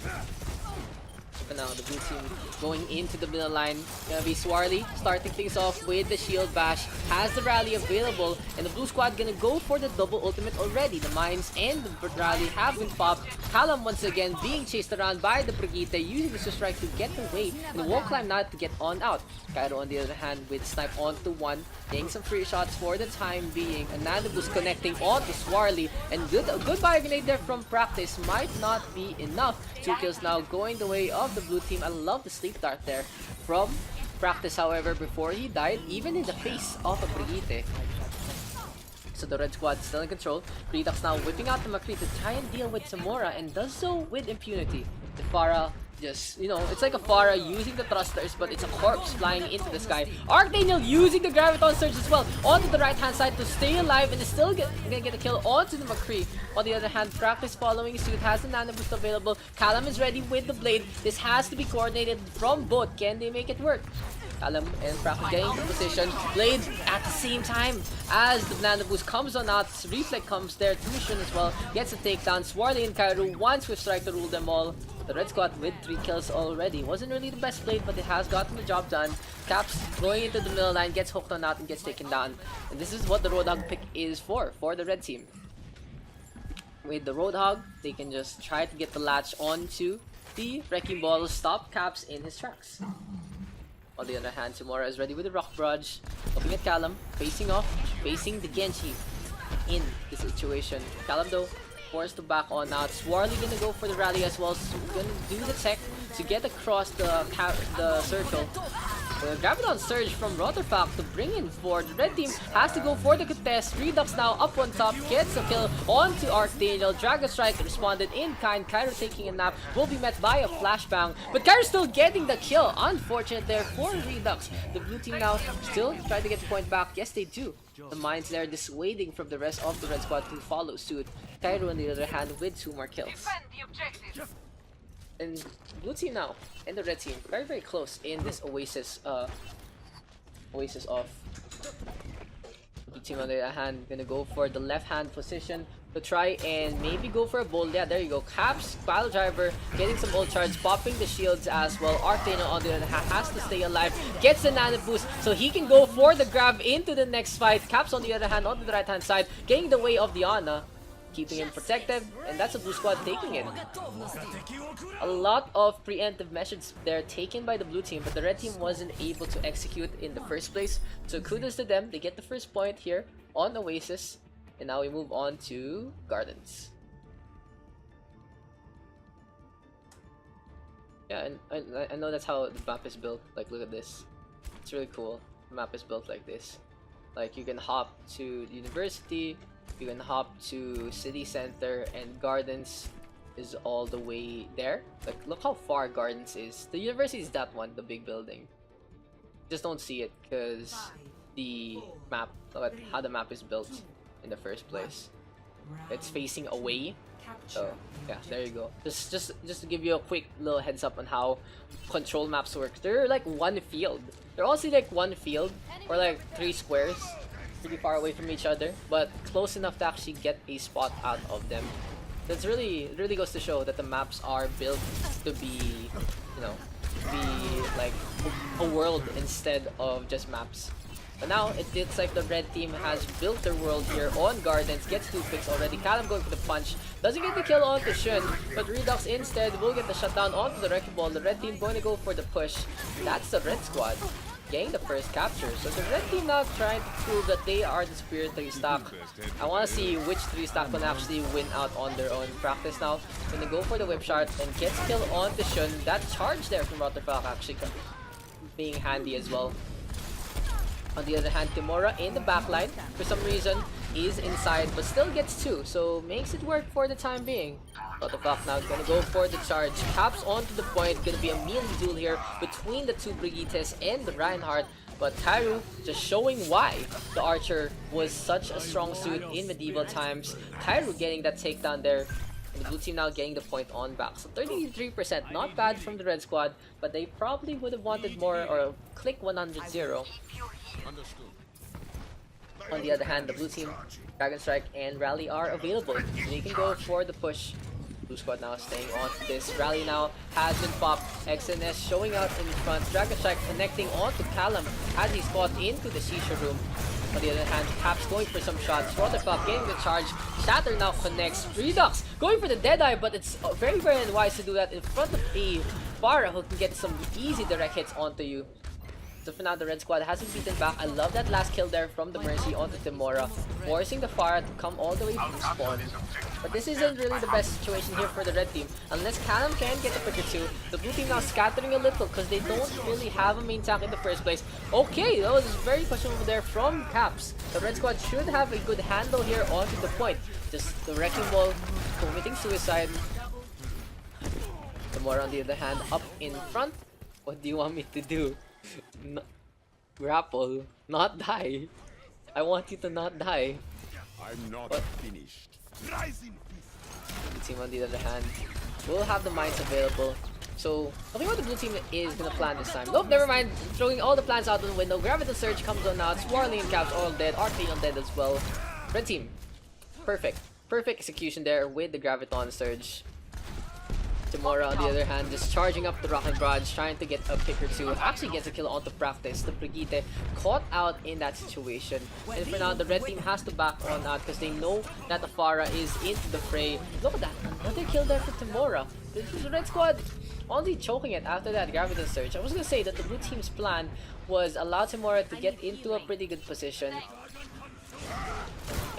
For now, the blue team going into the middle line. Gonna be Swarly starting things off with the shield bash. Has the rally available, and the blue squad gonna go for the double ultimate already. The mines and the rally have been popped. Callum once again being chased around by the Brigitte, using the strike to get away and the wall climb now to get on out. Cairo on the other hand with snipe onto one, getting some free shots for the time being. Another boost connecting onto Swarly, and goodbye grenade there from Practice might not be enough. 2 kills now going the way of the blue team. I love the sleep dart there from Practice, however, before he died, even in the face of a Brigitte. So the red squad still in control. Daks now whipping out the McCree to try and deal with Zamora, and does so with impunity. The Pharah just, it's like a Pharah using the thrusters, but it's a corpse flying into the sky. Archdaniel using the Graviton Surge as well onto the right hand side to stay alive, and is still gonna get a kill onto the McCree. On the other hand, Practice following suit, has the nano boost available. Callum is ready with the blade. This has to be coordinated from both. Can they make it work? Callum and Practice getting into position. Blade at the same time as the nano boost comes on out. Reflect comes there to Mission as well. Gets a takedown. Swarly and Cairo, one swift strike to rule them all. The red squad with 3 kills already. Wasn't really the best played, but it has gotten the job done. Caps going into the middle line, gets hooked on out and gets taken down. And this is what the Roadhog pick is for the red team. With the Roadhog, they can just try to get the latch onto the Wrecking Ball, stop Caps in his tracks. On the other hand, Timura is ready with the Rock Barrage, looking at Callum, facing off, facing the Genji in the situation. Callum though, forced to back on out. Swarly gonna go for the rally as well, so gonna do the tech to get across the circle. The Graviton Surge from Rotterfak to bring in for the red team. Has to go for the contest. Redux now up on top, gets a kill onto Archdaniel. Dragon Strike responded in kind. Cairo taking a nap, will be met by a flashbang, but Cairo still getting the kill. Unfortunate there for Redux. The blue team now still trying to get the point back. Yes, they do. The mines there dissuading from the rest of the red squad to follow suit. Cairo on the other hand with 2 more kills. And blue team now and the red team very, very close in this Oasis off. Blue team on the other hand gonna go for the left hand position to try and maybe go for a bolt. Yeah, there you go. Caps, Pile Driver, getting some ult charge, popping the shields as well. Archdaniel on the other hand has to stay alive, gets the nano boost so he can go for the grab into the next fight. Caps on the other hand on the right hand side, getting the way of the Ana, keeping him protected, and that's a blue squad taking it. A lot of preemptive measures there taken by the blue team, but the red team wasn't able to execute in the first place. So kudos to them. They get the first point here on Oasis, and now we move on to Gardens. Yeah, and I know that's how the map is built. Like, look at this. It's really cool. The map is built like this. Like, you can hop to the university, you can hop to city center, and Gardens is all the way there. Like, look how far Gardens is. The university is that one, the big building. Just don't see it because the map, look at how the map is built in the first place. It's facing away. So yeah, there you go. Just to give you a quick little heads up on how control maps work. They're like one field. They're also like one field or like 3 squares, pretty far away from each other, but close enough to actually get a spot out of them. It really goes to show that the maps are built to be, be like a world instead of just maps. But now it's like the red team has built their world here on Gardens, gets 2 picks already. Callum going for the punch, doesn't get the kill onto Shun, but Redux instead will get the shutdown onto the Wrecking Ball. The red team going to go for the push. That's the red squad getting the first capture. So the red team now trying to prove that they are the superior 3-stack. I want to see which 3-stack can actually win out on their own. Practice now, gonna go for the whip shot and gets kill onto Shun. That charge there from Rotterfak actually being handy as well. On the other hand, Timura in the backline for some reason is inside but still gets 2, so makes it work for the time being. Rotterfak now gonna go for the charge, caps onto the point. Gonna be a melee duel here between the 2 Brigittes and the Reinhardt, but Cairo just showing why the Archer was such a strong suit in medieval times. Cairo getting that takedown there, The blue team now getting the point on back. So 33%, not bad from the red squad, but they probably would have wanted more or click 100-0. Understood. On the other hand, the blue team, Dragon Strike and Rally are available. So you can go for the push. Blue squad now staying on this. Rally now has been popped. XNS showing out in front. Dragon Strike connecting onto Callum as he's caught into the Shisha room. On the other hand, Caps going for some shots. Rotterflop getting the charge. Shatter now connects. Redux going for the Deadeye, but it's very, very unwise to do that in front of a Pharah who can get some easy direct hits onto you. So for now, the red squad hasn't beaten back. I love that last kill there from the Mercy onto Timora, forcing the Pharah to come all the way from spawn. But this isn't really the best situation here for the red team. Unless Callum can get the pick or two, the blue team now scattering a little because they don't really have a main tank in the first place. Okay, that was very questionable there from Caps. The red squad should have a good handle here onto the point. Just the Wrecking Ball committing suicide. Timora on the other hand, up in front. What do you want me to do? Grapple, not die. I want you to not die. I'm not What? finished. The team on the other hand will have the mines available. So, I think what the blue team is gonna plan this time. Nope, never mind. Throwing all the plans out the window. Graviton Surge comes on now. Swarling and Caps all dead. Arcane dead as well. Red team, perfect. Perfect execution there with the Graviton Surge. Timora on the other hand, just charging up the Rocket Barrage, trying to get a pick or two. Actually gets a kill onto Practice. The Brigitte caught out in that situation. And for now, the red team has to back on out because they know that the Pharah is into the fray. Look at that, another kill there for Timora. The red squad only choking it after that Graviton Surge. I was gonna say that the blue team's plan was allow Timora to get into a pretty good position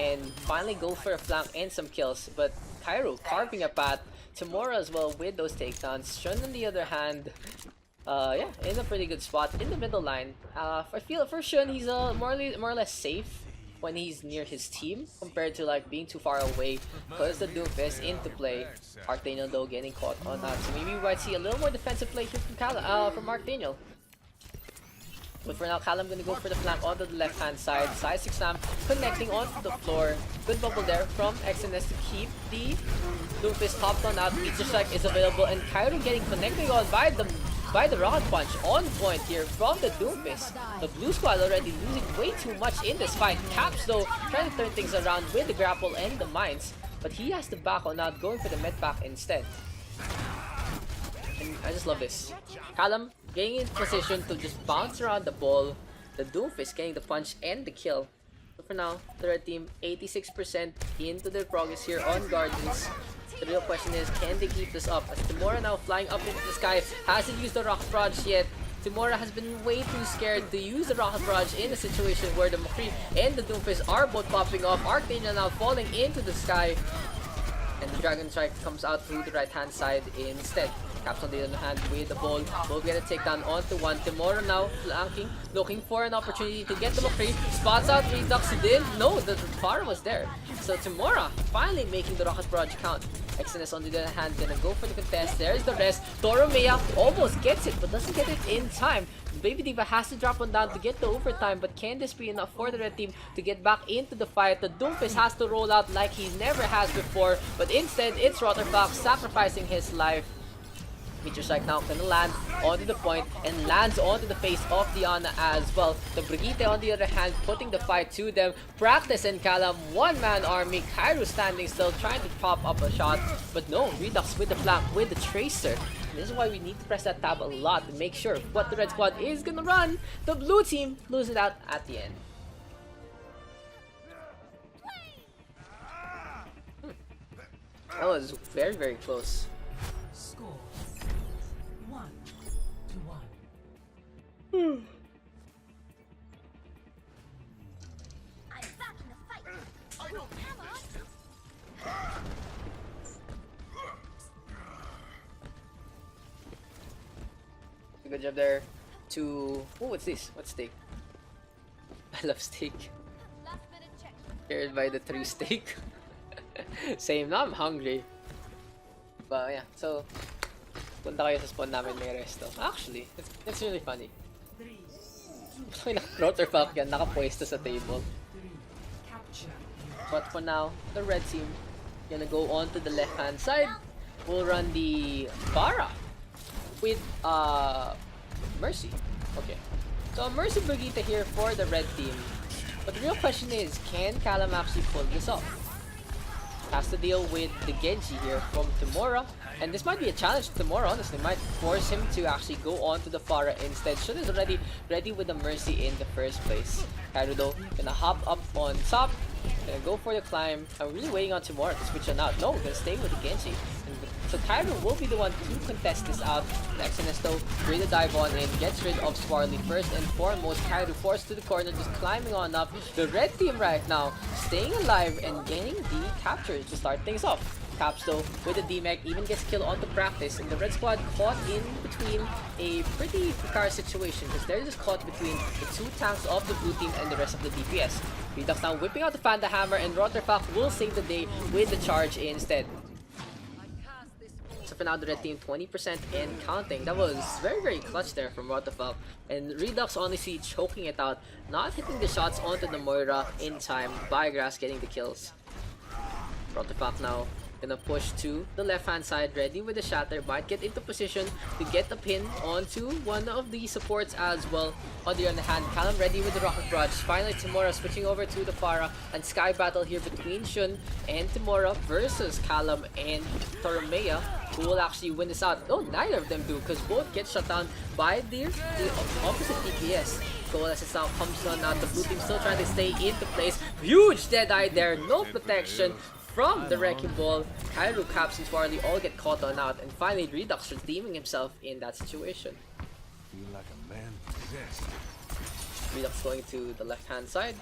and finally go for a flank and some kills. But Cairo carving a path. Timora as well with those takedowns. Shun on the other hand, yeah, in a pretty good spot in the middle line. I feel for Shun, he's more or less safe when he's near his team compared to like being too far away because the Doomfist into play. Arctaniel though getting caught on that, so maybe we might see a little more defensive play here from Arctaniel. But for now, Callum gonna go for the flank onto the left hand side. Side 6 Slam connecting onto the floor. Good bubble there from XNS to keep the Doomfist topped on out. Meteor Strike is available and Cairo getting connected on by the Rocket Punch on point here from the Doomfist. The blue squad already losing way too much in this fight. Caps though trying to turn things around with the grapple and the mines. But he has to back on out, going for the med pack instead. And I just love this. Callum getting in position to just bounce around the ball. The Doomfist getting the punch and the kill. So for now, the red team 86% into their progress here on Guardians. The real question is, can they keep this up? As Timora now flying up into the sky, hasn't used the Rocket Barrage yet. Timora has been way too scared to use the Rocket Barrage in a situation where the McCree and the Doomfist are both popping off. Arctaniel now falling into the sky. And the Dragon Strike comes out through the right hand side instead. Caps on the other hand with the ball. Will get a takedown onto one. Timora now flanking, looking for an opportunity to get the McCree. Spots out Redux. Didn't know that the Pharah was there. So Timora finally making the Rocket Barrage count. XNS on the other hand gonna go for the contest. There's the rest. Toromea almost gets it but doesn't get it in time. Baby Diva has to drop one down to get the overtime, but can this be enough for the red team to get back into the fight? The Doomfist has to roll out like he never has before, but instead it's Rotterflop sacrificing his life. Meteor Strike now gonna land onto the point and lands onto the face of Diana as well. The Brigitte on the other hand putting the fight to them. Practice and Callum, one-man army. Cairo standing still trying to pop up a shot, but no, Redux with the flank with the Tracer. And this is why we need to press that tab a lot to make sure what the red squad is gonna run. The blue team loses out at the end. That was very, very close. Score 1-1. I'm back in the fight. Oh, come on. Good job there to... Oh, what's this? What's steak? I love steak. Last minute check. Scared by the 3 steak. Same, now I'm hungry. But yeah, so... Punta kayo sa spawn namin may resto. Actually, it's really funny. 3, 2, Rotterflop yan, nakapwesto sa table. 3. Capture. But for now, the red team Gonna go on to the left hand side. We'll run the Pharah with Mercy. Okay. So Mercy Brigitte here for the red team. But the real question is, can Callum actually pull this off? Has to deal with the Genji here from Timora. And this might be a challenge to Timora, honestly. Might force him to actually go on to the Pharah instead. Shun is already ready with the Mercy in the first place. Kairu though, gonna hop up on top. Gonna go for the climb. I'm really waiting on Timora to switch on out. No, gonna stay with the Genji. So Kairu will be the one to contest this out. Exodus though, ready to dive on in, gets rid of Swarly first and foremost. Kairu forced to the corner, just climbing on up. The red team right now, staying alive and getting the capture to start things off. Caps though, with the D-Mech, even gets killed on the practice, and the red squad caught in between a pretty precarious situation because they're just caught between the two tanks of the blue team and the rest of the DPS. Redux now whipping out the Panda Hammer, and Rotterfach will save the day with the charge instead. So for now, the red team 20% and counting. That was very clutch there from Rotterfach. And Redux honestly choking it out, not hitting the shots onto the Moira in time. Biograss getting the kills. Rotterfach now gonna push to the left hand side, ready with the shatter, might get into position to get the pin onto one of the supports as well. On the other hand, Callum ready with the rocket barrage. Finally Timora switching over to the Pharah, and sky battle here between Shun and Timora versus Callum and Toromea, who will actually win this out. No, neither of them do, because both get shut down by the opposite DPS. Coalescence now comes on out. The blue team still trying to stay into place. Huge Deadeye there, no protection from the Wrecking Ball. Kairu, Caps, and Swarly all get caught on out, and finally Redux redeeming himself in that situation. Feel like a man possessed. Redux going to the left hand side,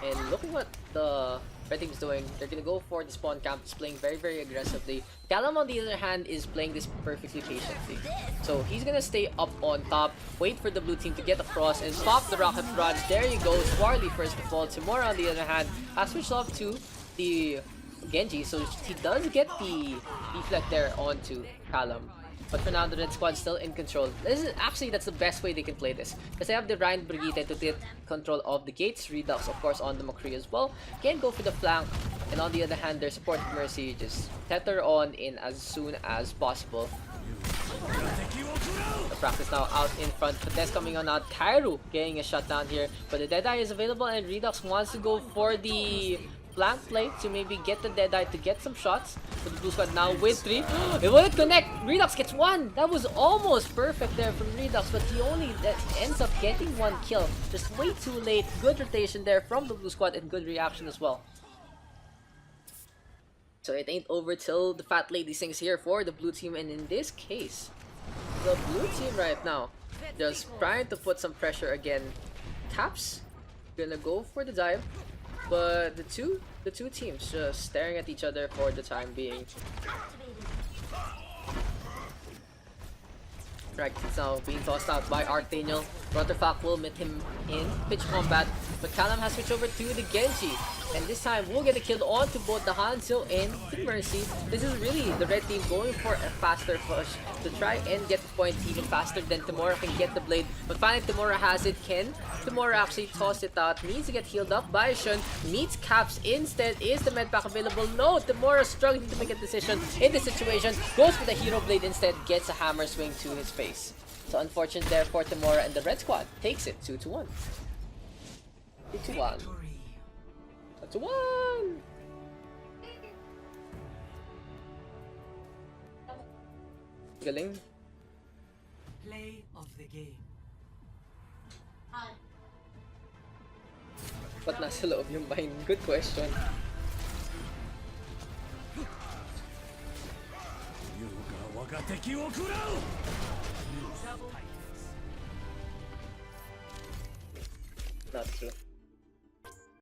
and looking what the red team is doing. They're gonna go for the spawn camp, just playing very aggressively. Callum on the other hand is playing this perfectly patiently. So he's gonna stay up on top, wait for the blue team to get across, and pop the rocket barrage. There you go, Swarly first of all. Timora on the other hand has switched off to the Genji, so he does get the deflect there onto Callum. But for now, the red squad still in control. That's the best way they can play this, because they have the Ryan Brigitte to get control of the gates. Redux, of course, on the McCree as well. Can go for the flank, and on the other hand, their support Mercy just tether on in as soon as possible. The practice now out in front. Contest coming on out. Kairu getting a shutdown here, but the Deadeye is available, and Redux wants to go for the flank play to maybe get the Deadeye to get some shots. But the blue squad now with 3. It wouldn't connect. Redux gets 1. That was almost perfect there from Redux, but he only ends up getting 1 kill. Just way too late. Good rotation there from the blue squad and good reaction as well. So it ain't over till the fat lady sings here for the blue team, and in this case, the blue team right now just trying to put some pressure again. Caps gonna go for the dive. But the two teams just staring at each other for the time being. Right, it's now being tossed out by Archdaniel. Rotterfach will meet him in pitch combat, but Callum has switched over to the Genji. And this time, we'll get a kill onto both the Hanzo and the Mercy. This is really the red team going for a faster push to try and get the point even faster than Timora can get the blade. But finally, Timora has it. Can Timora actually toss it out? Needs to get healed up by Shun. Meets Caps instead. Is the med pack available? No, Timora struggling to make a decision in this situation. Goes for the hero blade instead. Gets a hammer swing to his face. So unfortunate there for Timora, and the red squad takes it 2-1. 2-1. 2-1. Galing. Play of the game. Ba't nasa loob yung mine? Good question. Not true.